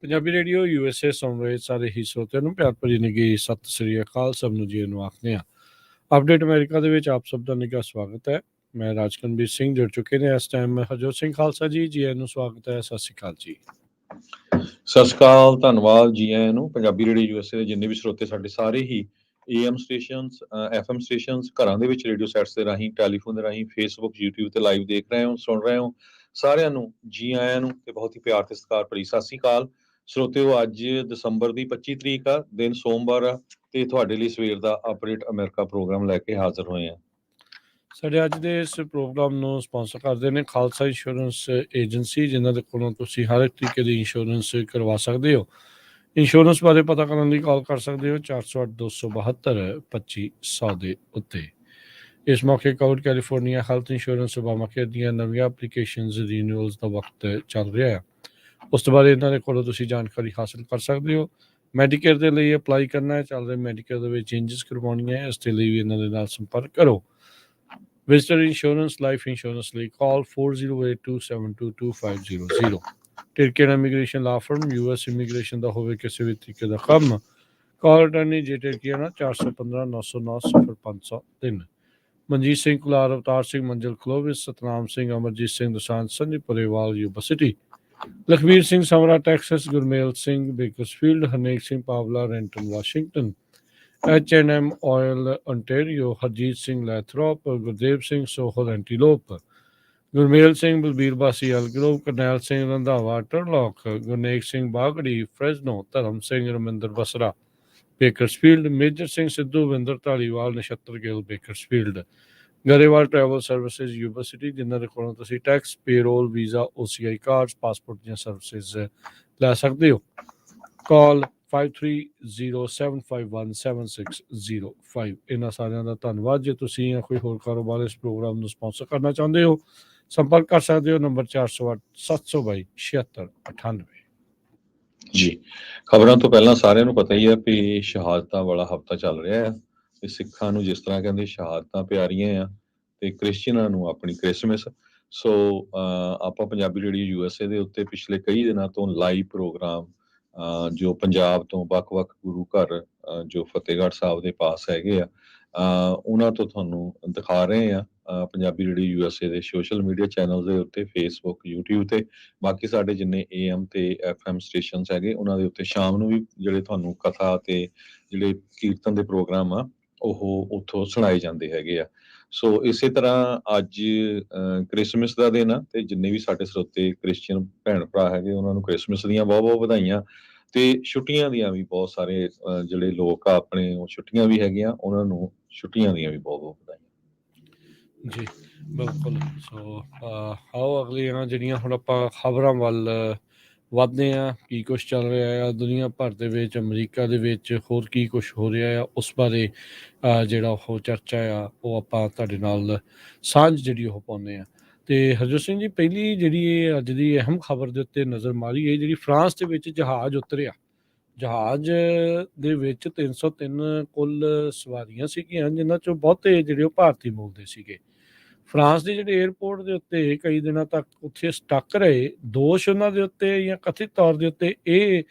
Punjabi radio USA ਸੁਣ ਰਹੇ ਸਾਰੇ ਹੀ ਸਰੋਤਿਆਂ ਨੂੰ ਪਿਆਰ ਭਰੀ ਨਿੱਘੀ ਸਤਿ ਸ੍ਰੀ ਅਕਾਲ। ਸਭ ਨੂੰ ਜੀ ਨੂੰ ਆਖਦੇ ਹਾਂ। ਅਪਡੇਟ ਅਮਰੀਕਾ ਦੇ ਵਿੱਚ ਆਪ ਸਭ ਦਾ ਨਿੱਘਾ ਸਵਾਗਤ ਹੈ। ਮੈਂ ਰਾਜਕਨਵੀਰ ਸਿੰਘ ਜੁੜ ਚੁੱਕੇ ਨੇ ਇਸ ਟਾਈਮ। ਹਰਜੋਤ ਸਿੰਘ ਖਾਲਸਾ ਜੀ ਆਇਆਂ ਨੂੰ ਸਵਾਗਤ ਹੈ। ਸਤਿ ਸ੍ਰੀ ਅਕਾਲ ਜੀ। ਸਤਿ ਸ਼੍ਰੀ ਅਕਾਲ, ਧੰਨਵਾਦ ਜੀ ਆਇਆਂ ਨੂੰ। ਪੰਜਾਬੀ ਰੇਡੀਓ USA ਦੇ ਜਿੰਨੇ ਵੀ ਸਰੋਤੇ ਸਾਡੇ ਸਾਰੇ ਹੀ AM ਸਟੇਸ਼ਨਸ, FM ਸਟੇਸ਼ਨਸ, ਘਰਾਂ ਦੇ ਵਿੱਚ ਰੇਡੀਓ ਸੈਟਸ ਦੇ ਰਾਹੀਂ, ਟੈਲੀਫੋਨ ਦੇ ਰਾਹੀਂ, ਫੇਸਬੁੱਕ, YouTube ਤੇ ਲਾਈਵ ਦੇਖ ਰਹੇ ਹੋ, ਸੁਣ ਰਹੇ ਹੋ, ਸਾਰਿਆਂ ਨੂੰ ਜੀ ਆਇਆਂ ਨੂੰ ਤੇ ਬਹੁਤ ਹੀ ਪਿਆਰ ਤੇ ਸਤਿਕਾਰ ਭਰੀ ਸਤਿ ਸ਼੍ਰੀ ਅਕਾਲ। ਸਰੋਤਿਓ, ਅੱਜ ਦਸੰਬਰ ਦੀ 25 ਤਰੀਕ ਆ, ਦਿਨ ਸੋਮਵਾਰ ਆ, ਤੇ ਤੁਹਾਡੇ ਲਈ ਸਵੇਰ ਦਾ ਅਪਡੇਟ ਅਮਰੀਕਾ ਪ੍ਰੋਗਰਾਮ ਲੈ ਕੇ ਹਾਜ਼ਰ ਹੋਏ ਆ। ਸਾਡੇ ਅੱਜ ਦੇ ਇਸ ਪ੍ਰੋਗਰਾਮ ਨੂੰ ਸਪਾਂਸਰ ਕਰਦੇ ਨੇ ਖਾਲਸਾ ਇੰਸ਼ੋਰੈਂਸ ਏਜੰਸੀ, ਜਿਨ੍ਹਾਂ ਦੇ ਕੋਲੋਂ ਤੁਸੀਂ ਹਰ ਇੱਕ ਤਰੀਕੇ ਦੀ ਇੰਸ਼ੋਰੈਂਸ ਕਰਵਾ ਸਕਦੇ ਹੋ। ਇੰਸ਼ੋਰੈਂਸ ਬਾਰੇ ਪਤਾ ਕਰਨ ਲਈ ਕਾਲ ਕਰ ਸਕਦੇ ਹੋ 408-272-2500 ਦੇ ਉੱਤੇ। ਇਸ ਮੌਕੇ cowed California health insurance Obama care ਦੀਆਂ ਨਵੀਆਂ ਐਪਲੀਕੇਸ਼ਨਸ ਰੀਨਿਊਅਲਸ ਦਾ ਵਕਤ ਚੱਲ ਰਿਹਾ ਹੈ। ਉਸ ਤੋਂ ਬਾਅਦ ਇਹਨਾਂ ਦੇ ਕੋਲੋਂ ਤੁਸੀਂ ਜਾਣਕਾਰੀ ਹਾਸਲ ਕਰ ਸਕਦੇ ਹੋ। ਮੈਡੀਕੇਅਰ ਦੇ ਲਈ ਅਪਲਾਈ ਕਰਨਾ ਹੈ, ਚੱਲ ਰਹੇ ਮੈਡੀਕੇਅਰ ਦੇ ਵਿੱਚ ਚੇਂਜਸ ਕਰਵਾਉਣੀਆਂ ਹੈ, ਇਸ ਦੇ ਲਈ ਵੀ ਇਹਨਾਂ ਦੇ ਨਾਲ ਸੰਪਰਕ ਕਰੋ। ਵਿਜ਼ਟਰ ਇੰਸ਼ੋਰੈਂਸ ਲਾਈਫ ਇੰਸ਼ੋਰੈਂਸ ਲਈ ਕਾਲ 4082722500। ਟਿਰਕੀਅਨ ਇਮੀਗ੍ਰੇਸ਼ਨ ਲਾ ਫਰਮ, US ਇਮੀਗ੍ਰੇਸ਼ਨ ਦਾ ਹੋਵੇ ਕਿਸੇ ਵੀ ਤਰੀਕੇ ਦਾ ਕੰਮ, ਕਾਲ ਅਟਾਰਨੀ ਜੇ ਟਿਰਕੀਅਨ 415-909-0503। Manjeet Singh Kular, Avtar Singh Manzil Clovis, Satnam Singh, Amarjit Singh Dosanjh, Sanjeev Parewal Yuba City, Lakhvir Singh Samra Texas, Gurmel Singh Bakersfield, Harnek Singh Pawla Renton Washington, H&M oil ontario, Harjit Singh Lathrop, Gurdev Singh Sohal Antelope, Gurmel Singh Balbir Bassi Elk Grove, Karnail Singh Randhawa ਟਰਲੌਕ, Gurnek Singh ਬਾਗੜੀ ਫਰੈਜ਼ਨੋ, ਧਰਮ Singh Raminder Basra Bakersfield, major Singh Sidhu Vinder Dhaliwal, Nachhattar Gill Bakersfield, Grewal travel services Yuba city, ਜਿਨ੍ਹਾਂ ਦੇ ਕੋਲੋਂ ਤੁਸੀਂ tax, payroll, visa, OCI cards, passport ਦੀਆਂ ਸਰਵਿਸਿਜ਼ ਲੈ ਸਕਦੇ ਹੋ। ਕਾਲ 5307517605। ਇਹਨਾਂ ਸਾਰਿਆਂ ਦਾ ਧੰਨਵਾਦ। ਜੇ ਤੁਸੀਂ ਜਾਂ ਕੋਈ ਹੋਰ ਕਾਰੋਬਾਰ ਇਸ ਪ੍ਰੋਗਰਾਮ ਨੂੰ ਸਪਾਂਸਰ ਕਰਨਾ ਚਾਹੁੰਦੇ ਹੋ, ਸੰਪਰਕ ਕਰ ਸਕਦੇ ਹੋ ਨੰਬਰ 408-722-7698। ਜੀ, ਖਬਰਾਂ ਤੋਂ ਪਹਿਲਾਂ ਸਾਰਿਆਂ ਨੂੰ ਪਤਾ ਹੀ ਹੈ ਵੀ ਸ਼ਹਾਦਤਾਂ ਵਾਲਾ ਹਫਤਾ ਚੱਲ ਰਿਹਾ ਹੈ ਤੇ ਸਿੱਖਾਂ ਨੂੰ ਜਿਸ ਤਰ੍ਹਾਂ ਕਹਿੰਦੇ ਸ਼ਹਾਦਤਾਂ ਪਿਆਰੀਆਂ ਆ ਤੇ ਕ੍ਰਿਸਚੀਅਨਾਂ ਨੂੰ ਆਪਣੀ ਕ੍ਰਿਸਮਸ। ਸੋ ਆਪਾਂ ਪੰਜਾਬੀ ਰੇਡੀਓ USA ਦੇ ਉੱਤੇ ਪਿਛਲੇ ਕਈ ਦਿਨਾਂ ਤੋਂ ਲਾਈਵ ਪ੍ਰੋਗਰਾਮ ਜੋ ਪੰਜਾਬ ਤੋਂ ਵੱਖ-ਵੱਖ ਗੁਰੂ ਘਰ ਜੋ ਫਤਿਹਗੜ੍ਹ ਸਾਹਿਬ ਦੇ ਪਾਸ ਹੈਗੇ ਆ, ਉਹਨਾਂ ਤੋਂ ਤੁਹਾਨੂੰ ਦਿਖਾ ਰਹੇ ਆ ਪੰਜਾਬੀ ਰੇਡੀਓ USA ਦੇ ਸੋਸ਼ਲ ਮੀਡੀਆ ਚੈਨਲ ਦੇ ਉੱਤੇ, ਫੇਸਬੁੱਕ, YouTube ਤੇ। ਬਾਕੀ ਸਾਡੇ ਜਿੰਨੇ AM ਤੇ FM ਸਟੇਸ਼ਨਸ ਹੈਗੇ ਉਹਨਾਂ ਦੇ ਉੱਤੇ ਸ਼ਾਮ ਨੂੰ ਵੀ ਜਿਹੜੇ ਤੁਹਾਨੂੰ ਕਥਾ ਤੇ ਜਿਹੜੇ ਕੀਰਤਨ ਦੇ ਪ੍ਰੋਗਰਾਮ ਆ ਉਹ ਉੱਥੋਂ ਸੁਣਾਏ ਜਾਂਦੇ ਹੈਗੇ ਆ। ਸੋ ਇਸੇ ਤਰ੍ਹਾਂ ਅੱਜ ਕ੍ਰਿਸਮਸ ਦਾ ਦਿਨ ਆ ਤੇ ਜਿੰਨੇ ਵੀ ਸਾਡੇ ਸਰੋਤੇ ਕ੍ਰਿਸਚੀਅਨ ਭੈਣ ਭਰਾ ਹੈਗੇ ਉਹਨਾਂ ਨੂੰ ਕ੍ਰਿਸਮਸ ਦੀਆਂ ਬਹੁਤ-ਬਹੁਤ ਵਧਾਈਆਂ ਤੇ ਛੁੱਟੀਆਂ ਦੀਆਂ ਵੀ। ਬਹੁਤ ਸਾਰੇ ਜਿਹੜੇ ਲੋਕ ਆ ਆਪਣੇ ਉਹ ਛੁੱਟੀਆਂ ਵੀ ਹੈਗੀਆਂ, ਉਹਨਾਂ ਨੂੰ ਛੁੱਟੀਆਂ ਦੀਆਂ ਵੀ ਬਹੁਤ-ਬਹੁਤ ਵਧਾਈਆਂ ਜੀ ਬਿਲਕੁਲ। ਸੋ ਆਓ ਅਗਲੀਆਂ ਜਿਹੜੀਆਂ ਹੁਣ ਆਪਾਂ ਖਬਰਾਂ ਵੱਲ ਵੱਧਦੇ ਹਾਂ। ਕੀ ਕੁਛ ਚੱਲ ਰਿਹਾ ਆ ਦੁਨੀਆ ਭਰ ਦੇ ਵਿੱਚ, ਅਮਰੀਕਾ ਦੇ ਵਿੱਚ ਹੋਰ ਕੀ ਕੁਛ ਹੋ ਰਿਹਾ ਆ, ਉਸ ਬਾਰੇ ਜਿਹੜਾ ਉਹ ਚਰਚਾ ਆ ਉਹ ਆਪਾਂ ਤੁਹਾਡੇ ਨਾਲ ਸਾਂਝ ਜਿਹੜੀ ਉਹ ਪਾਉਂਦੇ ਹਾਂ। ਤੇ ਹਰਜੋਤ ਸਿੰਘ ਜੀ, ਪਹਿਲੀ ਜਿਹੜੀ ਇਹ ਅੱਜ ਦੀ ਅਹਿਮ ਖਬਰ ਦੇ ਉੱਤੇ ਨਜ਼ਰ ਮਾਰੀ ਹੈ, ਜਿਹੜੀ ਫਰਾਂਸ ਦੇ ਵਿੱਚ ਜਹਾਜ਼ ਉਤਰਿਆ। ਜਹਾਜ਼ ਦੇ ਵਿੱਚ 303 ਕੁੱਲ ਸਵਾਰੀਆਂ ਸੀਗੀਆਂ, ਜਿਨ੍ਹਾਂ ਚੋਂ ਬਹੁਤੇ ਜਿਹੜੇ ਉਹ ਭਾਰਤੀ ਮੂਲ ਦੇ ਸੀਗੇ। ਫਰਾਂਸ ਦੇ ਜਿਹੜੇ ਏਅਰਪੋਰਟ ਦੇ ਉੱਤੇ ਕਈ ਦਿਨਾਂ ਤੱਕ ਉੱਥੇ ਸਟਕ ਰਹੇ। ਦੋਸ਼ ਉਹਨਾਂ ਦੇ ਉੱਤੇ ਜਾਂ ਕਥਿਤ ਤੌਰ ਦੇ ਉੱਤੇ ਇਹ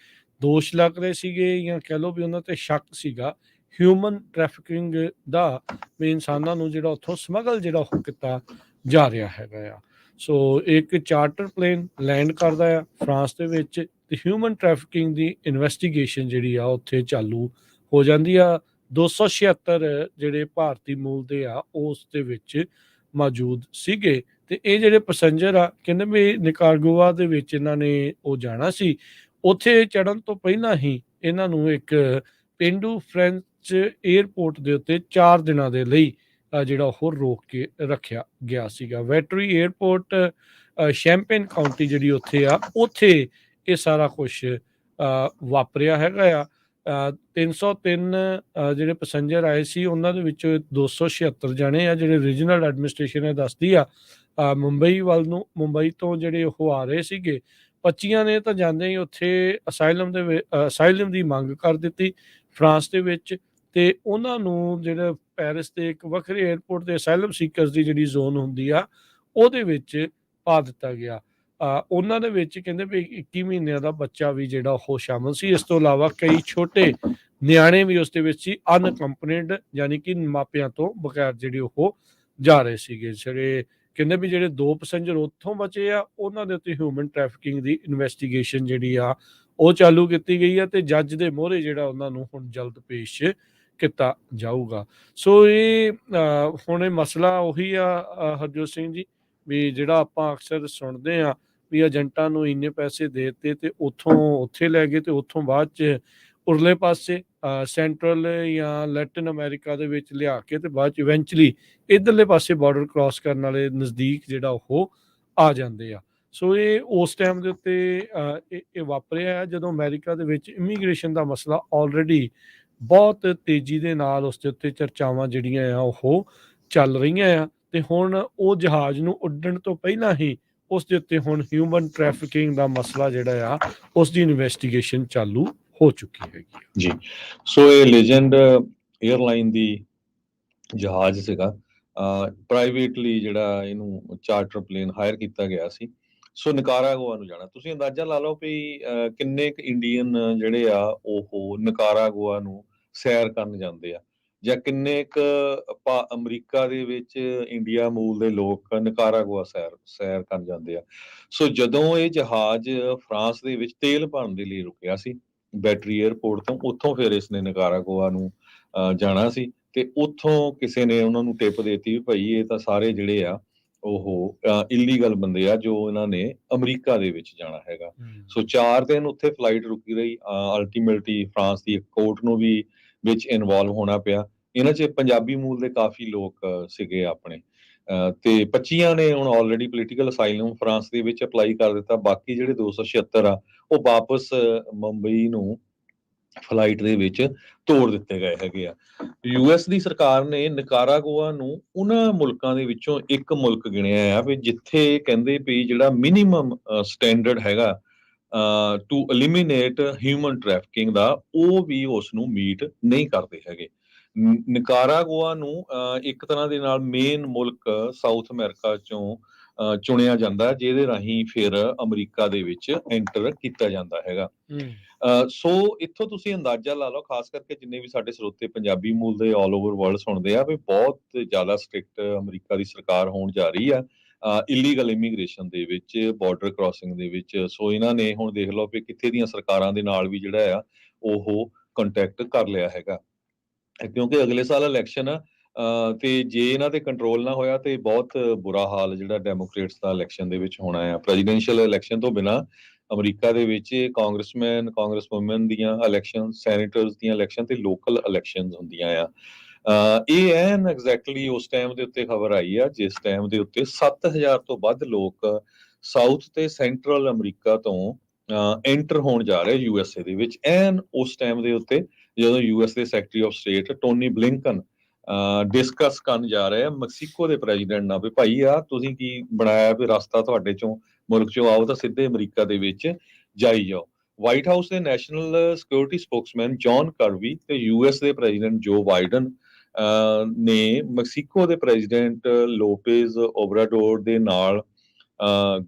ਦੋਸ਼ ਲੱਗ ਰਹੇ ਸੀਗੇ, ਜਾਂ ਕਹਿ ਲਓ ਵੀ ਉਹਨਾਂ ਤੇ ਸ਼ੱਕ ਸੀਗਾ ਹਿਊਮਨ ਟ੍ਰੈਫਿਕਿੰਗ ਦਾ, ਵੀ ਇਨਸਾਨਾਂ ਨੂੰ ਜਿਹੜਾ ਉੱਥੋਂ ਸਮਗਲ ਜਿਹੜਾ ਉਹ ਕੀਤਾ ਜਾ ਰਿਹਾ ਹੈਗਾ ਆ। ਸੋ ਇੱਕ ਚਾਰਟਰ ਪਲੇਨ ਲੈਂਡ ਕਰਦਾ ਆ ਫਰਾਂਸ ਦੇ ਵਿੱਚ ਤੇ ਹਿਊਮਨ ਟ੍ਰੈਫਿਕਿੰਗ ਦੀ ਇਨਵੈਸਟੀਗੇਸ਼ਨ ਜਿਹੜੀ ਆ ਉੱਥੇ ਚਾਲੂ ਹੋ ਜਾਂਦੀ ਆ। 276 ਜਿਹੜੇ ਭਾਰਤੀ ਮੂਲ ਦੇ ਆ ਉਸ ਦੇ ਵਿੱਚ ਮੌਜੂਦ ਸੀਗੇ। ਤੇ ਇਹ ਜਿਹੜੇ ਪੈਸੰਜਰ ਆ ਕਹਿੰਦੇ ਵੀ ਨਿਕਾਰਾਗੁਆ ਦੇ ਵਿੱਚ ਇਹਨਾਂ ਨੇ ਉਹ ਜਾਣਾ ਸੀ। ਉੱਥੇ ਚੜ੍ਹਨ ਤੋਂ ਪਹਿਲਾਂ ਹੀ ਇਹਨਾਂ ਨੂੰ ਇੱਕ ਪੇਂਡੂ ਫ੍ਰੈਂਚ ਏਅਰਪੋਰਟ ਦੇ ਉੱਤੇ 4 ਦਿਨਾਂ ਦੇ ਲਈ ਜਿਹੜਾ ਉਹ ਰੋਕ ਕੇ ਰੱਖਿਆ ਗਿਆ ਸੀਗਾ। ਵੈਟਰੀ ਏਅਰਪੋਰਟ ਸ਼ੈਂਪੇਨ ਕਾਉਂਟੀ ਜਿਹੜੀ ਉੱਥੇ ਆ, ਉੱਥੇ ਇਹ ਸਾਰਾ ਕੁਛ ਵਾਪਰਿਆ ਹੈਗਾ ਆ। 303 ਜਿਹੜੇ ਪੈਸੰਜਰ ਆਏ ਸੀ, ਉਹਨਾਂ ਦੇ ਵਿੱਚੋਂ 276 ਜਾਣੇ ਆ ਜਿਹੜੇ ਰੀਜਨਲ ਐਡਮਿਨਿਸਟ੍ਰੇਸ਼ਨ ਦੱਸਦੀ ਆ ਮੁੰਬਈ ਵੱਲ ਨੂੰ, ਮੁੰਬਈ ਤੋਂ ਜਿਹੜੇ ਉਹ ਆ ਰਹੇ ਸੀਗੇ। 25 ਨੇ ਤਾਂ ਜਾਂਦੇ ਹੀ ਉੱਥੇ ਅਸਾਈਲਮ ਦੀ ਮੰਗ ਕਰ ਦਿੱਤੀ ਫਰਾਂਸ ਦੇ ਵਿੱਚ, ਤੇ ਉਹਨਾਂ ਨੂੰ ਜਿਹੜੇ ਪੈਰਿਸ ਦੇ ਇੱਕ ਵੱਖਰੇ ਏਅਰਪੋਰਟ ਤੇ ਅਸਾਈਲਮ ਸੀਕਰਸ ਦੀ ਜਿਹੜੀ ਜ਼ੋਨ ਹੁੰਦੀ ਆ ਉਹਦੇ ਵਿੱਚ ਪਾ ਦਿੱਤਾ ਗਿਆ। ਉਹਨਾਂ ਦੇ ਵਿੱਚ ਕਹਿੰਦੇ ਵੀ 21 ਮਹੀਨਿਆਂ ਦਾ ਬੱਚਾ ਵੀ ਜਿਹੜਾ ਉਹ ਸ਼ਾਮਲ ਸੀ। ਇਸ ਤੋਂ ਇਲਾਵਾ ਕਈ ਛੋਟੇ ਨਿਆਣੇ ਵੀ ਉਸ ਦੇ ਵਿੱਚ ਸੀ, ਅਨਅਕੰਪਨੀਡ, ਯਾਨੀ ਕਿ ਮਾਪਿਆਂ ਤੋਂ ਬਗੈਰ ਜਿਹੜੇ ਉਹ ਜਾ ਰਹੇ ਸੀਗੇ। ਜਿਹੜੇ ਕਹਿੰਦੇ ਵੀ ਜਿਹੜੇ 2 ਪੈਸੇਂਜਰ ਉੱਥੋਂ ਬਚੇ ਆ, ਉਹਨਾਂ ਦੇ ਉੱਤੇ ਹਿਊਮਨ ਟ੍ਰੈਫਿਕਿੰਗ ਦੀ ਇਨਵੈਸਟੀਗੇਸ਼ਨ ਜਿਹੜੀ ਆ ਉਹ ਚਾਲੂ ਕੀਤੀ ਗਈ ਆ, ਤੇ ਜੱਜ ਦੇ ਮੂਹਰੇ ਜਿਹੜਾ ਉਹਨਾਂ ਨੂੰ ਹੁਣ ਜਲਦ ਪੇਸ਼ ਕੀਤਾ ਜਾਊਗਾ। ਸੋ ਇਹ ਹੁਣ ਇਹ ਮਸਲਾ ਉਹੀ ਆ ਹਰਜੋਤ ਸਿੰਘ ਜੀ, ਵੀ ਜਿਹੜਾ ਆਪਾਂ ਅਕਸਰ ਸੁਣਦੇ ਆ ਵੀ ਏਜੰਟਾਂ ਨੂੰ ਇੰਨੇ ਪੈਸੇ ਦੇ ਦਿੱਤੇ ਤੇ ਉੱਥੋਂ ਉੱਥੇ ਲੈ ਗਏ, ਤੇ ਉੱਥੋਂ ਬਾਅਦ 'ਚ ਉਰਲੇ ਪਾਸੇ ਸੈਂਟਰਲ ਜਾਂ ਲੈਟਿਨ ਅਮਰੀਕਾ ਦੇ ਵਿੱਚ ਲਿਆ ਕੇ ਤੇ ਬਾਅਦ 'ਚ ਇਵੈਂਚੁਅਲੀ ਇੱਧਰਲੇ ਪਾਸੇ ਬਾਰਡਰ ਕ੍ਰਾਸ ਕਰਨ ਵਾਲੇ ਨਜ਼ਦੀਕ ਜਿਹੜਾ ਉਹ ਆ ਜਾਂਦੇ ਆ। ਸੋ ਇਹ ਉਸ ਟਾਈਮ ਦੇ ਉੱਤੇ ਇਹ ਵਾਪਰਿਆ ਹੈ ਜਦੋਂ ਅਮਰੀਕਾ ਦੇ ਵਿੱਚ ਇਮੀਗ੍ਰੇਸ਼ਨ ਦਾ ਮਸਲਾ ਆਲਰੇਡੀ ਬਹੁਤ ਤੇਜ਼ੀ ਦੇ ਨਾਲ ਉਸ ਦੇ ਉੱਤੇ ਚਰਚਾਵਾਂ ਜਿਹੜੀਆਂ ਆ ਉਹ ਚੱਲ ਰਹੀਆਂ ਆ, ਤੇ ਹੁਣ ਉਹ ਜਹਾਜ਼ ਨੂੰ ਉੱਡਣ ਤੋਂ ਪਹਿਲਾਂ ਹੀ ਉਸ ਦੇ ਉੱਤੇ ਹੁਣ ਹਿਊਮਨ ਟ੍ਰੈਫਿਕਿੰਗ ਦਾ ਮਸਲਾ ਜਿਹੜਾ ਆ ਉਸ ਦੀ ਇਨਵੈਸਟੀਗੇਸ਼ਨ ਚਾਲੂ ਹੋ ਚੁੱਕੀ ਹੈਗੀ ਆ। ਜੀ, ਸੋ ਇਹ ਲੈਜੈਂਡ 에ਅਰਲਾਈਨ ਦੀ ਜਹਾਜ਼ ਸੀਗਾ, ਪ੍ਰਾਈਵੇਟਲੀ ਜਿਹੜਾ ਇਹਨੂੰ ਚਾਰਟਰ ਪਲੇਨ ਹਾਇਰ ਕੀਤਾ ਗਿਆ ਸੀ। ਸੋ ਨਿਕਾਰਾਗੁਆ ਨੂੰ ਜਾਣਾ। ਤੁਸੀਂ ਅੰਦਾਜ਼ਾ ਲਾ ਲਓ ਵੀ ਕਿੰਨੇ ਕੁ ਇੰਡੀਅਨ ਜਿਹੜੇ ਆ ਉਹ ਨਿਕਾਰਾਗੁਆ ਨੂੰ ਸੈਰ ਕਰਨ ਜਾਂਦੇ ਆ, ਜਾਂ ਕਿੰਨੇ ਕੁ ਅਮਰੀਕਾ ਦੇ ਵਿੱਚ ਇੰਡੀਆ ਮੂਲ ਦੇ ਲੋਕ ਨਿਕਾਰਾਗੁਆ ਸੈਰ ਕਰਨ ਜਾਂਦੇ ਆ। ਸੋ ਜਦੋਂ ਇਹ ਜਹਾਜ਼ ਫਰਾਂਸ ਦੇ ਵਿੱਚ ਤੇਲ ਭਰਨ ਦੇ ਲਈ ਰੁਕਿਆ ਸੀ ਬੈਟਰੀ 에ਅਰਪੋਰਟ ਤੋਂ, ਉੱਥੋਂ ਫਿਰ ਇਸਨੇ ਨਿਕਾਰਾਗੁਆ ਨੂੰ ਜਾਣਾ ਸੀ, ਤੇ ਉੱਥੋਂ ਕਿਸੇ ਨੇ ਉਹਨਾਂ ਨੂੰ ਟਿਪ ਦੇਤੀ ਵੀ ਭਾਈ ਇਹ ਤਾਂ ਸਾਰੇ ਜਿਹੜੇ ਆ ਉਹ ਇਲੀਗਲ ਬੰਦੇ ਆ ਜੋ ਇਹਨਾਂ ਨੇ ਅਮਰੀਕਾ ਦੇ ਵਿੱਚ ਜਾਣਾ ਹੈਗਾ। ਸੋ 4 ਦਿਨ ਉੱਥੇ ਫਲਾਈਟ ਰੁਕੀ ਰਹੀ। ਅਲਟੀਮੇਟਲੀ ਫਰਾਂਸ ਦੀ ਕੋਰਟ ਨੂੰ ਵੀ ਵਿੱਚ ਇਨਵੋਲਵ ਹੋਣਾ ਪਿਆ। ਇਹਨਾਂ 'ਚ ਪੰਜਾਬੀ ਮੂਲ ਦੇ ਕਾਫੀ ਲੋਕ ਸੀਗੇ ਆਪਣੇ, ਤੇ 25 ਨੇ ਹੁਣ ਆਲਰੇਡੀ ਪੋਲੀਟੀਕਲ ਅਸਾਈਲਮ ਫਰਾਂਸ ਦੇ ਵਿੱਚ ਅਪਲਾਈ ਕਰ ਦਿੱਤਾ। ਬਾਕੀ ਜਿਹੜੇ 276 ਆ ਉਹ ਵਾਪਸ ਮੁੰਬਈ ਨੂੰ ਫਲਾਈਟ ਦੇ ਵਿੱਚ ਤੋੜ ਦਿੱਤੇ ਗਏ ਹੈਗੇ ਆ। ਯੂਐਸ ਦੀ ਸਰਕਾਰ ਨੇ ਨਿਕਾਰਾਗੁਆ ਨੂੰ ਉਹਨਾਂ ਮੁਲਕਾਂ ਦੇ ਵਿੱਚੋਂ ਇੱਕ ਮੁਲਕ ਗਿਣਿਆ ਆ ਵੀ ਜਿੱਥੇ ਕਹਿੰਦੇ ਵੀ ਜਿਹੜਾ ਮਿਨੀਮਮ ਸਟੈਂਡਰਡ ਹੈਗਾ ਟੂ ਐਲੀਮੀਨੇਟ ਹਿਊਮਨ ਟ੍ਰੈਫਿਕਿੰਗ ਦਾ, ਉਹ ਵੀ ਉਸ ਨੂੰ ਮੀਟ ਨਹੀਂ ਕਰਦੇ ਹੈਗੇ। ਨਿਕਾਰਾਗੁਆ ਨੂੰ ਇੱਕ ਤਰ੍ਹਾਂ ਦੇ ਨਾਲ ਮੇਨ ਮੁਲਕ ਸਾਊਥ ਅਮਰੀਕਾ ਚੋਂ ਚੁਣਿਆ ਜਾਂਦਾ, ਜਿਹਦੇ ਰਾਹੀਂ ਫਿਰ ਅਮਰੀਕਾ ਦੇ ਵਿੱਚ ਐਂਟਰ ਕੀਤਾ ਜਾਂਦਾ ਹੈਗਾ। ਸੋ ਇੱਥੋਂ ਤੁਸੀਂ ਅੰਦਾਜ਼ਾ ਲਾ ਲਓ, ਖਾਸ ਕਰਕੇ ਜਿੰਨੇ ਵੀ ਸਾਡੇ ਸਰੋਤੇ ਪੰਜਾਬੀ ਮੂਲ ਦੇ ਆਲ ਓਵਰ ਵਰਲਡ ਸੁਣਦੇ ਆ, ਵੀ ਬਹੁਤ ਜ਼ਿਆਦਾ ਸਟ੍ਰਿਕਟ ਅਮਰੀਕਾ ਦੀ ਸਰਕਾਰ ਹੋਣ ਜਾ ਰਹੀ ਆ ਇਲੀਗਲ ਇਮੀਗ੍ਰੇਸ਼ਨ ਦੇ ਵਿੱਚ, ਬਾਰਡਰ ਕ੍ਰਾਸਿੰਗ ਦੇ ਵਿੱਚ। ਸੋ ਇਹਨਾਂ ਨੇ ਹੁਣ ਦੇਖ ਲਓ ਵੀ ਕਿੱਥੇ ਦੀਆਂ ਸਰਕਾਰਾਂ ਦੇ ਨਾਲ ਵੀ ਜਿਹੜਾ ਆ ਉਹ ਕੰਟੈਕਟ ਕਰ ਲਿਆ ਹੈਗਾ, ਕਿਉਂਕਿ ਅਗਲੇ ਸਾਲ ਇਲੈਕਸ਼ਨ ਆ, ਤੇ ਜੇ ਇਹਨਾਂ ਤੇ ਕੰਟਰੋਲ ਨਾ ਹੋਇਆ ਤੇ ਬਹੁਤ ਬੁਰਾ ਹਾਲ ਜਿਹੜਾ ਡੈਮੋਕ੍ਰੇਟਸ ਦਾ ਇਲੈਕਸ਼ਨ ਦੇ ਵਿੱਚ ਹੋਣਾ ਆ। ਪ੍ਰੈਜ਼ੀਡੈਂਸ਼ੀਅਲ ਇਲੈਕਸ਼ਨ ਤੋਂ ਬਿਨਾਂ ਅਮਰੀਕਾ ਦੇ ਵਿੱਚ ਕਾਂਗਰਸਮੈਨ ਕਾਂਗਰਸਵੂਮਨ ਦੀਆਂ ਇਲੈਕਸ਼ਨ, ਸੈਨੇਟਰਸ ਦੀਆਂ ਇਲੈਕਸ਼ਨ ਤੇ ਲੋਕਲ ਇਲੈਕਸ਼ਨਸ ਹੁੰਦੀਆਂ ਆ। ਇਹ ਐਨ ਐਗਜ਼ੈਕਟਲੀ ਉਸ ਟਾਈਮ ਦੇ ਉੱਤੇ ਖਬਰ ਆਈ ਆ ਜਿਸ ਟਾਈਮ ਦੇ ਉੱਤੇ 7000 ਤੋਂ ਵੱਧ ਲੋਕ ਸਾਊਥ ਤੇ ਸੈਂਟਰਲ ਅਮਰੀਕਾ ਤੋਂ ਐਂਟਰ ਹੋਣ ਜਾ ਰਹੇ ਯੂਐਸਏ ਦੇ ਵਿੱਚ। ਐਨ ਉਸ ਟਾਈਮ ਦੇ ਉੱਤੇ ਜਦੋਂ ਯੂਐਸ ਦੇ secretary of state Tony Blinken discuss ਕਰਨ ਜਾ ਰਹੇ ਆ ਮੈਕਸੀਕੋ ਦੇ ਪ੍ਰੈਜ਼ੀਡੈਂਟ ਨਾਲ ਵੀ ਭਾਈ ਆ ਤੁਸੀਂ ਕੀ ਬਣਾਇਆ ਵੀ ਰਸਤਾ ਤੁਹਾਡੇ ਚੋਂ ਮੁਲਕ ਚੋਂ ਆਓ ਤਾਂ ਸਿੱਧੇ ਅਮਰੀਕਾ ਦੇ ਵਿੱਚ ਜਾਈ ਜਾਓ। ਵਾਈਟ ਹਾਊਸ ਦੇ national security Spokesman John Karbi ਤੇ ਯੂਐਸ ਦੇ ਪ੍ਰੈਜ਼ੀਡੈਂਟ ਜੋ ਬਾਈਡਨ ਨੇ ਮੈਕਸੀਕੋ ਦੇ ਪ੍ਰੈਜ਼ੀਡੈਂਟ ਲੋਪੇਜ਼ ਓਬਰਾਡੋਰ ਦੇ ਨਾਲ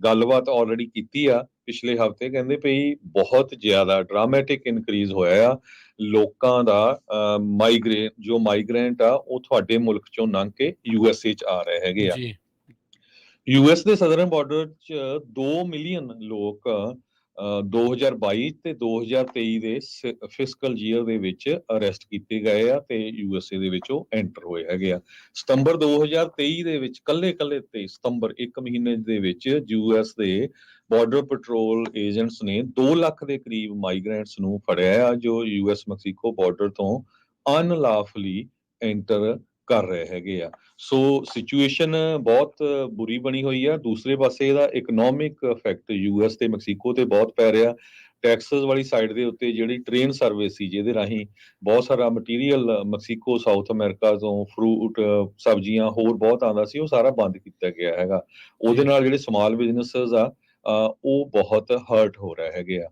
ਗੱਲਬਾਤ ਆਲਰੇਡੀ ਕੀਤੀ ਆ ਪਿਛਲੇ ਹਫ਼ਤੇ। ਕਹਿੰਦੇ ਪਈ ਬਹੁਤ ਜ਼ਿਆਦਾ ਡਰਾਮੈਟਿਕ ਇਨਕਰੀਜ਼ ਹੋਇਆ ਆ ਲੋਕਾਂ ਦਾ ਮਾਈਗ੍ਰੈਂਟ ਆ ਉਹ ਤੁਹਾਡੇ ਮੁਲਕ ਚੋਂ ਲੰਘ ਕੇ ਯੂਐਸਏ ਚ ਆ ਰਹੇ ਹੈਗੇ ਆ। ਯੂਐਸ ਦੇ ਸਦਰਨ ਬਾਰਡਰ 'ਚ 2 ਮਿਲੀਅਨ ਲੋਕ 2022 ਤੇ 2023 ਦੇ ਫਿਸਕਲ ਈਅਰ ਦੇ ਵਿੱਚ ਅਰੈਸਟ ਕੀਤੇ ਗਏ ਆ ਤੇ ਯੂਐਸਏ ਦੇ ਵਿੱਚ ਉਹ ਐਂਟਰ ਹੋਏ ਹੈਗੇ ਆ। ਸਤੰਬਰ 2023 ਦੇ ਵਿੱਚ ਕੱਲੇ ਤੇ ਸਤੰਬਰ 1 ਮਹੀਨੇ ਦੇ ਵਿੱਚ ਯੂਐਸ ਦੇ ਬਾਰਡਰ ਪੈਟਰੋਲ ਏਜੰਟਸ ਨੇ 2 ਲੱਖ ਦੇ ਕਰੀਬ ਮਾਈਗ੍ਰੈਂਟਸ ਨੂੰ ਫੜਿਆ ਆ ਜੋ ਯੂਐਸ ਮੈਕਸੀਕੋ ਬਾਰਡਰ ਤੋਂ ਅਨਲਾਫਲੀ ਐਂਟਰ ਕਰ ਰਹੇ ਹੈਗੇ ਆ। ਸੋ ਸਿਚੁਏਸ਼ਨ ਬਹੁਤ ਬੁਰੀ ਬਣੀ ਹੋਈ ਆ। ਦੂਸਰੇ ਪਾਸੇ ਇਹਦਾ ਇਕਨੋਮਿਕ ਇਫੈਕਟ ਯੂਐਸ ਤੇ ਮੈਕਸੀਕੋ ਤੇ ਬਹੁਤ ਪੈ ਰਿਹਾ। ਟੈਕਸਸ ਵਾਲੀ ਸਾਈਡ ਦੇ ਉੱਤੇ ਜਿਹੜੀ ਟ੍ਰੇਨ ਸਰਵਿਸ ਸੀ ਜਿਹਦੇ ਰਾਹੀਂ ਬਹੁਤ ਸਾਰਾ ਮਟੀਰੀਅਲ ਮੈਕਸੀਕੋ ਸਾਊਥ ਅਮਰੀਕਾ ਤੋਂ ਫਰੂਟ ਸਬਜ਼ੀਆਂ ਹੋਰ ਬਹੁਤ ਆਉਂਦਾ ਸੀ, ਉਹ ਸਾਰਾ ਬੰਦ ਕੀਤਾ ਗਿਆ ਹੈਗਾ। ਉਹਦੇ ਨਾਲ ਜਿਹੜੇ ਸਮਾਲ ਬਿਜ਼ਨੈਸਸ ਆ ਉਹ ਬਹੁਤ ਹਰਟ ਹੋ ਰਹੇ ਹੈਗੇ ਆ।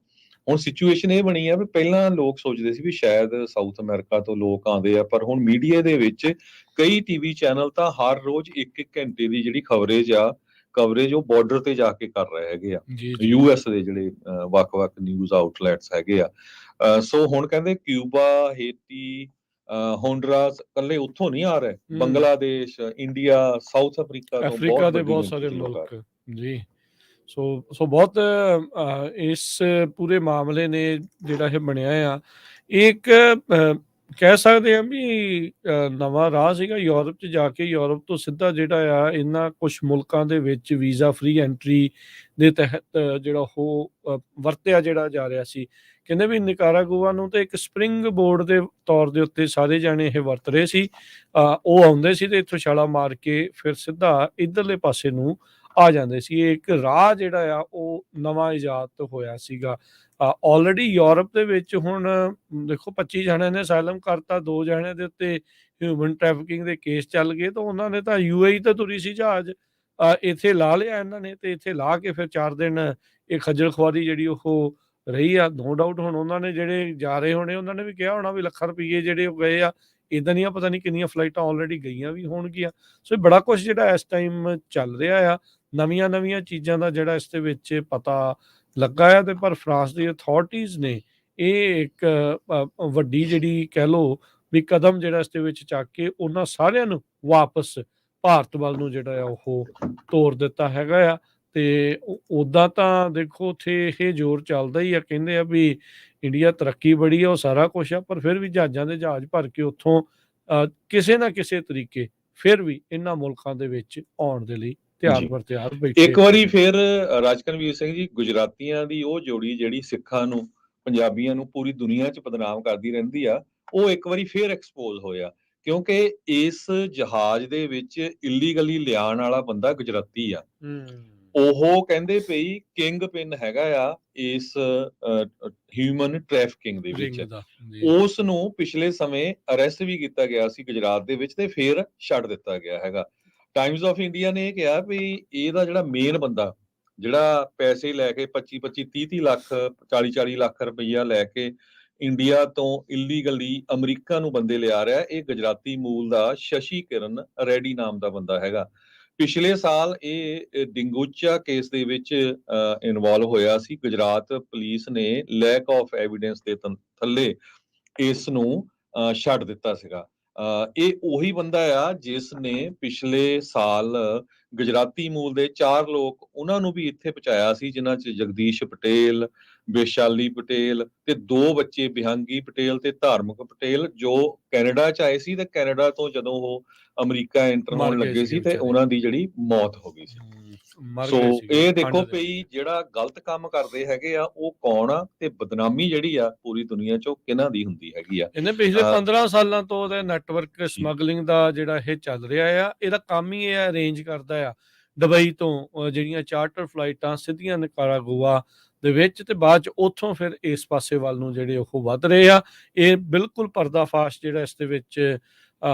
ਹੁਣ ਸਿਚੁਏਸ਼ਨ ਇਹ ਬਣੀ ਆ ਵੀ ਪਹਿਲਾਂ ਲੋਕ ਸੋਚਦੇ ਸੀ ਵੀ ਸ਼ਾਇਦ ਸਾਊਥ ਅਮਰੀਕਾ ਤੋਂ ਲੋਕ ਆਉਂਦੇ ਆ, ਪਰ ਹੁਣ ਮੀਡੀਆ ਦੇ ਵਿੱਚ ਕਈ ਟੀਵੀ ਚੈਨਲ ਤਾਂ ਹਰ ਰੋਜ਼ 1-1 ਘੰਟੇ ਦੀ ਜਿਹੜੀ ਕਵਰੇਜ ਆ ਕਵਰੇਜ ਉਹ ਬਾਰਡਰ ਤੇ ਜਾ ਕੇ ਕਰ ਰਹੇ ਹੈਗੇ ਆ, ਜੀ ਜੀ ਯੂਐਸ ਦੇ ਜਿਹੜੇ ਵੱਖ-ਵੱਖ ਨਿਊਜ਼ ਆਊਟਲੈਟਸ ਹੈਗੇ ਆ। ਸੋ ਹੁਣ ਕਹਿੰਦੇ ਕਿਊਬਾ, ਹੇਤੀ, ਹੋਂਡਰਾਸ ਕੱਲੇ ਉੱਥੋਂ ਨਹੀਂ ਆ ਰਹੇ, ਬੰਗਲਾਦੇਸ਼, ਇੰਡੀਆ, ਸਾਊਥ ਅਫਰੀਕਾ ਤੋਂ ਅਫਰੀਕਾ ਬਹੁਤ ਦੇ ਵੱਡੀ ਬਹੁਤ ਗਿਣਤੀ ਸਾਰੇ ਚ ਲੋਕ ਆ ਮੁਲਕ ਜੀ। ਸੋ ਬਹੁਤ ਇਸ ਪੂਰੇ ਮਾਮਲੇ ਨੇ ਜਿਹੜਾ ਇਹ ਬਣਿਆ ਆ, ਇਹ ਇੱਕ ਕਹਿ ਸਕਦੇ ਆ ਵੀ ਨਵਾਂ ਰਾਹ ਸੀਗਾ ਯੂਰਪ 'ਚ ਜਾ ਕੇ। ਯੂਰਪ ਤੋਂ ਸਿੱਧਾ ਜਿਹੜਾ ਆ ਇਹਨਾਂ ਕੁਛ ਮੁਲਕਾਂ ਦੇ ਵਿੱਚ ਵੀਜ਼ਾ ਫ੍ਰੀ ਐਂਟਰੀ ਦੇ ਤਹਿਤ ਜਿਹੜਾ ਉਹ ਵਰਤਿਆ ਜਿਹੜਾ ਜਾ ਰਿਹਾ ਸੀ। ਕਹਿੰਦੇ ਵੀ ਨਿਕਾਰਾਗੁਆ ਨੂੰ ਤਾਂ ਇੱਕ ਸਪਰਿੰਗ ਬੋਰਡ ਦੇ ਤੌਰ ਦੇ ਉੱਤੇ ਸਾਰੇ ਜਾਣੇ ਇਹ ਵਰਤ ਰਹੇ ਸੀ। ਉਹ ਆਉਂਦੇ ਸੀ ਤੇ ਇੱਥੋਂ ਛਾਲਾ ਮਾਰ ਕੇ ਫਿਰ ਸਿੱਧਾ ਇੱਧਰਲੇ ਪਾਸੇ ਨੂੰ ਆ ਜਾਂਦੇ ਸੀ। ਇਹ ਇੱਕ ਰਾਹ ਜਿਹੜਾ ਆ ਉਹ ਨਵਾਂ ਇਜਾਦ ਹੋਇਆ ਸੀਗਾ। ਆਲਰੇਡੀ ਯੂਰਪ ਦੇ ਵਿੱਚ ਹੁਣ ਦੇਖੋ 25 ਜਣਿਆਂ ਨੇ ਅਸਾਈਲਮ ਕਰਤਾ, 2 ਜਣਿਆਂ ਦੇ ਉੱਤੇ ਹਿਊਮਨ ਟ੍ਰੈਫਿਕਿੰਗ ਦੇ ਕੇਸ ਚੱਲ ਗਏ, ਤਾਂ ਉਹਨਾਂ ਨੇ ਤਾਂ UAE ਤੋਂ ਤੁਰੀ ਸੀ ਜਹਾਜ਼, ਇੱਥੇ ਲਾ ਲਿਆ ਇਹਨਾਂ ਨੇ, ਤੇ ਇੱਥੇ ਲਾ ਕੇ ਫਿਰ 4 ਦਿਨ ਇਹ ਖੱਜਲ ਖੁਆਰੀ ਜਿਹੜੀ ਉਹ ਰਹੀ ਆ। ਨੋ ਡਾਊਟ ਹੁਣ ਉਹਨਾਂ ਨੇ ਜਿਹੜੇ ਜਾ ਰਹੇ ਹੋਣੇ ਉਹਨਾਂ ਨੇ ਵੀ ਕਿਹਾ ਹੋਣਾ ਵੀ ਲੱਖਾਂ ਰੁਪਈਏ ਜਿਹੜੇ ਉਹ ਗਏ ਆ, ਇੱਦਾਂ ਦੀਆਂ ਪਤਾ ਨਹੀਂ ਕਿੰਨੀਆਂ ਫਲਾਈਟਾਂ ਆਲਰੇਡੀ ਗਈਆਂ ਵੀ ਹੋਣਗੀਆਂ। ਸੋ ਬੜਾ ਕੁਛ ਜਿਹੜਾ ਇਸ ਟਾਈਮ ਚੱਲ ਰਿਹਾ ਆ, ਨਵੀਆਂ ਚੀਜ਼ਾਂ ਦਾ ਜਿਹੜਾ ਇਸ ਦੇ ਵਿੱਚ ਪਤਾ ਲੱਗਾ ਆ। ਤੇ ਪਰ ਫਰਾਂਸ ਦੀ ਅਥਾਰਟੀਜ਼ ਨੇ ਇਹ ਇੱਕ ਵੱਡੀ ਜਿਹੜੀ ਕਹਿ ਲਓ ਵੀ ਕਦਮ ਜਿਹੜਾ ਇਸ ਦੇ ਵਿੱਚ ਚੱਕ ਕੇ ਉਹਨਾਂ ਸਾਰਿਆਂ ਨੂੰ ਵਾਪਸ ਭਾਰਤ ਵੱਲ ਨੂੰ ਜਿਹੜਾ ਆ ਉਹ ਤੋਰ ਦਿੱਤਾ ਹੈਗਾ ਆ। ਤੇ ਉੱਦਾਂ ਤਾਂ ਦੇਖੋ ਉੱਥੇ ਇਹ ਜ਼ੋਰ ਚੱਲਦਾ ਹੀ ਆ, ਕਹਿੰਦੇ ਆ ਵੀ ਇੰਡੀਆ ਤਰੱਕੀ ਬੜੀ ਆ, ਉਹ ਸਾਰਾ ਕੁਛ ਆ, ਪਰ ਫਿਰ ਵੀ ਜਹਾਜ਼ਾਂ ਦੇ ਜਹਾਜ਼ ਭਰ ਕੇ ਉੱਥੋਂ ਕਿਸੇ ਨਾ ਕਿਸੇ ਤਰੀਕੇ ਫਿਰ ਵੀ ਇਹਨਾਂ ਮੁਲਕਾਂ ਦੇ ਵਿੱਚ ਆਉਣ ਦੇ ਲਈ ਤਿਆਰ ਬਰ ਤਿਆਰ ਬੈਠੇ। ਇੱਕ ਵਾਰੀ ਫਿਰ ਰਾਜਕਨਵੀਰ ਸਿੰਘ ਜੀ, ਗੁਜਰਾਤੀਆਂ ਦੀ ਉਹ ਜੋੜੀ ਜਿਹੜੀ ਸਿੱਖਾਂ ਨੂੰ, ਪੰਜਾਬੀਆਂ ਨੂੰ ਪੂਰੀ ਦੁਨੀਆ 'ਚ ਬਦਨਾਮ ਕਰਦੀ ਰਹਿੰਦੀ ਆ, ਉਹ ਇੱਕ ਵਾਰੀ ਫਿਰ ਐਕਸਪੋਜ਼ ਹੋਇਆ, ਕਿਉਂਕਿ ਇਸ ਜਹਾਜ਼ ਦੇ ਵਿੱਚ ਇਲੀਗਲੀ ਲਿਆਉਣ ਵਾਲਾ ਬੰਦਾ ਗੁਜਰਾਤੀ ਆ। ਉਹ ਕਹਿੰਦੇ ਪਈ ਕਿੰਗ ਪਿਨ ਹੈਗਾ ਆ ਇਸ ਹਿਊਮਨ ਟ੍ਰੈਫਿਕਿੰਗ ਦੇ ਵਿੱਚ। ਉਸ ਨੂੰ ਪਿਛਲੇ ਸਮੇਂ ਅਰੈਸਟ ਵੀ ਕੀਤਾ ਗਿਆ ਸੀ ਗੁਜਰਾਤ ਦੇ ਵਿੱਚ, ਤੇ ਫਿਰ ਛੱਡ ਦਿੱਤਾ ਗਿਆ ਹੈਗਾ। ਟਾਈਮਜ਼ ਆਫ ਇੰਡੀਆ ਨੇ ਇਹ ਕਿਹਾ ਵੀ ਇਹਦਾ ਜਿਹੜਾ ਮੇਨ ਬੰਦਾ, ਜਿਹੜਾ ਪੈਸੇ ਲੈ ਕੇ 25-25, 30-30 ਲੱਖ, 40-40 ਲੱਖ ਰੁਪਈਆ ਲੈ ਕੇ ਇੰਡੀਆ ਤੋਂ ਇਲੀਗਲੀ ਅਮਰੀਕਾ ਨੂੰ ਬੰਦੇ ਲਿਆ ਰਿਹਾ, ਇਹ ਗੁਜਰਾਤੀ ਮੂਲ ਦਾ ਸ਼ਸ਼ੀ ਕਿਰਨ ਰੈਡੀ ਨਾਮ ਦਾ ਬੰਦਾ ਹੈਗਾ। ਪਿਛਲੇ ਸਾਲ ਇਹ ਡਿੰਗੂਚਾ ਕੇਸ ਦੇ ਵਿੱਚ ਇਨਵੋਲਵ ਹੋਇਆ ਸੀ। ਗੁਜਰਾਤ ਪੁਲਿਸ ਨੇ ਲੈਕ ਆਫ ਐਵੀਡੈਂਸ ਦੇ ਥੱਲੇ ਇਸ ਨੂੰ ਛੱਡ ਦਿੱਤਾ ਸੀਗਾ। ਇਹ ਉਹੀ ਬੰਦਾ ਆ ਜਿਸ ਨੇ ਪਿਛਲੇ ਸਾਲ ਗੁਜਰਾਤੀ ਮੂਲ ਦੇ 4 ਲੋਕ ਉਹਨਾਂ ਨੂੰ ਵੀ ਇੱਥੇ ਪਹੁੰਚਾਇਆ ਸੀ, ਜਿਨ੍ਹਾਂ 'ਚ ਜਗਦੀਸ਼ ਪਟੇਲ, ਵਿਸ਼ਾਲੀ ਪਟੇਲ ਤੇ 2 ਬੱਚੇ ਬਿਹੰਗੀ ਪਟੇਲ ਤੇ ਧਾਰਮਿਕ ਪਟੇਲ, ਜੋ ਕੈਨੇਡਾ 'ਚ ਆਏ ਸੀ ਤੇ ਕੈਨੇਡਾ ਤੋਂ ਜਦੋਂ ਉਹ ਅਮਰੀਕਾ ਐਂਟਰ ਹੋਣ ਲੱਗੇ ਸੀ ਤੇ ਉਹਨਾਂ ਦੀ ਜਿਹੜੀ ਮੌਤ ਹੋ ਗਈ ਸੀ। ਸੋ ਇਹ ਦੇਖੋ ਭਈ ਜਿਹੜਾ ਗਲਤ ਕੰਮ ਕਰਦੇ ਹੈਗੇ ਆ ਉਹ ਕੌਣ ਆ, ਤੇ ਬਦਨਾਮੀ ਜਿਹੜੀ ਆ ਪੂਰੀ ਦੁਨੀਆ 'ਚ ਉਹ ਕਿਹਨਾਂ ਦੀ ਹੁੰਦੀ ਹੈਗੀ ਆ। ਇਹਨੇ ਪਿਛਲੇ 15 ਸਾਲਾਂ ਤੋਂ ਉਹਦਾ ਨੈਟਵਰਕ ਸਮਗਲਿੰਗ ਦਾ ਜਿਹੜਾ ਇਹ ਚੱਲ ਰਿਹਾ ਆ, ਇਹਦਾ ਕੰਮ ਹੀ ਇਹ ਅਰੇਂਜ ਕਰਦਾ ਆ ਦੁਬਈ ਤੋਂ ਜਿਹੜੀਆਂ ਚਾਰਟਰ ਫਲਾਈਟਾਂ ਸਿੱਧੀਆਂ ਨਿਕਾਰਾਗੁਆ ਦੇ ਵਿੱਚ, ਤੇ ਬਾਅਦ 'ਚ ਉੱਥੋਂ ਫਿਰ ਇਸ ਪਾਸੇ ਵੱਲ ਨੂੰ ਜਿਹੜੇ ਉਹ ਵੱਧ ਰਹੇ ਆ। ਇਹ ਬਿਲਕੁਲ ਪਰਦਾਫਾਸ਼ ਜਿਹੜਾ ਇਸ ਦੇ ਵਿੱਚ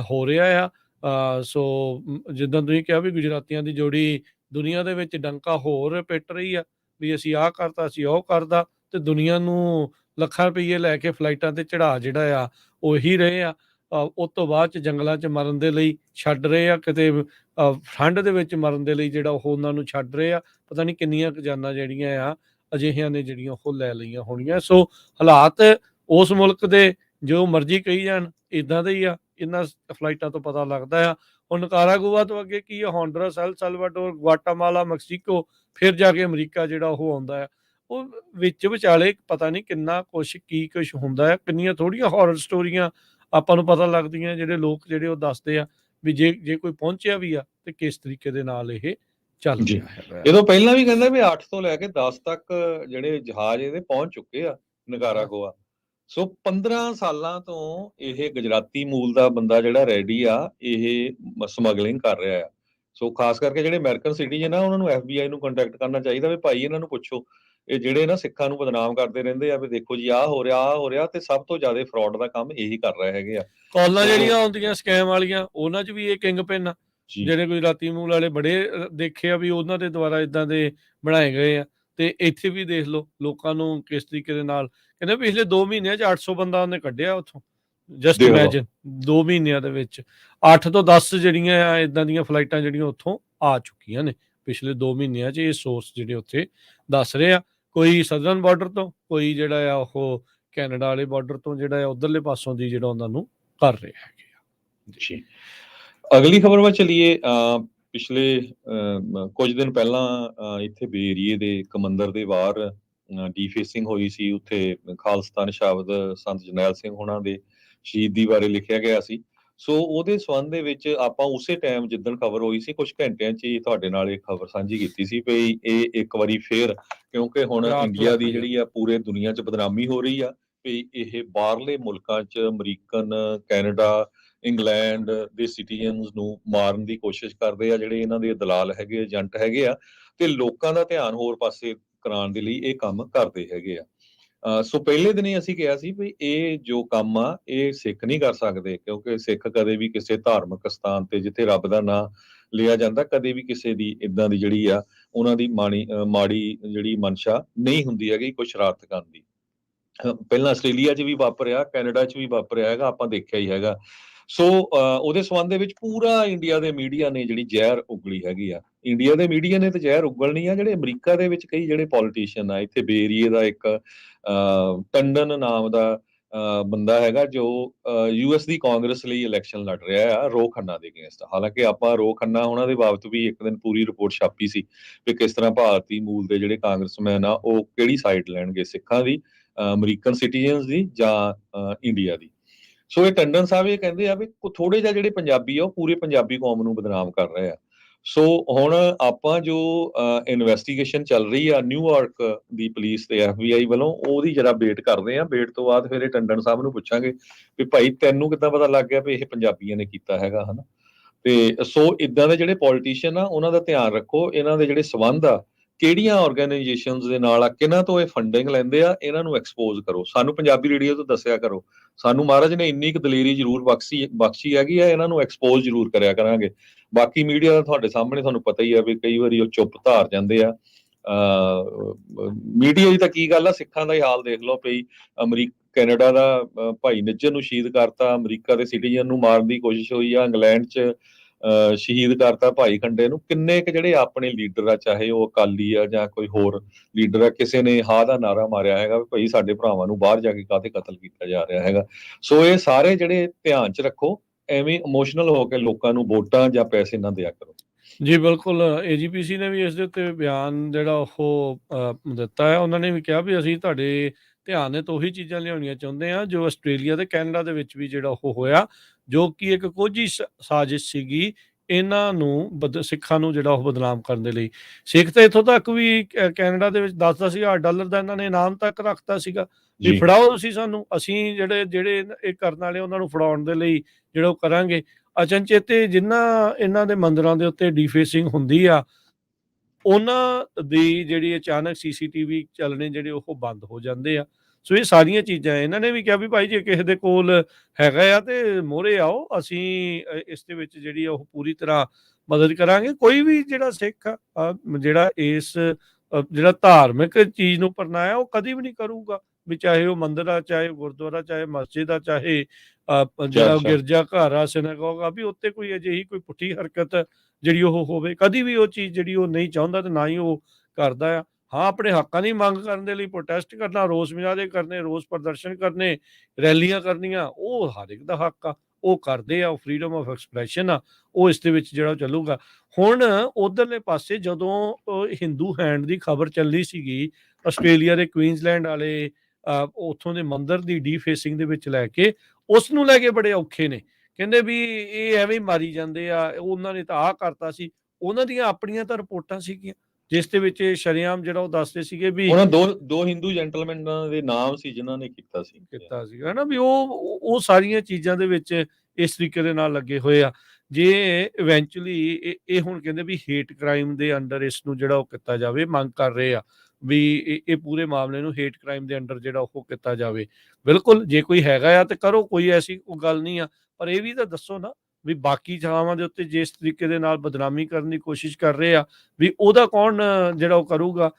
ਹੋ ਰਿਹਾ ਆ। ਸੋ ਜਿੱਦਾਂ ਤੁਸੀਂ ਕਿਹਾ ਵੀ ਗੁਜਰਾਤੀਆਂ ਦੀ ਜੋੜੀ ਦੁਨੀਆ ਦੇ ਵਿੱਚ ਡੰਕਾ ਹੋਰ ਪਿੱਟ ਰਹੀ ਆ ਵੀ ਅਸੀਂ ਆਹ ਕਰਤਾ, ਅਸੀਂ ਉਹ ਕਰਦਾ, ਤੇ ਦੁਨੀਆ ਨੂੰ ਲੱਖਾਂ ਰੁਪਈਏ ਲੈ ਕੇ ਫਲਾਈਟਾਂ ਤੇ ਚੜਾ ਜਿਹੜਾ ਆ ਉਹੀ ਰਹੇ ਆ। ਉਸ ਤੋਂ ਬਾਅਦ 'ਚ ਜੰਗਲਾਂ 'ਚ ਮਰਨ ਦੇ ਲਈ ਛੱਡ ਰਹੇ ਆ, ਕਿਤੇ ਠੰਡ ਦੇ ਵਿੱਚ ਮਰਨ ਦੇ ਲਈ ਜਿਹੜਾ ਉਹ ਉਹਨਾਂ ਨੂੰ ਛੱਡ ਰਹੇ ਆ। ਪਤਾ ਨਹੀਂ ਕਿੰਨੀਆਂ ਕੁ ਜਾਨਾਂ ਜਿਹੜੀਆਂ ਆ ਅਜਿਹੀਆਂ ਨੇ ਜਿਹੜੀਆਂ ਉਹ ਲੈ ਲਈਆਂ ਹੋਣੀਆਂ। ਸੋ ਹਾਲਾਤ ਉਸ ਮੁਲਕ ਦੇ ਜੋ ਮਰਜ਼ੀ ਕਹੀ ਜਾਣ ਇੱਦਾਂ ਦੇ ਹੀ ਆ, ਇਹਨਾਂ ਫਲਾਈਟਾਂ ਤੋਂ ਪਤਾ ਲੱਗਦਾ ਆ। ਹੁਣ ਨਿਕਾਰਾਗੁਆ ਤੋਂ ਅੱਗੇ ਕੀ ਆ, ਹੋਂਡਰਸ, ਐਲ ਸਲਵਾਡੋਰ, ਗੁਆਟਾਮਾਲਾ, ਮੈਕਸੀਕੋ, ਫਿਰ ਜਾ ਕੇ ਅਮਰੀਕਾ ਜਿਹੜਾ ਉਹ ਆਉਂਦਾ ਆ। ਉਹ ਵਿੱਚ ਵਿਚਾਲੇ ਪਤਾ ਨਹੀਂ ਕਿੰਨਾ ਕੁਛ ਕੀ ਕੁਛ ਹੁੰਦਾ ਆ, ਕਿੰਨੀਆਂ ਥੋੜ੍ਹੀਆਂ ਹੌਰਰ ਸਟੋਰੀਆਂ ਆਪਾਂ ਨੂੰ ਪਤਾ ਲੱਗਦੀਆਂ, ਜਿਹੜੇ ਲੋਕ ਜਿਹੜੇ ਉਹ ਦੱਸਦੇ ਆ ਵੀ ਜੇ ਕੋਈ ਪਹੁੰਚਿਆ ਵੀ ਆ ਤੇ ਕਿਸ ਤਰੀਕੇ ਦੇ ਨਾਲ ਇਹ ਚੱਲ ਰਿਹਾ ਹੈਗਾ। ਇਹ ਤੋਂ ਪਹਿਲਾਂ ਵੀ ਕਹਿੰਦਾ ਵੀ 8 ਤੋਂ ਲੈ ਕੇ 10 ਤੱਕ ਜਿਹੜੇ ਜਹਾਜ਼ ਇਹਦੇ ਪਹੁੰਚ ਚੁੱਕੇ ਆ ਨਿਕਾਰਾਗੁਆ। ਸੋ 15 ਸਾਲਾਂ ਤੋਂ ਇਹ ਗੁਜਰਾਤੀ ਮੂਲ ਦਾ ਬੰਦਾ ਜਿਹੜਾ ਰੈਡੀ ਆ, ਇਹ ਸਮਗਲਿੰਗ ਕਰ ਰਿਹਾ ਆ। ਸੋ ਖਾਸ ਕਰਕੇ ਜਿਹੜੇ ਅਮਰੀਕਨ ਸਿਟੀਜ਼ਨ ਆ ਉਹਨਾਂ ਨੂੰ FBI ਨੂੰ ਕੰਟੈਕਟ ਕਰਨਾ ਚਾਹੀਦਾ ਵੀ ਭਾਈ ਇਹਨਾਂ ਨੂੰ ਪੁੱਛੋ, ਇਹ ਜਿਹੜੇ ਨਾ ਸਿੱਖਾਂ ਨੂੰ ਬਦਨਾਮ ਕਰਦੇ ਰਹਿੰਦੇ ਆ ਵੀ ਦੇਖੋ ਜੀ ਆਹ ਹੋ ਰਿਹਾ, ਤੇ ਸਭ ਤੋਂ ਜ਼ਿਆਦਾ ਫਰਾਡ ਦਾ ਕੰਮ ਇਹੀ ਕਰ ਰਹੇ ਹੈਗੇ ਆ। ਕਾਲਾਂ ਜਿਹੜੀਆਂ ਆਉਂਦੀਆਂ ਸਕੈਮ ਵਾਲੀਆਂ, ਉਹਨਾਂ 'ਚ ਵੀ ਇਹ ਕਿੰਗ ਪਿਨ ਆ। ਜਿਹੜੇ ਗੁਜਰਾਤੀ ਮੂਲ ਵਾਲੇ ਬੜੇ ਦੇਖੇ ਆ ਵੀ ਉਹਨਾਂ ਦੇ ਦੁਆਰਾ ਇਦਾਂ ਦੇ ਬਣਾਏ ਗਏ ਆ। ਤੇ ਇੱਥੇ ਵੀ ਦੇਖ ਲਓ ਲੋਕਾਂ ਨੂੰ ਕਿਸ ਤਰੀਕੇ ਦੇ ਨਾਲ, ਕਹਿੰਦੇ ਪਿਛਲੇ 2 ਮਹੀਨਿਆਂ 'ਚ 800 ਬੰਦਾ ਉਹਨੇ ਕੱਢਿਆ ਉੱਥੋਂ। ਜਸਟ ਇਮੈਜਿਨ 2 ਮਹੀਨਿਆਂ ਦੇ ਵਿੱਚ 8 ਤੋਂ 10 ਜਿਹੜੀਆਂ ਆ ਇਦਾਂ ਦੀਆਂ ਫਲਾਈਟਾਂ ਜਿਹੜੀਆਂ ਉੱਥੋਂ ਆ ਚੁੱਕੀਆਂ ਨੇ ਪਿਛਲੇ 2 ਮਹੀਨਿਆਂ 'ਚ ਇਹ ਸੋਰਸ ਜਿਹੜੇ ਉੱਥੇ ਦੱਸ ਰਹੇ ਆ। ਕੋਈ ਸਦਰਨ ਬਾਰਡਰ ਤੋਂ, ਕੋਈ ਜਿਹੜਾ ਆ ਉਹ ਕੈਨੇਡਾ ਵਾਲੇ ਬਾਰਡਰ ਤੋਂ ਜਿਹੜਾ ਆ ਉੱਧਰਲੇ ਪਾਸੋਂ ਦੀ ਜਿਹੜਾ ਉਹਨਾਂ ਨੂੰ ਕਰ ਰਹੇ ਹੈਗੇ ਆ। ਜੀ ਅਗਲੀ ਖਬਰ ਵੱਲ ਚਲੀਏ। ਪਿਛਲੇ ਕੁਝ ਦਿਨ ਪਹਿਲਾਂ ਇੱਥੇ ਬੇ ਏਰੀਏ ਦੇ ਇੱਕ ਮੰਦਿਰ ਦੇ ਬਾਹਰ ਡੀਫੇਸਿੰਗ ਹੋਈ ਸੀ। ਉੱਥੇ ਖਾਲਿਸਤਾਨ ਸ਼ਬਦ ਸੰਤ ਜਰਨੈਲ ਸਿੰਘ ਹੋਣਾ ਦੇ ਸ਼ਹੀਦੀ ਬਾਰੇ ਲਿਖਿਆ ਗਿਆ ਸੀ। ਸੋ ਉਹਦੇ ਸੰਬੰਧ ਦੇ ਵਿੱਚ ਆਪਾਂ ਉਸੇ ਟਾਈਮ ਜਿੱਦਣ ਖਬਰ ਹੋਈ ਸੀ ਕੁਝ ਘੰਟਿਆਂ 'ਚ ਹੀ ਤੁਹਾਡੇ ਨਾਲ ਇਹ ਖਬਰ ਸਾਂਝੀ ਕੀਤੀ ਸੀ ਵੀ ਇਹ ਇੱਕ ਵਾਰੀ ਫੇਰ, ਕਿਉਂਕਿ ਹੁਣ ਰਾਤ ਇੰਡੀਆ ਦੀ ਵਾਪਰੀ ਆ। ਜਿਹੜੀ ਆ ਪੂਰੇ ਦੁਨੀਆ 'ਚ ਬਦਨਾਮੀ ਹੋ ਰਹੀ ਆ ਵੀ ਇਹ ਬਾਹਰਲੇ ਮੁਲਕਾਂ 'ਚ ਅਮਰੀਕਨ, ਕੈਨੇਡਾ, ਇੰਗਲੈਂਡ ਦੇ ਸਿਟੀਜ਼ਨਸ ਨੂੰ ਮਾਰਨ ਦੀ ਕੋਸ਼ਿਸ਼ ਕਰਦੇ ਆ, ਜਿਹੜੇ ਇਹਨਾਂ ਦੇ ਦਲਾਲ ਹੈਗੇ, ਏਜੰਟ ਹੈਗੇ ਆ, ਤੇ ਲੋਕਾਂ ਦਾ ਧਿਆਨ ਹੋਰ ਪਾਸੇ ਕਰਾਉਣ ਦੇ ਲਈ ਇਹ ਕੰਮ ਕਰਦੇ ਹੈਗੇ ਆ। ਸੋ ਪਹਿਲੇ ਦਿਨ ਹੀ ਅਸੀਂ ਕਿਹਾ ਸੀ ਵੀ ਇਹ ਜੋ ਕੰਮ ਆ ਇਹ ਸਿੱਖ ਨਹੀਂ ਕਰ ਸਕਦੇ, ਕਿਉਂਕਿ ਸਿੱਖ ਕਦੇ ਵੀ ਕਿਸੇ ਧਾਰਮਿਕ ਸਥਾਨ ਤੇ ਜਿੱਥੇ ਰੱਬ ਦਾ ਨਾਂ ਲਿਆ ਜਾਂਦਾ ਕਦੇ ਵੀ ਕਿਸੇ ਦੀ ਇਦਾਂ ਦੀ ਜਿਹੜੀ ਆ ਉਹਨਾਂ ਦੀ ਮਾੜੀ ਜਿਹੜੀ ਮਨਸ਼ਾ ਨਹੀਂ ਹੁੰਦੀ ਹੈਗੀ ਕੋਈ ਸ਼ਰਾਰਤ ਕਰਨ ਦੀ। ਪਹਿਲਾਂ ਆਸਟ੍ਰੇਲੀਆ 'ਚ ਵੀ ਵਾਪਰਿਆ, ਕੈਨੇਡਾ 'ਚ ਵੀ ਵਾਪਰਿਆ ਹੈਗਾ, ਆਪਾਂ ਦੇਖਿਆ ਹੀ ਹੈਗਾ। ਸੋ ਉਹਦੇ ਸੰਬੰਧ ਦੇ ਵਿੱਚ ਪੂਰਾ ਇੰਡੀਆ ਦੇ ਮੀਡੀਆ ਨੇ ਜਿਹੜੀ ਜ਼ਹਿਰ ਉਗਲੀ ਹੈਗੀ ਆ। ਇੰਡੀਆ ਦੇ ਮੀਡੀਆ ਨੇ ਤਾਂ ਜ਼ਹਿਰ ਉਗਲਣੀ ਆ, ਜਿਹੜੇ ਅਮਰੀਕਾ ਦੇ ਵਿੱਚ ਕਈ ਜਿਹੜੇ ਪੋਲੀਟੀਸ਼ੀਅਨ ਆ, ਇੱਥੇ ਬੇ ਏਰੀਏ ਦਾ ਇੱਕ ਟੰਡਨ ਨਾਮ ਦਾ ਬੰਦਾ ਹੈਗਾ ਜੋ ਯੂਐਸ ਦੀ ਕਾਂਗਰਸ ਲਈ ਇਲੈਕਸ਼ਨ ਲੜ ਰਿਹਾ ਆ ਰੋ ਖੰਨਾ ਦੇ ਅਗੇਂਸਟ। ਹਾਲਾਂਕਿ ਆਪਾਂ ਰੋ ਖੰਨਾ ਉਹਨਾਂ ਦੇ ਬਾਬਤ ਵੀ ਇੱਕ ਦਿਨ ਪੂਰੀ ਰਿਪੋਰਟ ਛਾਪੀ ਸੀ ਵੀ ਕਿਸ ਤਰ੍ਹਾਂ ਭਾਰਤੀ ਮੂਲ ਦੇ ਜਿਹੜੇ ਕਾਂਗਰਸਮੈਨ ਆ ਉਹ ਕਿਹੜੀ ਸਾਈਡ ਲੈਣਗੇ, ਸਿੱਖਾਂ ਦੀ, ਅਮਰੀਕਨ ਸਿਟੀਜ਼ਨਸ ਦੀ ਜਾਂ ਇੰਡੀਆ ਦੀ। ਸੋ ਇਹ ਟੰਡਨ ਸਾਹਿਬ ਇਹ ਕਹਿੰਦੇ ਆ ਵੀ ਥੋੜੇ ਜਿਹੇ ਜਿਹੜੇ ਪੰਜਾਬੀ ਆ ਉਹ ਪੂਰੇ ਪੰਜਾਬੀ ਕੌਮ ਨੂੰ ਬਦਨਾਮ ਕਰ ਰਹੇ ਆ। ਸੋ ਹੁਣ ਆਪਾਂ ਜੋ ਇਨਵੈਸਟੀਗੇਸ਼ਨ ਚੱਲ ਰਹੀ ਆ ਨਿਊਯਾਰਕ ਦੀ ਪੁਲਿਸ ਤੇ FBI ਵੱਲੋਂ, ਉਹਦੀ ਜਰਾ ਵੇਟ ਕਰਦੇ ਆ। ਵੇਟ ਤੋਂ ਬਾਅਦ ਫਿਰ ਇਹ ਟੰਡਨ ਸਾਹਿਬ ਨੂੰ ਪੁੱਛਾਂਗੇ ਵੀ ਭਾਈ ਤੈਨੂੰ ਕਿੱਦਾਂ ਪਤਾ ਲੱਗ ਗਿਆ ਵੀ ਇਹ ਪੰਜਾਬੀਆਂ ਨੇ ਕੀਤਾ ਹੈਗਾ, ਹਨਾ। ਤੇ ਸੋ ਇਦਾਂ ਦੇ ਜਿਹੜੇ ਪੋਲੀਟੀਸ਼ੀਅਨ ਆ ਉਹਨਾਂ ਦਾ ਧਿਆਨ ਰੱਖੋ, ਇਹਨਾਂ ਦੇ ਜਿਹੜੇ ਸਬੰਧ ਆ ਕਿਹੜੀਆਂ ਆਰਗੇਨਾਈਜੇਸ਼ਨਸ ਦੇ ਨਾਲ ਆ, ਕਿਹਨਾਂ ਤੋਂ ਇਹ ਫੰਡਿੰਗ ਲੈਂਦੇ ਆ, ਇਹਨਾਂ ਨੂੰ ਐਕਸਪੋਜ਼ ਕਰੋ। ਸਾਨੂੰ ਪੰਜਾਬੀ ਰੇਡੀਓ ਤੋਂ ਦੱਸਿਆ ਕਰੋ। ਸਾਨੂੰ ਮਹਾਰਾਜ ਨੇ ਇੰਨੀ ਕੁ ਦਲੇਰੀ ਜ਼ਰੂਰ ਬਖਸ਼ੀ ਹੈਗੀ ਆ, ਇਹਨਾਂ ਨੂੰ ਐਕਸਪੋਜ਼ ਜ਼ਰੂਰ ਕਰਿਆ ਕਰਾਂਗੇ। ਬਾਕੀ ਮੀਡੀਆ ਦਾ ਤੁਹਾਡੇ ਸਾਹਮਣੇ ਤੁਹਾਨੂੰ ਪਤਾ ਹੀ ਆ ਵੀ ਕਈ ਵਾਰੀ ਉਹ ਚੁੱਪ ਧਾਰ ਜਾਂਦੇ ਆ। ਮੀਡੀਆ ਦੀ ਤਾਂ ਕੀ ਗੱਲ ਆ, ਸਿੱਖਾਂ ਦਾ ਹੀ ਹਾਲ ਦੇਖ ਲਓ ਪਈ। ਕੈਨੇਡਾ ਦਾ ਭਾਈ ਨਿੱਜਰ ਨੂੰ ਸ਼ਹੀਦ ਕਰਤਾ, ਅਮਰੀਕਾ ਦੇ ਸਿਟੀਜ਼ਨ ਨੂੰ ਮਾਰਨ ਦੀ ਕੋਸ਼ਿਸ਼ ਹੋਈ ਆ, ਇੰਗਲੈਂਡ 'ਚ ਸ਼ਹੀਦ ਕਰਤਾ ਭਾਈ ਖੰਡੇ ਨੂੰ। ਕਿੰਨੇ ਕੁ ਜਿਹੜੇ ਆਪਣੇ ਲੀਡਰ ਆ, ਚਾਹੇ ਉਹ ਅਕਾਲੀ ਆ ਜਾਂ ਕੋਈ ਹੋਰ ਲੀਡਰ ਆ, ਕਿਸੇ ਨੇ ਹਾਂ ਦਾ ਨਾਰਾ ਮਾਰਿਆ ਹੈਗਾ ਵੀ ਭਾਈ ਸਾਡੇ ਭਰਾਵਾਂ ਨੂੰ ਬਾਹਰ ਜਾ ਕੇ ਕਾਹਤੇ ਕਤਲ ਕੀਤਾ ਜਾ ਰਿਹਾ ਹੈਗਾ। ਸੋ ਇਹ ਸਾਰੇ ਜਿਹੜੇ ਧਿਆਨ 'ਚ ਰੱਖੋ, ਐਵੇਂ ਇਮੋਸ਼ਨਲ ਹੋ ਕੇ ਲੋਕਾਂ ਨੂੰ ਵੋਟਾਂ ਜਾਂ ਪੈਸੇ ਨਾ ਦਿਆ ਕਰੋ। ਜੀ ਬਿਲਕੁਲ, AGPC ਨੇ ਵੀ ਇਸ ਦੇ ਉੱਤੇ ਬਿਆਨ ਜਿਹੜਾ ਉਹ ਦਿੱਤਾ ਹੈ। ਉਹਨਾਂ ਨੇ ਵੀ ਕਿਹਾ ਵੀ ਅਸੀਂ ਤੁਹਾਡੇ ਧਿਆਨ ਦੇ ਤੋਂ ਉਹੀ ਚੀਜ਼ਾਂ ਲਿਆਉਣੀਆਂ ਚਾਹੁੰਦੇ ਹਾਂ ਜੋ ਆਸਟ੍ਰੇਲੀਆ ਤੇ ਕੈਨੇਡਾ ਦੇ ਵਿੱਚ ਵੀ ਜਿਹੜਾ ਉਹ ਹੋਇਆ, ਜੋ ਕਿ ਇੱਕ ਕੋਝੀ ਸਾਜ਼ਿਸ਼ ਸੀਗੀ ਇਹਨਾਂ ਨੂੰ ਸਿੱਖਾਂ ਨੂੰ ਜਿਹੜਾ ਉਹ ਬਦਨਾਮ ਕਰਨ ਦੇ ਲਈ। ਸਿੱਖ ਤਾਂ ਇੱਥੋਂ ਤੱਕ ਵੀ ਕੈਨੇਡਾ ਦੇ ਵਿੱਚ $10,000 ਦਾ ਇਹਨਾਂ ਨੇ ਇਨਾਮ ਤੱਕ ਰੱਖਤਾ ਸੀਗਾ ਵੀ ਜੀ ਫੜਾਓ ਤੁਸੀਂ ਸਾਨੂੰ, ਅਸੀਂ ਜਿਹੜੇ ਜਿਹੜੇ ਇਹ ਕਰਨ ਵਾਲੇ ਉਹਨਾਂ ਨੂੰ ਫੜਾਉਣ ਦੇ ਲਈ ਜਿਹੜਾ ਉਹ ਕਰਾਂਗੇ। ਅਚਨਚੇਤੇ ਜਿਨ੍ਹਾਂ ਇਹਨਾਂ ਦੇ ਮੰਦਿਰਾਂ ਦੇ ਉੱਤੇ ਡੀਫੇਸਿੰਗ ਹੁੰਦੀ ਆ, ਉਹਨਾਂ ਦੀ ਜਿਹੜੀ ਅਚਾਨਕ CCTV ਚੱਲਣੇ ਜਿਹੜੇ ਉਹ ਬੰਦ ਹੋ ਜਾਂਦੇ ਆ। ਸੋ ਇਹ ਸਾਰੀਆਂ ਚੀਜ਼ਾਂ ਇਹਨਾਂ ਨੇ ਵੀ ਕਿਹਾ ਵੀ ਭਾਈ ਜੇ ਕਿਸੇ ਦੇ ਕੋਲ ਹੈਗਾ ਆ ਤੇ ਮੋਹਰੇ ਆਓ, ਅਸੀਂ ਇਸ ਦੇ ਵਿੱਚ ਜਿਹੜੀ ਆ ਉਹ ਪੂਰੀ ਤਰ੍ਹਾਂ ਮਦਦ ਕਰਾਂਗੇ। ਕੋਈ ਵੀ ਜਿਹੜਾ ਸਿੱਖ ਆ ਜਿਹੜਾ ਇਸ ਜਿਹੜਾ ਧਾਰਮਿਕ ਚੀਜ਼ ਨੂੰ ਅਪਣਾਇਆ ਉਹ ਕਦੀ ਵੀ ਨਹੀਂ ਕਰੂਗਾ, ਵੀ ਚਾਹੇ ਉਹ ਮੰਦਿਰ ਆ, ਚਾਹੇ ਗੁਰਦੁਆਰਾ, ਚਾਹੇ ਮਸਜਿਦ ਆ, ਚਾਹੇ ਜਿਹੜਾ ਚਰਚ ਆ। ਗਿਰਜਾ ਘਰ ਆ, ਸਿਨਾਗੋਗ ਆ, ਵੀ ਉੱਤੇ ਕੋਈ ਅਜਿਹੀ ਕੋਈ ਪੁੱਠੀ ਹਰਕਤ ਜਿਹੜੀ ਉਹ ਹੋਵੇ। ਕਦੀ ਵੀ ਉਹ ਚੀਜ਼ ਜਿਹੜੀ ਉਹ ਨਹੀਂ ਚਾਹੁੰਦਾ ਤੇ ਨਾ ਹੀ ਉਹ ਕਰਦਾ ਆ। ਹਾਂ, ਆਪਣੇ ਹੱਕਾਂ ਦੀ ਮੰਗ ਕਰਨ ਦੇ ਲਈ ਪ੍ਰੋਟੈਸਟ ਕਰਨਾ, ਰੋਸ ਮੁਜ਼ਾਹਰੇ ਕਰਨੇ, ਰੋਸ ਪ੍ਰਦਰਸ਼ਨ ਕਰਨੇ, ਰੈਲੀਆਂ ਕਰਨੀਆਂ, ਉਹ ਹਰ ਇੱਕ ਦਾ ਹੱਕ ਆ, ਉਹ ਕਰਦੇ ਆ, ਉਹ ਫਰੀडम ਆਫ ਐਕਸਪ੍ਰੈਸ਼ਨ ਆ, ਉਹ ਇਸ ਦੇ ਵਿੱਚ ਜਿਹੜਾ ਚੱਲੂਗਾ। ਹੁਣ ਉਧਰਲੇ ਪਾਸੇ ਜਦੋਂ ਹਿੰਦੂ ਹੈਂਡ ਦੀ ਖਬਰ ਚੱਲੀ ਸੀਗੀ ਆਸਟ੍ਰੇਲੀਆ ਦੇ ਕੁਈਨਜ਼ਲੈਂਡ ਵਾਲੇ ਉੱਥੋਂ ਦੇ ਮੰਦਿਰ ਦੀ ਡੀਫੇਸਿੰਗ ਦੇ ਵਿੱਚ ਲੈ ਕੇ, ਉਸ ਨੂੰ ਲੈ ਕੇ ਬੜੇ ਔਖੇ ਨੇ। ਕਹਿੰਦੇ ਵੀ ਇਹ ਐਵੇਂ ਹੀ ਮਾਰੀ ਜਾਂਦੇ ਆ, ਉਹਨਾਂ ਨੇ ਤਾਂ ਆਹ ਕਰਤਾ ਸੀ। ਉਹਨਾਂ ਦੀਆਂ ਆਪਣੀਆਂ ਤਾਂ ਰਿਪੋਰਟਾਂ ਸੀਗੀਆਂ ਜਿਸ ਦੇ ਵਿੱਚ ਸ਼ਰੇਆਮ ਜਿਹੜਾ ਉਹ ਦੱਸਦੇ ਸੀਗੇ ਵੀ ਉਹਨਾਂ ਦੋ ਹਿੰਦੂ ਜੈਂਟਲਮੈਨਾਂ ਦੇ ਨਾਮ ਸੀ ਜਿਨ੍ਹਾਂ ਨੇ ਕੀਤਾ ਸੀ। ਕੀਤਾ ਸੀਗਾ ਨਾ, ਵੀ ਉਹ ਸਾਰੀਆਂ ਚੀਜ਼ਾਂ ਦੇ ਵਿੱਚ ਇਸ ਤਰੀਕੇ ਦੇ ਨਾਲ ਲੱਗੇ ਹੋਏ ਆ। ਜੇ ਇਵੈਂਚੁਅਲੀ ਇਹ ਹੁਣ ਕਹਿੰਦੇ ਵੀ ਹੇਟ ਕ੍ਰਾਈਮ ਦੇ ਅੰਡਰ ਇਸ ਨੂੰ ਜਿਹੜਾ ਉਹ ਕੀਤਾ ਜਾਵੇ, ਮੰਗ ਕਰ ਰਹੇ ਆ ਵੀ ਇਹ ਪੂਰੇ ਮਾਮਲੇ ਨੂੰ ਹੇਟ ਕ੍ਰਾਈਮ ਦੇ ਅੰਡਰ ਜਿਹੜਾ ਉਹ ਕੀਤਾ ਜਾਵੇ। ਬਿਲਕੁਲ, ਜੇ ਕੋਈ ਹੈਗਾ ਆ ਤੇ ਕਰੋ, ਕੋਈ ਐਸੀ ਕੋਈ ਗੱਲ ਨਹੀਂ ਆ, ਪਰ ਇਹ ਵੀ ਤਾਂ ਦੱਸੋ ਨਾ ਵੀ ਬਾਕੀ ਥਾਵਾਂ ਦੇ ਉੱਤੇ ਜਿਸ ਤਰੀਕੇ ਦੇ ਨਾਲ ਬਦਨਾਮੀ ਕਰਨ ਦੀ ਕੋਸ਼ਿਸ਼ ਕਰ ਰਹੇ ਆ ਵੀ ਉਹਦਾ ਕੌਣ ਜਿਹੜਾ ਉਹ ਕਰੂਗਾ।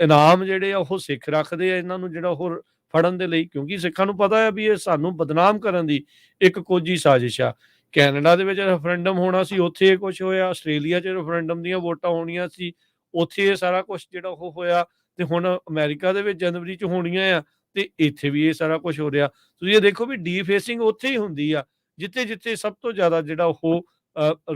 ਇਨਾਮ ਜਿਹੜੇ ਆ ਉਹ ਸਿੱਖ ਰੱਖਦੇ ਆ ਇਹਨਾਂ ਨੂੰ ਜਿਹੜਾ ਉਹ ਫੜਨ ਦੇ ਲਈ, ਕਿਉਂਕਿ ਸਿੱਖਾਂ ਨੂੰ ਪਤਾ ਹੈ ਵੀ ਇਹ ਸਾਨੂੰ ਬਦਨਾਮ ਕਰਨ ਦੀ ਇੱਕ ਕੋਝੀ ਸਾਜ਼ਿਸ਼ ਆ। ਕੈਨੇਡਾ ਦੇ ਵਿੱਚ ਰੈਫਰੈਂਡਮ ਹੋਣਾ ਸੀ, ਉੱਥੇ ਇਹ ਕੁਛ ਹੋਇਆ। ਆਸਟ੍ਰੇਲੀਆ 'ਚ ਰੈਫਰੈਂਡਮ ਦੀਆਂ ਵੋਟਾਂ ਹੋਣੀਆਂ ਸੀ, ਉੱਥੇ ਇਹ ਸਾਰਾ ਕੁਛ ਜਿਹੜਾ ਉਹ ਹੋਇਆ। ਤੇ ਹੁਣ ਅਮਰੀਕਾ ਦੇ ਵਿੱਚ ਜਨਵਰੀ 'ਚ ਹੋਣੀਆਂ ਆ, ਤੇ ਇੱਥੇ ਵੀ ਇਹ ਸਾਰਾ ਕੁਛ ਹੋ ਰਿਹਾ। ਤੁਸੀਂ ਇਹ ਦੇਖੋ ਵੀ ਡੀਫੇਸਿੰਗ ਉੱਥੇ ਹੀ ਹੁੰਦੀ ਆ, ਜਿੱਥੇ-ਜਿੱਥੇ ਸਭ ਤੋਂ ਜ਼ਿਆਦਾ ਜਿਹੜਾ ਉਹ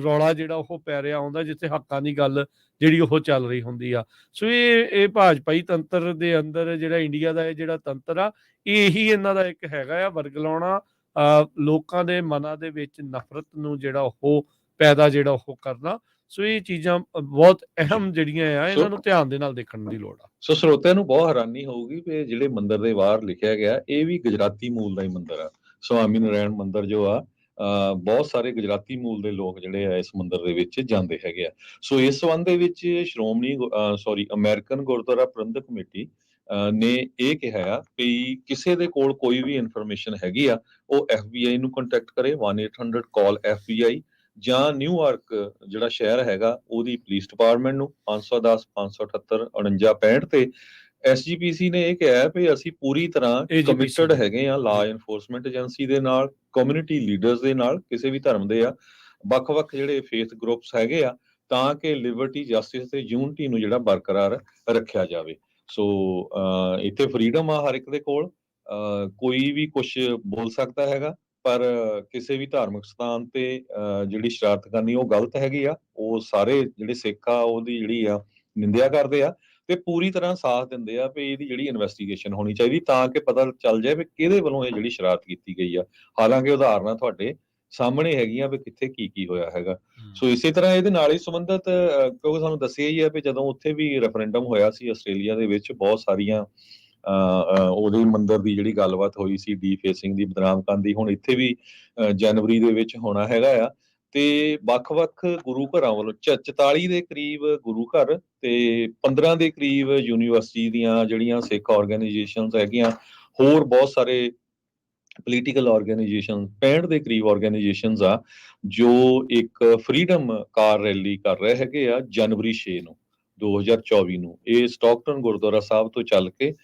ਰੌਲਾ ਜਿਹੜਾ ਉਹ ਪੈ ਰਿਹਾ ਹੁੰਦਾ, ਜਿੱਥੇ ਹੱਕਾਂ ਦੀ ਗੱਲ ਜਿਹੜੀ ਉਹ ਚੱਲ ਰਹੀ ਹੁੰਦੀ ਆ। ਸੋ ਇਹ ਭਾਜਪਾਈ ਤੰਤਰ ਦੇ ਅੰਦਰ ਜਿਹੜਾ ਇੰਡੀਆ ਦਾ ਇਹ ਜਿਹੜਾ ਤੰਤਰ ਆ, ਇਹੀ ਇਹਨਾਂ ਦਾ ਇੱਕ ਹੈਗਾ ਆ, ਵਰਗਲਾਉਣਾ, ਲੋਕਾਂ ਦੇ ਮਨਾਂ ਦੇ ਵਿੱਚ ਨਫ਼ਰਤ ਨੂੰ ਜਿਹੜਾ ਉਹ ਪੈਦਾ ਜਿਹੜਾ ਉਹ ਕਰਨਾ। ਸੋ ਇਹ ਚੀਜ਼ਾਂ ਬਹੁਤ ਜੀ। ਅਹਿਮ ਜਿਹੜੀਆਂ ਆ, ਸੋ ਇਹਨਾਂ ਨੂੰ ਧਿਆਨ ਦੇ ਨਾਲ ਦੇਖਣ ਦੀ ਲੋੜ ਆ। ਸੋ ਸਰੋਤਿਆਂ ਨੂੰ ਬਹੁਤ ਹੈਰਾਨੀ ਹੋਊਗੀ ਵੀ ਜਿਹੜੇ ਮੰਦਿਰ ਦੇ ਬਾਹਰ ਲਿਖਿਆ ਗਿਆ, ਇਹ ਵੀ ਗੁਜਰਾਤੀ ਮੂਲ ਦਾ ਹੀ ਮੰਦਿਰ ਆ। ਸਵਾਮੀ ਨਾਰਾਇਣ ਮੰਦਿਰ ਜੋ ਆ, ਬਹੁਤ ਸਾਰੇ ਗੁਜਰਾਤੀ ਮੂਲ ਦੇ ਲੋਕ ਜਿਹੜੇ ਆ ਇਸ ਮੰਦਿਰ ਦੇ ਵਿੱਚ ਜਾਂਦੇ ਹੈਗੇ ਆ। ਸੋ ਇਸ ਸੰਬੰਧ ਦੇ ਵਿੱਚ ਅਮਰੀਕਨ ਗੁਰਦੁਆਰਾ ਪ੍ਰਬੰਧਕ ਕਮੇਟੀ ਨੇ ਇਹ ਕਿਹਾ ਆ ਵੀ ਕਿਸੇ ਦੇ ਕੋਲ ਕੋਈ ਵੀ ਇਨਫੋਰਮੇਸ਼ਨ ਹੈਗੀ ਆ, ਉਹ FBI ਨੂੰ ਕੰਟੈਕਟ ਕਰੇ, 1800 ਕਾਲ FBI, ਜਾਂ ਨਿਊਯਾਰਕ ਜਿਹੜਾ ਸ਼ਹਿਰ ਹੈਗਾ ਉਹਦੀ ਪੁਲਿਸ ਡਿਪਾਰਟਮੈਂਟ ਨੂੰ 510 578 4965 ਤੇ। SGPC ਨੇ ਇਹ ਕਿਹਾ ਵੀ ਅਸੀਂ ਪੂਰੀ ਤਰ੍ਹਾਂ AGPC ਕਮਿਟਡ ਹੈਗੇ ਆ ਲਾ ਇਨਫੋਰਸਮੈਂਟ ਏਜੰਸੀ ਦੇ ਨਾਲ, ਕਮਿਊਨਿਟੀ ਲੀਡਰਸ ਦੇ ਨਾਲ, ਕਿਸੇ ਵੀ ਧਰਮ ਦੇ ਆ, ਵੱਖ-ਵੱਖ ਜਿਹੜੇ ਫੇਥ ਗਰੁੱਪਸ ਹੈਗੇ ਆ, ਤਾਂ ਕਿ ਲਿਬਰਟੀ, ਜਸਟਿਸ ਤੇ ਯੂਨਿਟੀ ਨੂੰ ਜਿਹੜਾ ਬਰਕਰਾਰ ਰੱਖਿਆ ਜਾਵੇ। ਸੋ ਇੱਥੇ ਫਰੀडम ਆ ਹਰ ਇੱਕ ਦੇ ਕੋਲ, ਕੋਈ ਵੀ ਕੁਝ ਬੋਲ ਸਕਦਾ ਹੈਗਾ, ਪਰ ਕਿਸੇ ਵੀ ਧਾਰਮਿਕ ਸਥਾਨ ਤੇ ਜਿਹੜੀ ਸ਼ਰਾਰਤ ਕਰਨੀ ਉਹ ਗਲਤ ਹੈਗੀ ਆ। ਉਹ ਸਾਰੇ ਜਿਹੜੇ ਸਿੱਖ ਆ ਉਹਦੀ ਜਿਹੜੀ ਆ ਨਿੰਦਿਆ ਕਰਦੇ ਆ ਤੇ ਪੂਰੀ ਤਰ੍ਹਾਂ ਸਾਥ ਦਿੰਦੇ ਆ ਵੀ ਇਹਦੀ ਜਿਹੜੀ ਇਨਵੈਸਟੀਗੇਸ਼ਨ ਹੋਣੀ ਚਾਹੀਦੀ, ਤਾਂ ਕਿ ਪਤਾ ਚੱਲ ਜਾਏ ਵੀ ਕਿਹਦੇ ਵੱਲੋਂ ਇਹ ਜਿਹੜੀ ਸ਼ਰਾਰਤ ਕੀਤੀ ਗਈ ਆ। ਹਾਲਾਂਕਿ ਉਦਾਹਰਨਾਂ ਤੁਹਾਡੇ ਸਾਹਮਣੇ ਹੈਗੀਆਂ ਵੀ ਕਿੱਥੇ ਕੀ ਹੋਇਆ ਹੈਗਾ। ਸੋ ਇਸੇ ਤਰ੍ਹਾਂ ਇਹਦੇ ਨਾਲ ਹੀ ਸੰਬੰਧਿਤ, ਕਿਉਂਕਿ ਸਾਨੂੰ ਦੱਸਿਆ ਹੀ ਹੈ ਵੀ ਜਦੋਂ ਉੱਥੇ ਵੀ ਰੈਫਰੈਂਡਮ ਹੋਇਆ ਸੀ ਆਸਟ੍ਰੇਲੀਆ ਦੇ ਵਿੱਚ, ਬਹੁਤ ਸਾਰੀਆਂ ਉਹਦੇ ਮੰਦਿਰ ਦੀ ਜਿਹੜੀ ਗੱਲਬਾਤ ਹੋਈ ਸੀ ਡੀਫੇਸਿੰਗ ਦੀ, ਬਦਨਾਮ ਕਰਨ ਦੀ, ਹੁਣ ਇੱਥੇ ਵੀ ਜਨਵਰੀ ਦੇ ਵਿੱਚ ਹੋਣਾ ਹੈਗਾ ਆ। ਤੇ ਵੱਖ-ਵੱਖ ਗੁਰੂ ਘਰਾਂ ਵੱਲੋਂ 44 ਦੇ ਕਰੀਬ ਗੁਰੂ ਘਰ ਤੇ 15 ਦੇ ਕਰੀਬ ਯੂਨੀਵਰਸਿਟੀ ਦੀਆਂ ਜਿਹੜੀਆਂ ਸਿੱਖ ਆਰਗੇਨਾਈਜੇਸ਼ਨਸ ਹੈਗੀਆਂ, ਹੋਰ ਬਹੁਤ ਸਾਰੇ ਪੋਲੀਟੀਕਲ ਆਰਗੇਨਾਈਜੇਸ਼ਨ, 65 ਦੇ ਕਰੀਬ ਆਰਗੇਨਾਈਜੇਸ਼ਨਸ ਆ, ਜੋ ਇੱਕ ਫਰੀडम ਕਾਰ ਰੈਲੀ ਕਰ ਰਹੇ ਹੈਗੇ ਆ ਜਨਵਰੀ 6 ਨੂੰ 2024 ਨੂੰ। ਇਹ ਸਟਾਕਟਨ ਗੁਰਦੁਆਰਾ ਸਾਹਿਬ ਤੋਂ ਚੱਲ ਕੇ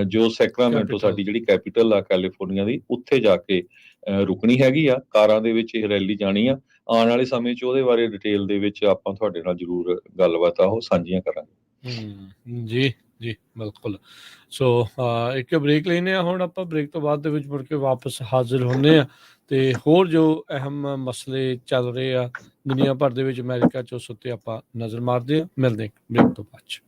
ਜੋ ਸੈਕਰਾਮੈਂਟੋ ਸਾਡੀ ਜਿਹੜੀ ਕੈਪੀਟਲ ਆ ਕੈਲੀਫੋਰਨੀਆ ਦੀ, ਉੱਥੇ ਜਾ ਕੇ ਰੁਕਣੀ ਹੈਗੀ ਆ। ਕਾਰਾਂ ਦੇ ਵਿੱਚ ਇਹ ਰੈਲੀ ਜਾਣੀ ਆ। ਆਉਣ ਵਾਲੇ ਸਮੇਂ 'ਚ ਉਹਦੇ ਬਾਰੇ ਡਿਟੇਲ ਦੇ ਵਿੱਚ ਆਪਾਂ ਤੁਹਾਡੇ ਨਾਲ ਜ਼ਰੂਰ ਗੱਲਬਾਤ ਆ ਉਹ ਸਾਂਝੀਆਂ ਕਰਾਂਗੇ। ਜੀ, ਜੀ, ਬਿਲਕੁਲ। ਸੋ ਇੱਕ ਬ੍ਰੇਕ ਲੈਂਦੇ ਹਾਂ ਹੁਣ ਆਪਾਂ। ਬ੍ਰੇਕ ਤੋਂ ਬਾਅਦ ਦੇ ਵਿੱਚ ਮੁੜ ਕੇ ਵਾਪਸ ਹਾਜ਼ਰ ਹੁੰਦੇ ਆ ਤੇ ਹੋਰ ਜੋ ਅਹਿਮ ਮਸਲੇ ਚੱਲ ਰਹੇ ਆ ਦੁਨੀਆ ਭਰ ਦੇ ਵਿੱਚ, ਅਮਰੀਕਾ 'ਚ, ਉਸ ਉੱਤੇ ਆਪਾਂ ਨਜ਼ਰ ਮਾਰਦੇ ਆ। ਮਿਲਦੇ ਬ੍ਰੇਕ ਤੋਂ ਬਾਅਦ 'ਚ।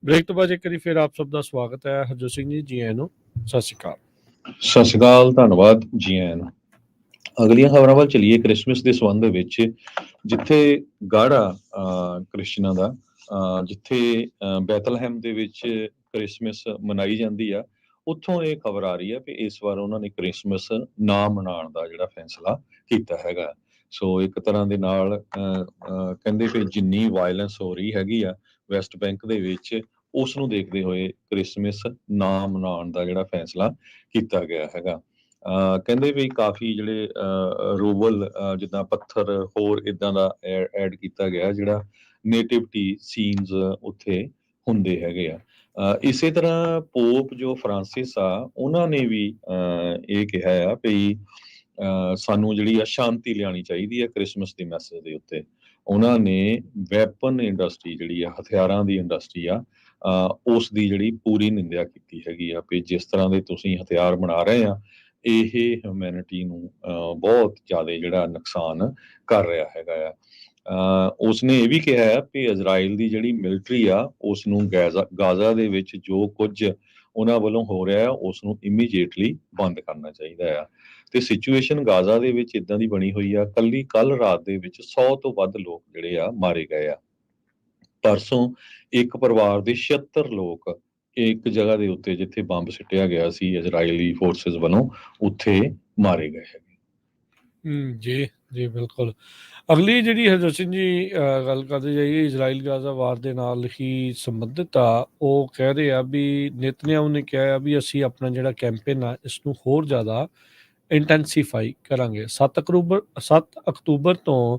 ਬ੍ਰੇਕ ਤੋਂ ਬਾਅਦ ਇੱਕ ਵਾਰੀ ਫਿਰ ਆਪ ਸਭ ਦਾ ਸਵਾਗਤ ਹੈ। ਹਰਜੋਤ ਸਿੰਘ ਜੀ ਆਇਆਂ ਨੂੰ ਸਤਿ ਸ਼੍ਰੀ ਅਕਾਲ। ਸਤਿ ਸ਼੍ਰੀ ਅਕਾਲ, ਧੰਨਵਾਦ ਜੀ ਆਇਆਂ ਨੂੰ। ਅਗਲੀਆਂ ਖਬਰਾਂ ਵੱਲ ਚਲੀਏ। ਕ੍ਰਿਸਮਸ ਦੇ ਸੰਬੰਧ ਦੇ ਵਿੱਚ ਜਿੱਥੇ ਗਾੜਾ ਕ੍ਰਿਸਚਨਾਂ ਦਾ ਜਿੱਥੇ ਬੈਥਲਹੈਮ ਦੇ ਵਿੱਚ ਕ੍ਰਿਸਮਸ ਮਨਾਈ ਜਾਂਦੀ ਆ, ਉੱਥੋਂ ਇਹ ਖਬਰ ਆ ਰਹੀ ਹੈ ਕਿ ਇਸ ਵਾਰ ਉਹਨਾਂ ਨੇ ਕ੍ਰਿਸਮਸ ਨਾ ਮਨਾਉਣ ਦਾ ਜਿਹੜਾ ਫੈਸਲਾ ਕੀਤਾ ਹੈਗਾ। ਸੋ ਇੱਕ ਤਰ੍ਹਾਂ ਦੇ ਨਾਲ ਕਹਿੰਦੇ ਕਿ ਜਿੰਨੀ ਵਾਇਲੈਂਸ ਹੋ ਰਹੀ ਹੈਗੀ ਆ ਵੈਸਟ ਬੈਂਕ ਦੇ ਵਿੱਚ, ਉਸ ਨੂੰ ਦੇਖਦੇ ਹੋਏ ਕ੍ਰਿਸਮਸ ਨਾ ਮਨਾਉਣ ਦਾ ਜਿਹੜਾ ਫੈਸਲਾ ਕੀਤਾ ਗਿਆ ਹੈਗਾ। ਕਹਿੰਦੇ ਵੀ ਕਾਫੀ ਜਿਹੜੇ ਰੂਬਲ ਜਿੱਦਾਂ ਪੱਥਰ ਹੋਰ ਇਦਾਂ ਦਾ ਐਡ ਕੀਤਾ ਗਿਆ, ਜਿਹੜਾ ਨੇਟਿਵਿਟੀ ਸੀਨਸ ਉੱਥੇ ਹੁੰਦੇ ਹੈਗੇ ਆ। ਇਸੇ ਤਰ੍ਹਾਂ ਪੋਪ ਜੋ ਫਰਾਂਸਿਸ ਆ, ਉਹਨਾਂ ਨੇ ਵੀ ਇਹ ਕਿਹਾ ਆ ਵੀ ਸਾਨੂੰ ਜਿਹੜੀ ਆ ਸ਼ਾਂਤੀ ਲਿਆਉਣੀ ਚਾਹੀਦੀ ਹੈ ਕ੍ਰਿਸਮਸ ਦੇ ਮੈਸੇਜ ਦੇ ਉੱਤੇ। ਉਹਨਾਂ ਨੇ ਵੈਪਨ ਇੰਡਸਟਰੀ ਜਿਹੜੀ ਆ, ਹਥਿਆਰਾਂ ਦੀ ਇੰਡਸਟਰੀ ਆ, ਉਸ ਦੀ ਜਿਹੜੀ ਪੂਰੀ ਨਿੰਦਿਆ ਕੀਤੀ ਹੈਗੀ ਆ ਵੀ ਜਿਸ ਤਰ੍ਹਾਂ ਦੇ ਤੁਸੀਂ ਹਥਿਆਰ ਬਣਾ ਰਹੇ ਆ, ਇਹ ਹਿਊਮੈਨਿਟੀ ਨੂੰ ਬਹੁਤ ਜ਼ਿਆਦਾ ਜਿਹੜਾ ਨੁਕਸਾਨ ਕਰ ਰਿਹਾ ਹੈਗਾ ਆ। ਉਸਨੇ ਇਹ ਵੀ ਕਿਹਾ ਹੈ ਕਿ ਇਜ਼ਰਾਈਲ ਦੀ ਜਿਹੜੀ ਮਿਲਟਰੀ ਆ, ਉਸ ਨੂੰ ਗਾਜ਼ਾ ਦੇ ਵਿੱਚ ਜੋ ਕੁਝ ਉਹਨਾਂ ਵੱਲੋਂ ਹੋ ਰਿਹਾ ਆ, ਉਸ ਨੂੰ ਇਮੀਡੀਏਟਲੀ ਬੰਦ ਕਰਨਾ ਚਾਹੀਦਾ ਆ। ਤੇ ਸਿਚੁਏਸ਼ਨ ਗਾਜ਼ਾ ਦੇ ਵਿੱਚ ਇਦਾਂ ਦੀ ਬਣੀ ਹੋਈ ਆ, ਕੱਲ ਰਾਤ ਦੇ ਵਿੱਚ 100 ਤੋਂ ਵੱਧ ਲੋਕ ਜਿਹੜੇ ਆ ਮਾਰੇ ਗਏ ਆ। ਪਰਸੋਂ ਇੱਕ ਪਰਿਵਾਰ ਦੇ 76 ਲੋਕ ਇੱਕ ਜਗ੍ਹਾ ਦੇ ਉੱਤੇ ਜਿੱਥੇ ਬੰਬ ਸਿੱਟਿਆ ਗਿਆ ਸੀ ਇਜ਼ਰਾਈਲੀ ਫੋਰਸਿਸ ਵੱਲੋਂ, ਉੱਥੇ ਮਾਰੇ ਗਏ ਹੈਗੇ। ਜੀ ਜੀ ਬਿਲਕੁਲ। ਅਗਲੀ ਜਿਹੜੀ ਹਰਜੋਤ ਸਿੰਘ ਜੀ ਗੱਲ ਕਰਦੇ ਜਾਈਏ, ਇਜ਼ਰਾਈਲ ਗਾਜ਼ਾ ਵਾਰ ਦੇ ਨਾਲ ਹੀ ਸੰਬੰਧਿਤ ਆ। ਉਹ ਕਹਿ ਰਹੇ ਆ ਵੀ ਨੇਤਨਿਆਹੂ ਨੇ ਕਿਹਾ ਆ ਵੀ ਅਸੀਂ ਆਪਣਾ ਜਿਹੜਾ ਕੈਂਪੇਨ ਆ, ਇਸ ਨੂੰ ਹੋਰ ਜ਼ਿਆਦਾ ਇੰਟੈਂਸੀਫਾਈ ਕਰਾਂਗੇ। 7 ਅਕਤੂਬਰ ਤੋਂ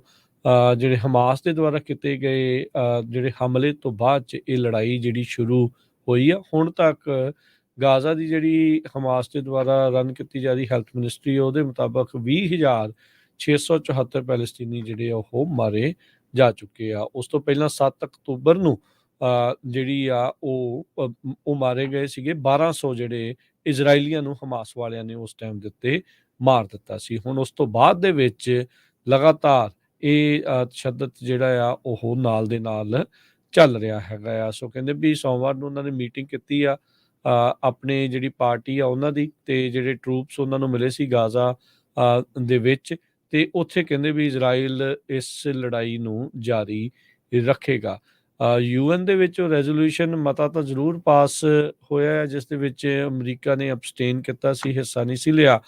ਜਿਹੜੇ ਹਮਾਸ ਦੇ ਦੁਆਰਾ ਕੀਤੇ ਗਏ ਜਿਹੜੇ ਹਮਲੇ ਤੋਂ ਬਾਅਦ 'ਚ ਇਹ ਲੜਾਈ ਜਿਹੜੀ ਸ਼ੁਰੂ ਹੋਈ ਆ। ਹੁਣ ਤੱਕ ਗਾਜ਼ਾ ਦੀ ਜਿਹੜੀ ਹਮਾਸ ਦੇ ਦੁਆਰਾ ਰਨ ਕੀਤੀ ਜਾ ਰਹੀ ਹੈਲਥ ਮਿਨਿਸਟਰੀ, ਉਹਦੇ ਮੁਤਾਬਕ 20,674 ਪੈਲਸਤੀਨੀ ਜਿਹੜੇ ਆ ਉਹ ਮਾਰੇ ਜਾ ਚੁੱਕੇ ਆ। ਉਸ ਤੋਂ ਪਹਿਲਾਂ 7 ਅਕਤੂਬਰ ਨੂੰ ਜਿਹੜੀ ਆ ਉਹ ਮਾਰੇ ਗਏ ਸੀਗੇ 1200 ਜਿਹੜੇ ਇਜ਼ਰਾਈਲੀਆਂ ਨੂੰ ਹਮਾਸ ਵਾਲਿਆਂ ਨੇ ਉਸ ਟਾਈਮ ਦੇ ਉੱਤੇ ਮਾਰ ਦਿੱਤਾ ਸੀ। ਹੁਣ ਉਸ ਤੋਂ ਬਾਅਦ ਦੇ ਵਿੱਚ ਲਗਾਤਾਰ ਇਹ ਤਸ਼ੱਦਦ ਜਿਹੜਾ ਆ ਉਹ ਨਾਲ ਦੇ ਨਾਲ ਚੱਲ ਰਿਹਾ ਹੈਗਾ ਆ। ਸੋ ਕਹਿੰਦੇ ਵੀ ਸੋਮਵਾਰ ਨੂੰ ਉਹਨਾਂ ਨੇ ਮੀਟਿੰਗ ਕੀਤੀ ਆ ਆਪਣੇ ਜਿਹੜੀ ਪਾਰਟੀ ਆ ਉਹਨਾਂ ਦੀ, ਤੇ ਜਿਹੜੇ ਟਰੂਪਸ ਉਹਨਾਂ ਨੂੰ ਮਿਲੇ ਸੀ ਗਾਜ਼ਾ ਦੇ ਵਿੱਚ, ਤੇ ਉੱਥੇ ਕਹਿੰਦੇ ਵੀ ਇਜ਼ਰਾਈਲ ਇਸ ਲੜਾਈ ਨੂੰ ਜਾਰੀ ਰੱਖੇਗਾ। UN ਦੇ ਵਿੱਚ ਉਹ ਰੈਜ਼ੋਲੂਸ਼ਨ ਮਤਾ ਤਾਂ ਜ਼ਰੂਰ ਪਾਸ ਹੋਇਆ ਹੈ, ਜਿਸ ਦੇ ਵਿੱਚ ਅਮਰੀਕਾ ਨੇ ਅਬਸਟੇਨ ਕੀਤਾ ਸੀ, ਹਿੱਸਾ ਨਹੀਂ ਸੀ ਲਿਆ।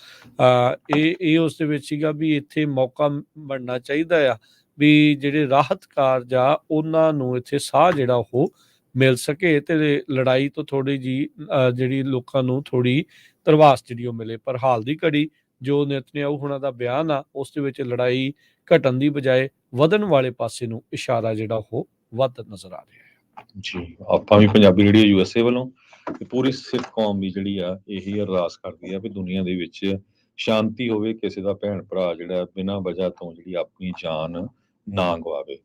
ਇਹ ਉਸ ਦੇ ਵਿੱਚ ਸੀਗਾ ਵੀ ਇੱਥੇ ਮੌਕਾ ਬਣਨਾ ਚਾਹੀਦਾ ਆ ਵੀ ਜਿਹੜੇ ਰਾਹਤ ਕਾਰਜ ਆ ਉਹਨਾਂ ਨੂੰ ਇੱਥੇ ਸਾਹ ਜਿਹੜਾ ਉਹ ਮਿਲ ਸਕੇ, ਤੇ ਲੜਾਈ ਤੋਂ ਥੋੜੀ ਜੀ ਜਿਹੜੀ ਲੋਕਾਂ ਨੂੰ ਥੋੜੀ ਧਰਵਾਸ ਜਿਹੜੀ ਉਹ ਮਿਲੇ। ਪਰ ਹਾਲ ਦੀ ਘੜੀ ਜੋ ਨੇਤਨਿਆਹੂ ਹੁਣਾਂ ਦਾ ਬਿਆਨ ਆ ਉਸ ਦੇ ਵਿੱਚ ਲੜਾਈ ਘਟਣ ਦੀ ਬਜਾਏ ਵਧਣ ਵਾਲੇ ਪਾਸੇ ਨੂੰ ਇਸ਼ਾਰਾ ਜਿਹੜਾ ਉਹ ਵੱਧ ਨਜ਼ਰ ਆ ਰਿਹਾ ਹੈ। ਜੀ, ਆਪਾਂ ਵੀ ਪੰਜਾਬੀ ਰੇਡੀਓ USA ਵੱਲੋਂ ਤੇ ਪੂਰੀ ਸਿੱਖ ਕੌਮ ਵੀ ਜਿਹੜੀ ਆ ਇਹੀ ਅਰਦਾਸ ਕਰਦੀ ਆ ਵੀ ਦੁਨੀਆ ਦੇ ਵਿੱਚ ਸ਼ਾਂਤੀ ਹੋਵੇ, ਕਿਸੇ ਦਾ ਭੈਣ ਭਰਾ ਜਿਹੜਾ ਬਿਨਾਂ ਵਜ੍ਹਾ ਤੋਂ ਜਿਹੜੀ ਆਪਣੀ ਜਾਨ ਨਾ ਗਵਾਵੇ।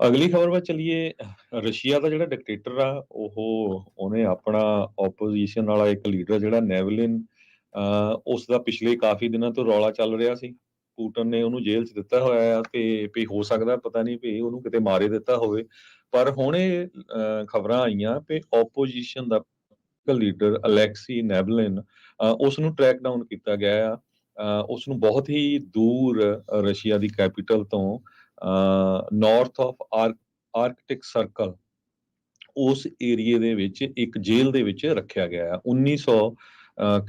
ਅਗਲੀ ਖਬਰ ਵੱਲ ਚੱਲੀਏ। ਰਸ਼ੀਆ ਦਾ ਜਿਹੜਾ ਡਿਕਟੇਟਰ ਆ ਉਹਨੇ ਆਪਣਾ ਆਪੋਜੀਸ਼ਨ ਵਾਲਾ ਇੱਕ ਲੀਡਰ ਜਿਹੜਾ ਨੈਵਲਿਨ, ਉਸ ਦਾ ਪਿਛਲੇ ਕਾਫੀ ਦਿਨਾਂ ਤੋਂ ਰੌਲਾ ਚੱਲ ਰਿਹਾ ਸੀ। ਪੁਟਿਨ ਨੇ ਉਹਨੂੰ ਜੇਲ੍ਹ 'ਚ ਦਿੱਤਾ ਹੋਇਆ ਆ ਤੇ ਵੀ ਹੋ ਸਕਦਾ ਪਤਾ ਨਹੀਂ ਵੀ ਉਹਨੂੰ ਕਿਤੇ ਮਾਰੇ ਦਿੱਤਾ ਹੋਵੇ। ਪਰ ਹੁਣ ਇਹ ਖਬਰਾਂ ਆਈਆਂ ਵੀ ਆਪੋਜੀਸ਼ਨ ਦਾ ਲੀਡਰ ਅਲੈਕਸੀ ਨੈਵਲਿਨ, ਉਸ ਨੂੰ ਟਰੈਕ ਡਾਊਨ ਕੀਤਾ ਗਿਆ ਆ। ਉਸ ਨੂੰ ਬਹੁਤ ਹੀ ਦੂਰ ਰਸ਼ੀਆ ਦੀ ਕੈਪੀਟਲ ਤੋਂ ਨਾਰਥ ਆਫ ਆਰਕਟਿਕ ਸਰਕਲ ਉਸ ਏਰੀਏ ਦੇ ਵਿੱਚ ਇੱਕ ਜੇਲ੍ਹ ਦੇ ਵਿੱਚ ਰੱਖਿਆ ਗਿਆ ਹੈ। 1900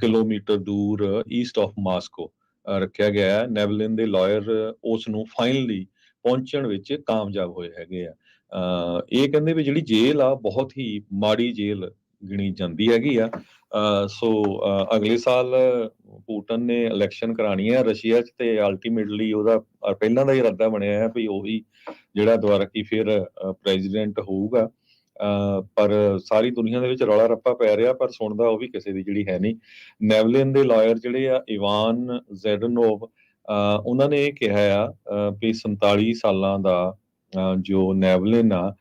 ਕਿਲੋਮੀਟਰ ਦੂਰ ਈਸਟ ਆਫ ਮਾਸਕੋ ਰੱਖਿਆ ਗਿਆ ਹੈ। ਨੈਵਲਿਨ ਦੇ ਲਾਇਰ ਉਸ ਨੂੰ ਫਾਈਨਲੀ ਪਹੁੰਚਣ ਵਿੱਚ ਕਾਮਯਾਬ ਹੋਏ ਹੈਗੇ ਆ। ਇਹ ਕਹਿੰਦੇ ਵੀ ਜਿਹੜੀ ਜੇਲ੍ਹ ਆ ਬਹੁਤ ਹੀ ਮਾੜੀ ਜੇਲ੍ਹ ਗਿਣੀ ਜਾਂਦੀ ਹੈਗੀ ਆ। ਸੋ ਅਗਲੇ ਸਾਲ ਪੁਟਿਨ ਨੇ ਇਲੈਕਸ਼ਨ ਕਰਾਣੀ ਹੈ ਰਸ਼ੀਆ 'ਚ, ਤੇ ਅਲਟੀਮੇਟਲੀ ਉਹਦਾ ਪਹਿਲਾਂ ਦਾ ਹੀ ਇਰਾਦਾ ਬਣਿਆ ਹੈ ਵੀ ਉਹੀ ਜਿਹੜਾ ਦੁਬਾਰਾ ਕੀ ਫਿਰ ਪ੍ਰੈਜ਼ੀਡੈਂਟ ਹੋਊਗਾ। ਪਰ ਸਾਰੀ ਦੁਨੀਆ ਦੇ ਵਿੱਚ ਰੌਲਾ ਰੱਪਾ ਪੈ ਰਿਹਾ, ਪਰ ਸੁਣਦਾ ਉਹ ਵੀ ਕਿਸੇ ਦੀ ਜਿਹੜੀ ਹੈ ਨਹੀਂ। ਨੈਵਲਿਨ ਦੇ ਲਾਇਰ ਜਿਹੜੇ ਆ ਇਵਾਨ ਜ਼ੈਡਨੋਵ, ਉਹਨਾਂ ਨੇ ਇਹ ਕਿਹਾ ਆ ਵੀ 47 ਸਾਲਾਂ ਦਾ ਜੋ ਨੈਵਲਿਨ ਆ,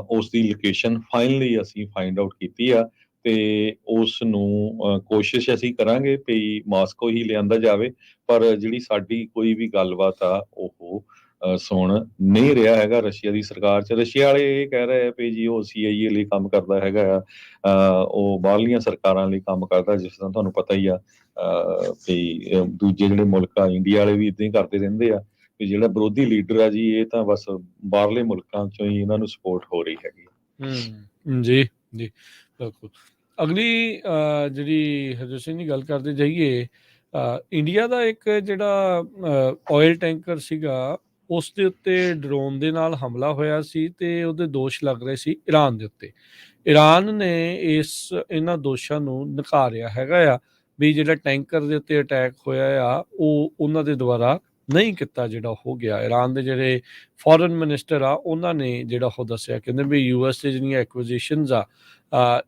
ਉਸ ਦੀ ਲੋਕੇਸ਼ਨ ਫਾਈਨਲੀ ਅਸੀਂ ਫਾਈਂਡ ਆਊਟ ਕੀਤੀ ਆ ਤੇ ਉਸ ਨੂੰ ਕੋਸ਼ਿਸ਼ ਅਸੀਂ ਕਰਾਂਗੇ ਵੀ ਮਾਸਕੋ ਹੀ ਲਿਆਂਦਾ ਜਾਵੇ। ਪਰ ਜਿਹੜੀ ਸਾਡੀ ਕੋਈ ਵੀ ਗੱਲਬਾਤ ਆ ਉਹ ਸੁਣ ਨਹੀਂ ਰਿਹਾ ਹੈਗਾ ਰਸ਼ੀਆ ਦੀ ਸਰਕਾਰ 'ਚ। ਰਸ਼ੀਆ ਵਾਲੇ ਇਹ ਕਹਿ ਰਹੇ ਆ ਵੀ ਜੀ ਉਹ CIA ਲਈ ਕੰਮ ਕਰਦਾ ਹੈਗਾ ਆ, ਉਹ ਬਾਹਰਲੀਆਂ ਸਰਕਾਰਾਂ ਲਈ ਕੰਮ ਕਰਦਾ, ਜਿਸ ਤਰ੍ਹਾਂ ਤੁਹਾਨੂੰ ਪਤਾ ਹੀ ਆ ਵੀ ਦੂਜੇ ਜਿਹੜੇ ਮੁਲਕ ਆ ਇੰਡੀਆ ਵਾਲੇ ਵੀ ਏਦਾਂ ਹੀ ਕਰਦੇ ਰਹਿੰਦੇ ਆ ਵੀ ਜਿਹੜਾ ਵਿਰੋਧੀ ਲੀਡਰ ਆ ਜੀ ਇਹ ਤਾਂ ਬਸ ਬਾਹਰਲੇ ਮੁਲਕਾਂ 'ਚੋਂ ਹੀ ਇਹਨਾਂ ਨੂੰ ਸਪੋਰਟ ਹੋ ਰਹੀ ਹੈਗੀ। ਜੀ ਜੀ ਬਿਲਕੁਲ। ਅਗਲੀ ਜਿਹੜੀ ਹਰਜੋਤ ਸਿੰਘ ਦੀ ਗੱਲ ਕਰਦੇ ਜਾਈਏ, ਇੰਡੀਆ ਦਾ ਇੱਕ ਜਿਹੜਾ ਆਇਲ ਟੈਂਕਰ ਸੀਗਾ ਉਸ ਦੇ ਉੱਤੇ ਡਰੋਨ ਦੇ ਨਾਲ ਹਮਲਾ ਹੋਇਆ ਸੀ ਤੇ ਉਹਦੇ ਦੋਸ਼ ਲੱਗ ਰਹੇ ਸੀ ਈਰਾਨ ਦੇ ਉੱਤੇ। ਈਰਾਨ ਨੇ ਇਹਨਾਂ ਦੋਸ਼ਾਂ ਨੂੰ ਨਕਾਰਿਆ ਹੈਗਾ ਆ ਵੀ ਜਿਹੜਾ ਟੈਂਕਰ ਦੇ ਉੱਤੇ ਅਟੈਕ ਹੋਇਆ ਆ ਉਹ ਉਹਨਾਂ ਦੇ ਦੁਆਰਾ ਨਹੀਂ ਕੀਤਾ ਜਿਹੜਾ ਹੋ ਗਿਆ। ਈਰਾਨ ਦੇ ਜਿਹੜੇ ਫੋਰਨ ਮਿਨਿਸਟਰ ਆ ਉਹਨਾਂ ਨੇ ਜਿਹੜਾ ਉਹ ਦੱਸਿਆ, ਕਹਿੰਦੇ ਵੀ US ਦੇ ਜਿਹੜੀਆਂ ਐਕੁਇਜ਼ੀਸ਼ਨਸ ਆ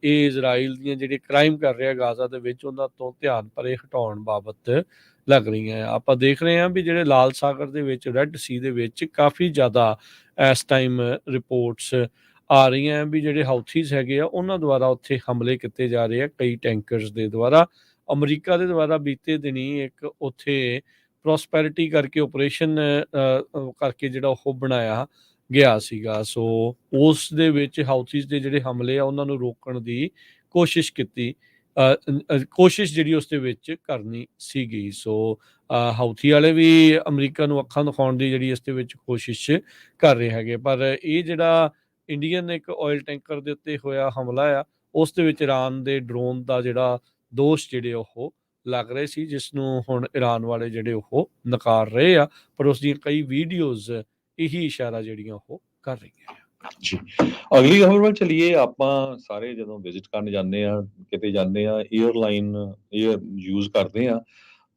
ਇਹ ਇਜ਼ਰਾਈਲ ਦੀਆਂ ਜਿਹੜੇ ਕ੍ਰਾਈਮ ਕਰ ਰਿਹਾ ਗਾਜ਼ਾ ਦੇ ਵਿੱਚ ਉਹਨਾਂ ਤੋਂ ਧਿਆਨ ਪਰੇ ਹਟਾਉਣ ਬਾਬਤ ਲੱਗ ਰਹੀਆਂ ਆ। ਆਪਾਂ ਦੇਖ ਰਹੇ ਹਾਂ ਵੀ ਜਿਹੜੇ ਲਾਲ ਸਾਗਰ ਦੇ ਵਿੱਚ, ਰੈੱਡ ਸੀ ਦੇ ਵਿੱਚ ਕਾਫੀ ਜ਼ਿਆਦਾ ਇਸ ਟਾਈਮ ਰਿਪੋਰਟਸ ਆ ਰਹੀਆਂ ਵੀ ਜਿਹੜੇ ਹਾਊਥੀਜ਼ ਹੈਗੇ ਆ ਉਹਨਾਂ ਦੁਆਰਾ ਉੱਥੇ ਹਮਲੇ ਕੀਤੇ ਜਾ ਰਹੇ ਆ ਕਈ ਟੈਂਕਰਸ ਦੇ ਦੁਆਰਾ। ਅਮਰੀਕਾ ਦੇ ਦੁਆਰਾ ਬੀਤੇ ਦਿਨੀ ਇੱਕ ਉੱਥੇ ਪ੍ਰੋਸਪੈਰਿਟੀ ਕਰਕੇ ਆਪਰੇਸ਼ਨ ਕਰਕੇ ਜਿਹੜਾ ਉਹ ਬਣਾਇਆ ਗਿਆ ਸੀਗਾ। ਸੋ ਉਸ ਦੇ ਵਿੱਚ ਹਾਊਥੀਜ਼ ਦੇ ਜਿਹੜੇ ਹਮਲੇ ਆ ਉਹਨਾਂ ਨੂੰ ਰੋਕਣ ਦੀ ਕੋਸ਼ਿਸ਼ ਕੀਤੀ, ਕੋਸ਼ਿਸ਼ ਜਿਹੜੀ ਉਸ ਦੇ ਵਿੱਚ ਕਰਨੀ ਸੀਗੀ। ਸੋ ਹਾਊਥੀ ਵਾਲੇ ਵੀ ਅਮਰੀਕਾ ਨੂੰ ਅੱਖਾਂ ਦਿਖਾਉਣ ਦੀ ਜਿਹੜੀ ਇਸ ਦੇ ਵਿੱਚ ਕੋਸ਼ਿਸ਼ ਕਰ ਰਹੇ ਹੈਗੇ। ਪਰ ਇਹ ਜਿਹੜਾ ਇੰਡੀਅਨ ਇੱਕ ਆਇਲ ਟੈਂਕਰ ਦੇ ਉੱਤੇ ਹੋਇਆ ਹਮਲਾ ਆ ਉਸ ਦੇ ਵਿੱਚ ਈਰਾਨ ਦੇ ਡਰੋਨ ਦਾ ਜਿਹੜਾ ਦੋਸ਼ ਜਿਹੜੇ ਉਹ ਲੱਗ ਰਹੇ ਸੀ, ਜਿਸ ਨੂੰ ਹੁਣ ਈਰਾਨ ਵਾਲੇ ਜਿਹੜੇ ਉਹ ਨਕਾਰ ਰਹੇ ਆ। ਪਰ ਉਸ ਦੀਆਂ ਕਈ ਵੀਡੀਓਜ਼ ਇਹੀ ਇਸ਼ਾਰਾ ਜਿਹੜੀਆਂ ਉਹ ਕਰ ਰਹੀਆਂ ਆ। ਜੀ, ਅਗਲੀ ਖਬਰ ਵੱਲ ਚੱਲੀਏ। ਆਪਾਂ ਸਾਰੇ ਜਦੋਂ ਵਿਜ਼ਿਟ ਕਰਨ ਜਾਂਦੇ ਆ, ਕਿਤੇ ਜਾਂਦੇ ਆ, ਏਅਰਲਾਈਨ ਯੂਜ਼ ਕਰਦੇ ਆ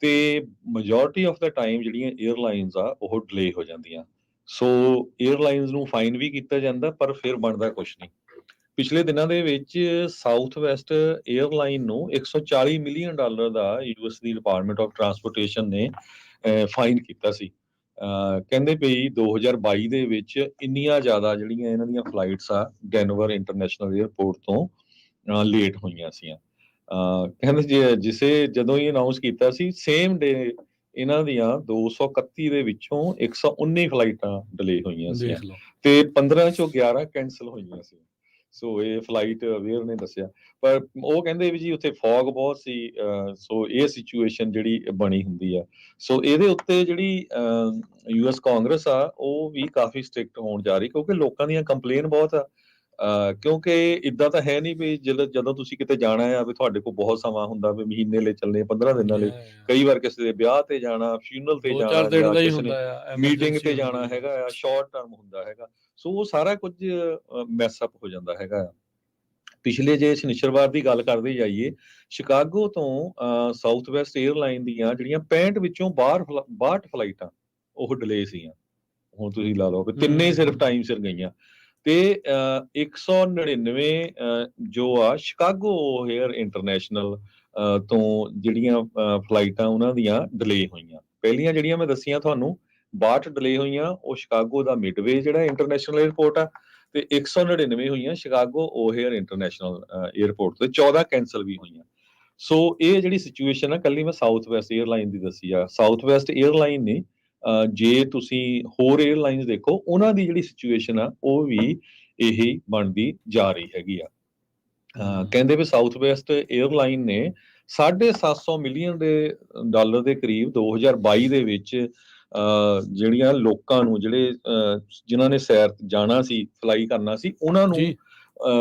ਤੇ ਮੈਜੋਰਿਟੀ ਆਫ ਦਾ ਟਾਈਮ ਜਿਹੜੀਆਂ ਏਅਰਲਾਈਨਸ ਆ ਉਹ ਡਿਲੇ ਹੋ ਜਾਂਦੀਆਂ। ਸੋ ਏਅਰਲਾਈਨਸ ਨੂੰ ਫਾਈਨ ਵੀ ਕੀਤਾ ਜਾਂਦਾ ਪਰ ਫਿਰ ਬਣਦਾ ਕੁਛ ਨਹੀਂ। ਪਿਛਲੇ ਦਿਨਾਂ ਦੇ ਵਿੱਚ ਸਾਊਥ ਵੈਸਟ ਏਅਰਲਾਈਨ ਨੂੰ $140 million the US the department of transportation ਨੇ ਫਾਈਨ ਕੀਤਾ ਸੀ। ਕਹਿੰਦੇ ਵੀ 2022 ਦੇ ਵਿੱਚ ਇੰਨੀਆਂ ਜ਼ਿਆਦਾ ਜਿਹੜੀਆਂ ਇਹਨਾਂ ਦੀਆਂ ਫਲਾਈਟਸ ਆ ਡੈਨਵਰ ਇੰਟਰਨੈਸ਼ਨਲ ਏਅਰਪੋਰਟ ਤੋਂ ਲੇਟ ਹੋਈਆਂ ਸੀ। ਕਹਿੰਦੇ ਜਦੋਂ ਹੀ ਅਨਾਉਂਸ ਕੀਤਾ ਸੀ ਸੇਮ ਡੇ ਇਹਨਾਂ ਦੀਆਂ 231 ਦੇ ਵਿੱਚੋਂ 119 ਫਲਾਈਟਾਂ ਡਿਲੇ ਹੋਈਆਂ ਸੀ ਦੇਖ ਲਓ ਤੇ 15 ਚੋਂ 11 ਕੈਂਸਲ ਹੋਈਆਂ ਸੀ। ਸੋ ਇਹ ਫਲਾਈਟ ਅਵੇਅਰ ਨੇ ਦੱਸਿਆ, ਪਰ ਉਹ ਕਹਿੰਦੇ ਵੀ ਜੀ ਉੱਥੇ ਫੌਗ ਬਹੁਤ ਸੀ, ਸੋ ਇਹ ਸਿਚੁਏਸ਼ਨ ਜਿਹੜੀ ਬਣੀ ਹੁੰਦੀ ਆ। ਸੋ ਇਹਦੇ ਉੱਤੇ ਜਿਹੜੀ ਯੂਐਸ ਕਾਂਗਰਸ ਆ ਉਹ ਵੀ ਕਾਫੀ ਸਟ੍ਰਿਕਟ ਹੋਣ ਜਾ ਰਹੀ, ਕਿਉਂਕਿ ਲੋਕਾਂ ਦੀਆਂ ਕੰਪਲੇਨ ਬਹੁਤ ਆ। ਕਿਉਂਕਿ ਇਦਾਂ ਤਾਂ ਹੈ ਨਹੀਂ ਵੀ ਜਦੋਂ ਤੁਸੀਂ ਕਿਤੇ ਜਾਣਾ ਆ ਵੀ ਤੁਹਾਡੇ ਕੋਲ ਬਹੁਤ ਸਮਾਂ ਹੁੰਦਾ ਵੀ ਮਹੀਨੇ ਲਈ ਚੱਲਣੇ, 15 ਦਿਨਾਂ ਲਈ। ਕਈ ਵਾਰ ਕਿਸੇ ਦੇ ਵਿਆਹ ਤੇ ਜਾਣਾ, ਫਿਊਨਰਲ ਤੇ 2-4 ਜਾਣਾ, ਦਿਨ ਜਾਂ ਦਾ ਹੀ ਕਿਸੇ ਨੇ ਹੁੰਦਾ ਆ, ਮੀਟਿੰਗ ਐਮਰਜੈਂਸੀ ਤੇ ਜਾਣਾ ਹੁੰਦੀ ਹੈਗਾ ਆ। ਆ, ਸ਼ਾਰਟ ਟਰਮ ਹੁੰਦਾ ਹੈਗਾ। ਸੋ ਉਹ ਸਾਰਾ ਕੁਝ ਮੈਸ ਅਪ ਹੋ ਜਾਂਦਾ ਹੈਗਾ ਆ। ਪਿਛਲੇ ਜੇ ਸ਼ਨੀਚਰਵਾਰ ਦੀ ਗੱਲ ਕਰਦੇ ਜਾਈਏ, ਸ਼ਿਕਾਗੋ ਤੋਂ ਸਾਊਥ ਵੈਸਟ 에ਅਰਲਾਈਨ ਦੀਆਂ ਜਿਹੜੀਆਂ 65 ਵਿੱਚੋਂ 62 ਫਲਾਈਟਾਂ ਉਹ ਡਿਲੇ ਸੀਗੀਆਂ। ਹੁਣ ਤੁਸੀਂ ਲਾ ਲਓ ਕਿ ਤਿੰਨੇ ਸਿਰਫ ਟਾਈਮ ਸਿਰ ਗਈਆਂ ਤੇ 199 ਜੋ ਆ ਸ਼ਿਕਾਗੋ ਏਅਰ ਇੰਟਰਨੈਸ਼ਨਲ ਤੋਂ ਜਿਹੜੀਆਂ ਫਲਾਈਟਾਂ ਉਹਨਾਂ ਦੀਆਂ ਡਿਲੇ ਹੋਈਆਂ। ਪਹਿਲੀਆਂ ਜਿਹੜੀਆਂ ਮੈਂ ਦੱਸੀਆਂ ਤੁਹਾਨੂੰ 62 ਡਿਲੇ ਹੋਈਆਂ, ਉਹ ਸ਼ਿਕਾਗੋ ਦਾ ਮਿਡਵੇ ਜਿਹੜਾ ਇੰਟਰਨੈਸ਼ਨਲ 에ਅਰਪੋਰਟ ਆ, ਤੇ 199 ਹੋਈਆਂ ਸ਼ਿਕਾਗੋ ਓਹੇਅਰ ਇੰਟਰਨੈਸ਼ਨਲ 에ਅਰਪੋਰਟ ਤੇ 14 ਕੈਂਸਲ ਵੀ ਹੋਈਆਂ। ਸੋ ਇਹ ਜਿਹੜੀ ਸਿਚੁਏਸ਼ਨ ਆ ਕੱਲੀ ਮੈਂ ਸਾਊਥ ਵੈਸਟ 에ਅਰਲਾਈਨ ਦੀ ਦੱਸੀ ਆ। ਸਾਊਥ ਵੈਸਟ 에ਅਰਲਾਈਨ ਨੇ ਜੇ ਤੁਸੀਂ ਹੋਰ 에ਅਰਲਾਈਨਸ ਦੇਖੋ ਉਹਨਾਂ ਦੀ ਜਿਹੜੀ ਸਿਚੁਏਸ਼ਨ ਆ ਉਹ ਵੀ ਇਹੀ ਬਣਦੀ ਜਾ ਰਹੀ ਹੈਗੀ ਆ। ਕਹਿੰਦੇ ਵੀ ਸਾਊਥ ਵੈਸਟ 에ਅਰਲਾਈਨ ਨੇ 750 ਮਿਲੀਅਨ ਦੇ ਡਾਲਰ ਦੇ ਕਰੀਬ 2022 ਦੇ ਵਿੱਚ ਜਿਹੜੀਆਂ ਲੋਕਾਂ ਨੂੰ ਜਿਹੜੇ ਜਿਨ੍ਹਾਂ ਨੇ ਸੈਰ ਜਾਣਾ ਸੀ, ਫਲਾਈ ਕਰਨਾ ਸੀ, ਉਹਨਾਂ ਨੂੰ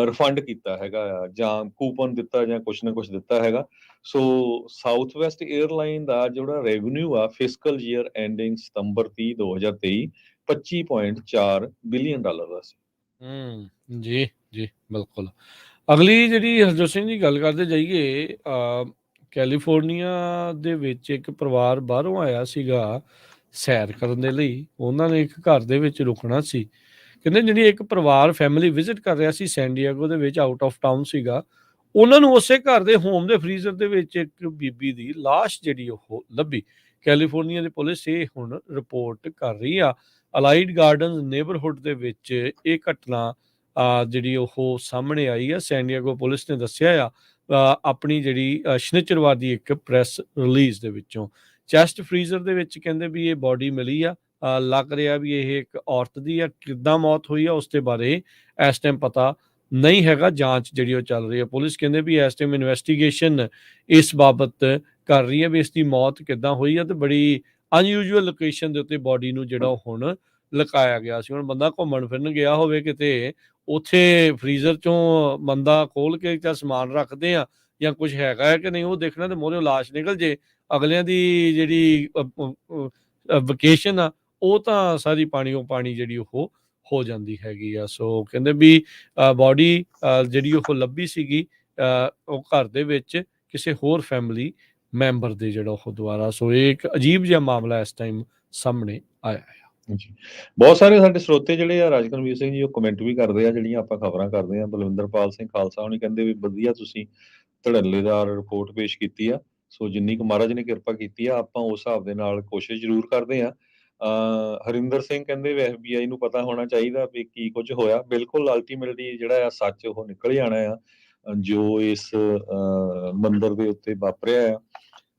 ਰਿਫੰਡ ਕੀਤਾ ਹੈਗਾ ਆ, ਜਾਂ ਕੂਪਨ ਦਿੱਤਾ ਜਾਂ ਕੁਛ ਨਾ ਕੁਛ ਦਿੱਤਾ ਹੈਗਾ। ਸੋ ਸਾਊਥ ਵੈਸਟ 에ਅਰਲਾਈਨ ਦਾ ਜਿਹੜਾ ਰੈਵਨਿਊ ਆ ਫਿਸਕਲ ਈਅਰ ਐਂਡਿੰਗ ਸਤੰਬਰ 30 2023 $25.4 ਬਿਲੀਅਨ ਦਾ ਸੀ। ਜੀ ਜੀ ਬਿਲਕੁਲ। ਅਗਲੀ ਜਿਹੜੀ ਹਰਜੋਤ ਸਿੰਘ ਜੀ ਗੱਲ ਕਰਦੇ ਜਾਈਏ, ਕੈਲੀਫੋਰਨੀਆ ਦੇ ਵਿੱਚ ਇੱਕ ਪਰਿਵਾਰ ਬਾਹਰੋਂ ਆਇਆ ਸੀਗਾ ਸੈਰ ਕਰਨ ਦੇ ਲਈ। ਉਹਨਾਂ ਨੇ ਇੱਕ ਘਰ ਦੇ ਵਿੱਚ ਰੁਕਣਾ ਸੀ। ਕਹਿੰਦੇ ਜਿਹੜੀ ਇੱਕ ਪਰਿਵਾਰ ਫੈਮਿਲੀ ਵਿਜ਼ਿਟ ਕਰ ਰਿਹਾ ਸੀ ਸੈਨ ਡਿਏਗੋ ਦੇ ਵਿੱਚ, ਆਊਟ ਆਫ ਟਾਊਨ ਸੀਗਾ। ਉਹਨਾਂ ਨੂੰ ਉਸੇ ਘਰ ਦੇ ਹੋਮ ਦੇ ਫਰੀਜ਼ਰ ਦੇ ਵਿੱਚ ਇੱਕ ਬੀਬੀ ਦੀ ਲਾਸ਼ ਜਿਹੜੀ ਉਹ ਲੱਭੀ। ਕੈਲੀਫੋਰਨੀਆ ਦੀ ਪੁਲਿਸ ਇਹ ਹੁਣ ਰਿਪੋਰਟ ਕਰ ਰਹੀ ਆ। ਅਲਾਈਡ ਗਾਰਡਨਸ ਨੇਬਰਹੁੱਡ ਦੇ ਵਿੱਚ ਇਹ ਘਟਨਾ ਜਿਹੜੀ ਉਹ ਸਾਹਮਣੇ ਆਈ ਆ। ਸੈਨ ਡਿਏਗੋ ਪੁਲਿਸ ਨੇ ਦੱਸਿਆ ਆ ਆਪਣੀ ਜਿਹੜੀ ਸ਼ਨੀਚਰਵਾਰ ਦੀ ਇੱਕ ਪ੍ਰੈਸ ਰਿਲੀਜ਼ ਦੇ ਵਿੱਚੋਂ। ਚੈਸਟ ਫਰੀਜ਼ਰ ਦੇ ਵਿੱਚ ਕਹਿੰਦੇ ਵੀ ਇਹ ਬੋਡੀ ਮਿਲੀ ਆ। ਲੱਗ ਰਿਹਾ ਵੀ ਇਹ ਇੱਕ ਔਰਤ ਦੀ ਆ। ਕਿੱਦਾਂ ਮੌਤ ਹੋਈ ਆ ਉਸ ਦੇ ਬਾਰੇ ਇਸ ਟਾਈਮ ਪਤਾ ਨਹੀਂ ਹੈਗਾ। ਜਾਂਚ ਜਿਹੜੀ ਉਹ ਚੱਲ ਰਹੀ ਹੈ। ਪੁਲਿਸ ਕਹਿੰਦੇ ਵੀ ਇਸ ਟਾਈਮ ਇਨਵੈਸਟੀਗੇਸ਼ਨ ਇਸ ਬਾਬਤ ਕਰ ਰਹੀ ਹੈ ਵੀ ਇਸ ਦੀ ਮੌਤ ਕਿੱਦਾਂ ਹੋਈ ਆ, ਤੇ ਬੜੀ ਅਨਯੂਜੂਅਲ ਲੋਕੇਸ਼ਨ ਦੇ ਉੱਤੇ ਬੋਡੀ ਨੂੰ ਜਿਹੜਾ ਉਹ ਹੁਣ ਲੁਕਾਇਆ ਗਿਆ ਸੀ। ਹੁਣ ਬੰਦਾ ਘੁੰਮਣ ਫਿਰਨ ਗਿਆ ਹੋਵੇ ਕਿਤੇ, ਉੱਥੇ ਫਰੀਜ਼ਰ ਚੋਂ ਬੰਦਾ ਖੋਲ ਕੇ ਜਾਂ ਸਮਾਨ ਰੱਖਦੇ ਆ ਜਾਂ ਕੁਝ ਹੈਗਾ ਹੈ ਕਿ ਨਹੀਂ ਉਹ ਦੇਖਣਾ, ਤੇ ਮੂਹਰੋਂ ਲਾਸ਼ ਨਿਕਲ ਜੇ। ਅਗਲਿਆਂ ਦੀ ਜਿਹੜੀ ਵਕੇਸ਼ਨ ਆ ਉਹ ਤਾਂ ਸਾਰੀ ਪਾਣੀਓ ਪਾਣੀ ਜਿਹੜੀ ਉਹ ਹੋ ਜਾਂਦੀ ਹੈਗੀ ਆ। ਸੋ ਕਹਿੰਦੇ ਵੀ ਬੋਡੀ ਜਿਹੜੀ ਉਹ ਲੱਭੀ ਸੀਗੀ ਉਹ ਘਰ ਦੇ ਵਿੱਚ ਕਿਸੇ ਹੋਰ ਫੈਮਿਲੀ ਮੈਂਬਰ ਦੇ ਜਿਹੜਾ ਉਹ ਦੁਆਰਾ। ਸੋ ਇਹ ਇੱਕ ਅਜੀਬ ਜਿਹਾ ਮਾਮਲਾ ਇਸ ਟਾਈਮ ਸਾਹਮਣੇ ਆਇਆ ਹੈ। ਜੀ, ਬਹੁਤ ਸਾਰੇ ਸਾਡੇ ਸਰੋਤੇ ਜਿਹੜੇ ਆ ਰਾਜਕਨਵੀਰ ਸਿੰਘ ਜੀ ਉਹ ਕਮੈਂਟ ਵੀ ਕਰਦੇ ਆ ਜਿਹੜੀਆਂ ਆਪਾਂ ਖਬਰਾਂ ਕਰਦੇ ਆ। ਬਲਵਿੰਦਰਪਾਲ ਸਿੰਘ ਖਾਲਸਾ ਉਹਨੇ ਕਹਿੰਦੇ ਵੀ ਵਧੀਆ ਤੁਸੀਂ ਧੜੱਲੇਦਾਰ ਰਿਪੋਰਟ ਪੇਸ਼ ਕੀਤੀ ਆ। ਸੋ ਜਿੰਨੀ ਕੁ ਮਹਾਰਾਜ ਨੇ ਕਿਰਪਾ ਕੀਤੀ ਆ ਆਪਾਂ ਉਸ ਹਿਸਾਬ ਦੇ ਨਾਲ ਕੋਸ਼ਿਸ਼ ਜ਼ਰੂਰ ਕਰਦੇ ਆ। ਹਰਿੰਦਰ ਸਿੰਘ ਕਹਿੰਦੇ ਵੀ FBI ਨੂੰ ਪਤਾ ਹੋਣਾ ਚਾਹੀਦਾ ਵੀ ਕੀ ਕੁਝ ਹੋਇਆ। ਬਿਲਕੁਲ ਅਲਟੀਮੇਟਲੀ ਜਿਹੜਾ ਆ ਸੱਚ ਉਹ ਨਿਕਲ ਜਾਣਾ ਆ ਜੋ ਇਸ ਮੰਦਿਰ ਦੇ ਉੱਤੇ ਵਾਪਰਿਆ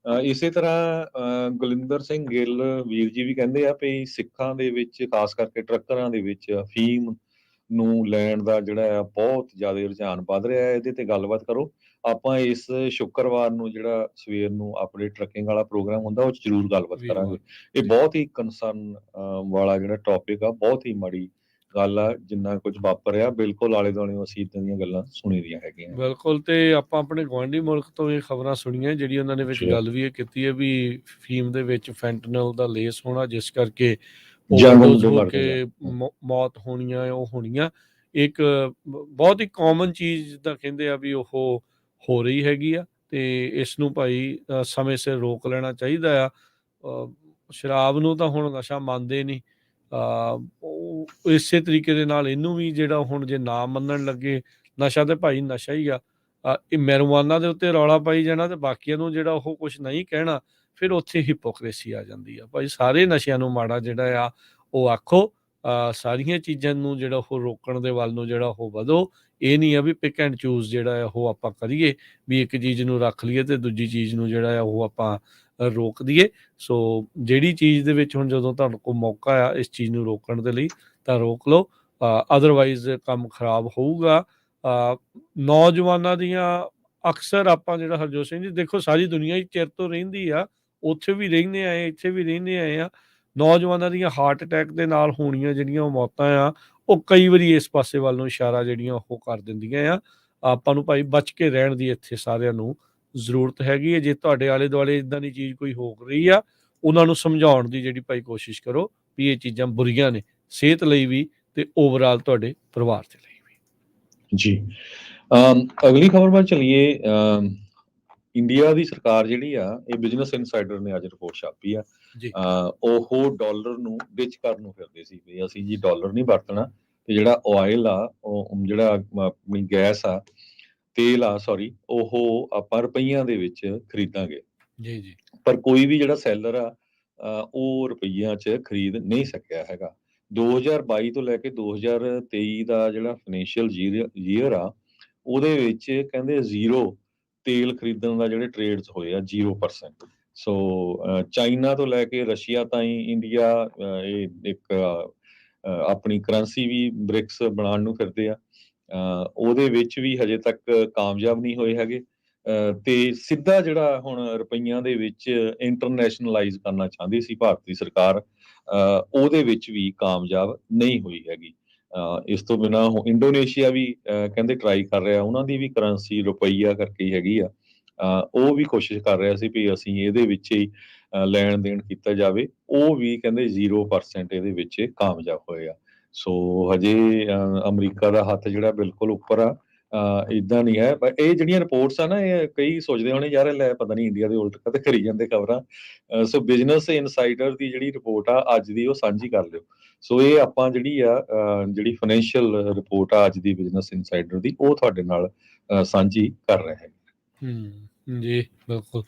ਆ। ਇਸੇ ਤਰ੍ਹਾਂ ਗੁਲਿੰਦਰ ਸਿੰਘ ਗਿੱਲ ਵੀਰ ਜੀ ਵੀ ਕਹਿੰਦੇ ਆ ਵੀ ਸਿੱਖਾਂ ਦੇ ਵਿੱਚ ਖਾਸ ਕਰਕੇ ਟਰੱਕਰਾਂ ਦੇ ਵਿੱਚ ਅਫੀਮ ਨੂੰ ਲੈਣ ਦਾ ਜਿਹੜਾ ਆ ਬਹੁਤ ਜ਼ਿਆਦਾ ਰੁਝਾਨ ਵੱਧ ਰਿਹਾ ਹੈ। ਇਹਦੇ ਤੇ ਗੱਲਬਾਤ ਕਰੋ। ਆਪਾਂ ਇਸ ਸ਼ੁੱਕਰਵਾਰ ਨੂੰ ਜਿਹੜਾ ਸਵੇਰ ਨੂੰ ਆਪਣੇ ਟਰੱਕਿੰਗ ਵਾਲਾ ਪ੍ਰੋਗਰਾਮ ਹੁੰਦਾ ਉਹ 'ਚ ਜ਼ਰੂਰ ਗੱਲਬਾਤ ਕਰਾਂਗੇ। ਇਹ ਬਹੁਤ ਹੀ ਕੰਸਰਨ ਵਾਲਾ ਜਿਹੜਾ ਟੌਪਿਕ ਆ, ਬਹੁਤ ਹੀ ਮਾੜੀ ਗੱਲ ਆ। ਜਿੰਨਾ ਕੁਝ ਵਾਪਰ ਰਿਹਾ ਬਿਲਕੁਲ ਆਲੇ ਦੁਆਲੇ ਅਸੀਂ ਇੱਦਾਂ ਦੀਆਂ ਗੱਲਾਂ ਸੁਣੀ ਦੀਆਂ ਹੈਗੀਆਂ। ਬਿਲਕੁਲ। ਤੇ ਆਪਾਂ ਆਪਣੇ ਗੁਆਂਢੀ ਮੁਲਕ ਤੋਂ ਇਹ ਖਬਰਾਂ ਸੁਣੀਆਂ ਜਿਹੜੀ ਉਹਨਾਂ ਨੇ ਵਿੱਚ ਗੱਲ ਵੀ ਇਹ ਕੀਤੀ ਹੈ ਵੀ ਫੀਮ ਦੇ ਵਿੱਚ ਫੈਂਟਨਲ ਦਾ ਲੇਸ ਹੋਣਾ, ਜਿਸ ਕਰਕੇ ਓਵਰਡੋਜ਼ ਹੋ ਕੇ ਮੌਤ ਹੋਣੀਆਂ ਉਹ ਹੋਣੀਆਂ। ਇੱਕ ਬਹੁਤ ਹੀ ਕਾਮਨ ਚੀਜ਼ ਜਿੱਦਾਂ ਕਹਿੰਦੇ ਆ ਵੀ ਉਹ ਹੋ ਰਹੀ ਹੈਗੀ ਆ, ਤੇ ਇਸ ਨੂੰ ਭਾਈ ਸਮੇਂ ਸਿਰ ਰੋਕ ਲੈਣਾ ਚਾਹੀਦਾ ਆ। ਸ਼ਰਾਬ ਨੂੰ ਤਾਂ ਹੁਣ ਨਸ਼ਾ ਮੰਨਦੇ ਨਹੀਂ। ਉਹ ਇਸੇ ਤਰੀਕੇ ਦੇ ਨਾਲ ਇਹਨੂੰ ਵੀ ਜਿਹੜਾ ਹੁਣ ਜੇ ਨਾ ਮੰਨਣ ਲੱਗੇ, ਨਸ਼ਾ ਤੇ ਭਾਈ ਨਸ਼ਾ ਹੀ ਆ। ਇਹ ਮੈਰੂਆਨਾ ਦੇ ਉੱਤੇ ਰੌਲਾ ਪਾਈ ਜਾਣਾ ਤੇ ਬਾਕੀਆਂ ਨੂੰ ਜਿਹੜਾ ਉਹ ਕੁਛ ਨਹੀਂ ਕਹਿਣਾ, ਫਿਰ ਉੱਥੇ ਹਿਪੋਕ੍ਰੇਸੀ ਆ ਜਾਂਦੀ ਆ। ਭਾਈ ਸਾਰੇ ਨਸ਼ਿਆਂ ਨੂੰ ਮਾੜਾ ਜਿਹੜਾ ਆ ਉਹ ਆਖੋ, ਸਾਰੀਆਂ ਚੀਜ਼ਾਂ ਨੂੰ ਜਿਹੜਾ ਉਹ ਰੋਕਣ ਦੇ ਵੱਲ ਨੂੰ ਜਿਹੜਾ ਉਹ ਵਧੋ। ਇਹ ਨਹੀਂ ਆ ਵੀ ਪਿਕ ਐਂਡ ਚੂਜ਼ ਜਿਹੜਾ ਆ ਉਹ ਆਪਾਂ ਕਰੀਏ ਵੀ ਇੱਕ ਚੀਜ਼ ਨੂੰ ਰੱਖ ਲਈਏ ਤੇ ਦੂਜੀ ਚੀਜ਼ ਨੂੰ ਜਿਹੜਾ ਆ ਉਹ ਆਪਾਂ ਰੋਕ ਦਈਏ। ਸੋ ਜਿਹੜੀ ਚੀਜ਼ ਦੇ ਵਿੱਚ ਹੁਣ ਜਦੋਂ ਤੁਹਾਡੇ ਕੋਲ ਮੌਕਾ ਆ ਇਸ ਚੀਜ਼ ਨੂੰ ਰੋਕਣ ਦੇ ਲਈ ਤਾਂ ਰੋਕ ਲਓ, ਅਦਰਵਾਈਜ਼ ਕੰਮ ਖਰਾਬ ਹੋਊਗਾ। ਨੌਜਵਾਨਾਂ ਦੀਆਂ ਅਕਸਰ ਆਪਾਂ ਜਿਹੜਾ ਹਰਜੋਤ ਸਿੰਘ ਜੀ ਦੇਖੋ ਸਾਰੀ ਦੁਨੀਆ ਹੀ ਚਿਰ ਤੋਂ ਰਹਿੰਦੀ ਆ, ਉੱਥੇ ਵੀ ਰਹਿੰਦੇ ਆਏ, ਇੱਥੇ ਵੀ ਰਹਿੰਦੇ ਆਏ ਆ। ਨੌਜਵਾਨਾਂ ਦੀਆਂ ਹਾਰਟ ਅਟੈਕ ਦੇ ਨਾਲ ਹੋਣੀਆਂ ਜਿਹੜੀਆਂ ਉਹ ਮੌਤਾਂ ਆ, ਉਹ ਕਈ ਵਾਰੀ ਇਸ ਪਾਸੇ ਵੱਲ ਨੂੰ ਇਸ਼ਾਰਾ ਜਿਹੜੀਆਂ ਉਹ ਕਰ ਦਿੰਦੀਆਂ ਆ। ਆਪਾਂ ਨੂੰ ਭਾਈ ਬਚ ਕੇ ਰਹਿਣ ਦੀ ਇੱਥੇ ਸਾਰਿਆਂ ਨੂੰ ਜ਼ਰੂਰਤ ਹੈਗੀ ਹੈ। ਜੇ ਤੁਹਾਡੇ ਆਲੇ ਦੁਆਲੇ ਇਦਾਂ ਦੀ ਚੀਜ਼ ਕੋਈ ਹੋ ਰਹੀ ਆ, ਉਹਨਾਂ ਨੂੰ ਸਮਝਾਉਣ ਦੀ ਜਿਹੜੀ ਭਾਈ ਕੋਸ਼ਿਸ਼ ਕਰੋ ਵੀ ਇਹ ਚੀਜ਼ਾਂ ਬੁਰੀਆਂ ਨੇ, ਸਿਹਤ ਲਈ ਵੀ ਤੇ ਓਵਰਆਲ ਤੁਹਾਡੇ ਪਰਿਵਾਰ ਦੇ ਲਈ ਵੀ। ਜੀ ਅਗਲੀ ਖਬਰ ਵੱਲ ਚਲੀਏ। ਇੰਡੀਆ ਦੀ ਸਰਕਾਰ ਜਿਹੜੀ ਆ, ਇਹ ਬਿਜ਼ਨਸ ਇਨਸਾਈਡਰ ਨੇ ਅੱਜ ਰਿਪੋਰਟ ਛਾਪੀ ਆ। ਜੀ ਉਹ ਡਾਲਰ ਨੂੰ ਡਿਚ ਕਰਨ ਨੂੰ ਫਿਰਦੇ ਸੀ ਵੀ ਅਸੀਂ ਜੀ ਡਾਲਰ ਨਹੀਂ ਵਰਤਣਾ, ਤੇ ਜਿਹੜਾ ਆਇਲ ਆ, ਉਹ ਜਿਹੜਾ ਆਪਣੀ ਗੈਸ ਆ, ਤੇਲ ਆ, ਸੌਰੀ, ਉਹ ਆਪਾਂ ਰੁਪਈਆਂ ਦੇ ਵਿੱਚ ਖਰੀਦਾਂਗੇ। ਜੀ ਜੀ ਪਰ ਕੋਈ ਵੀ ਜਿਹੜਾ ਸੈਲਰ ਆ, ਉਹ ਰੁਪਈਆਂ 'ਚ ਖਰੀਦ ਨਹੀਂ ਸਕਿਆ ਹੈਗਾ। 2022 ਤੋਂ ਲੈ ਕੇ 2023 ਦਾ ਜਿਹੜਾ ਫਾਈਨੈਂਸ਼ੀਅਲ ਈਅਰ ਆ, ਉਹਦੇ ਵਿੱਚ ਕਹਿੰਦੇ ਜ਼ੀਰੋ ਤੇਲ ਖਰੀਦਣ ਦਾ ਜਿਹੜੇ ਟ੍ਰੇਡਸ ਹੋਏ ਆ 0%। ਸੋ ਚਾਈਨਾ ਤੋਂ ਲੈ ਕੇ ਰਸ਼ੀਆ ਤਾਈਂ ਇੰਡੀਆ ਇਹ ਇੱਕ ਆਪਣੀ ਕਰੰਸੀ ਵੀ ਬ੍ਰਿਕਸ ਬਣਾਉਣ ਨੂੰ ਫਿਰਦੇ ਆ। ਉਹਦੇ ਵਿੱਚ ਵੀ ਹਜੇ ਤੱਕ ਕਾਮਯਾਬ ਨਹੀਂ ਹੋਏ ਹੈਗੇ। ਤੇ ਸਿੱਧਾ ਜਿਹੜਾ ਹੁਣ ਰੁਪਈਆਂ ਦੇ ਵਿੱਚ ਇੰਟਰਨੈਸ਼ਨਲਾਈਜ਼ ਕਰਨਾ ਚਾਹੁੰਦੀ ਸੀ ਭਾਰਤੀ ਸਰਕਾਰ, ਉਹਦੇ ਵਿੱਚ ਵੀ ਕਾਮਯਾਬ ਨਹੀਂ ਹੋਈ ਹੈਗੀ। ਇਸ ਤੋਂ ਬਿਨਾਂ ਇੰਡੋਨੇਸ਼ੀਆ ਵੀ ਕਹਿੰਦੇ ਟਰਾਈ ਕਰ ਰਿਹਾ, ਉਹਨਾਂ ਦੀ ਵੀ ਕਰੰਸੀ ਰੁਪਈਆ ਕਰਕੇ ਹੀ ਹੈਗੀ ਆ। ਉਹ ਵੀ ਕੋਸ਼ਿਸ਼ ਕਰ ਰਿਹਾ ਸੀ ਵੀ ਅਸੀਂ ਇਹਦੇ ਵਿੱਚ ਹੀ ਲੈਣ ਦੇਣ ਕੀਤਾ ਜਾਵੇ, ਉਹ ਵੀ ਕਹਿੰਦੇ 0% ਇਹਦੇ ਵਿੱਚ ਕਾਮਯਾਬ ਹੋਏ ਆ। ਸੋ ਹਜੇ ਅਮਰੀਕਾ ਦਾ ਹੱਥ ਜਿਹੜਾ ਬਿਲਕੁਲ ਉੱਪਰ ਆ। ਇਦਾਂ ਨਹੀਂ ਹੈ, ਪਰ ਇਹ ਜਿਹੜੀਆਂ ਰਿਪੋਰਟਸ ਆ ਨਾ, ਇਹ ਕਈ ਸੋਚਦੇ ਹੋਣੇ ਯਾਰ ਲੈ ਪਤਾ ਨਹੀਂ ਇੰਡੀਆ ਦੇ ਉਲਟ ਕਦੇ ਕਰੀ ਜਾਂਦੇ ਖਬਰਾਂ। ਸੋ ਬਿਜ਼ਨਸ ਇਨਸਾਈਡਰ ਦੀ ਜਿਹੜੀ ਰਿਪੋਰਟ ਆ ਅੱਜ ਦੀ, ਉਹ ਸਾਂਝੀ ਕਰ ਲਿਓ। ਸੋ ਇਹ ਆਪਾਂ ਜਿਹੜੀ ਆ ਜਿਹੜੀ ਫਾਈਨੈਂਸ਼ੀਅਲ ਰਿਪੋਰਟ ਆ ਅੱਜ ਦੀ ਬਿਜ਼ਨਸ ਇਨਸਾਈਡਰ ਦੀ, ਉਹ ਤੁਹਾਡੇ ਨਾਲ ਸਾਂਝੀ ਕਰ ਰਹੇ ਹਾਂ। ਜੀ ਬਿਲਕੁਲ।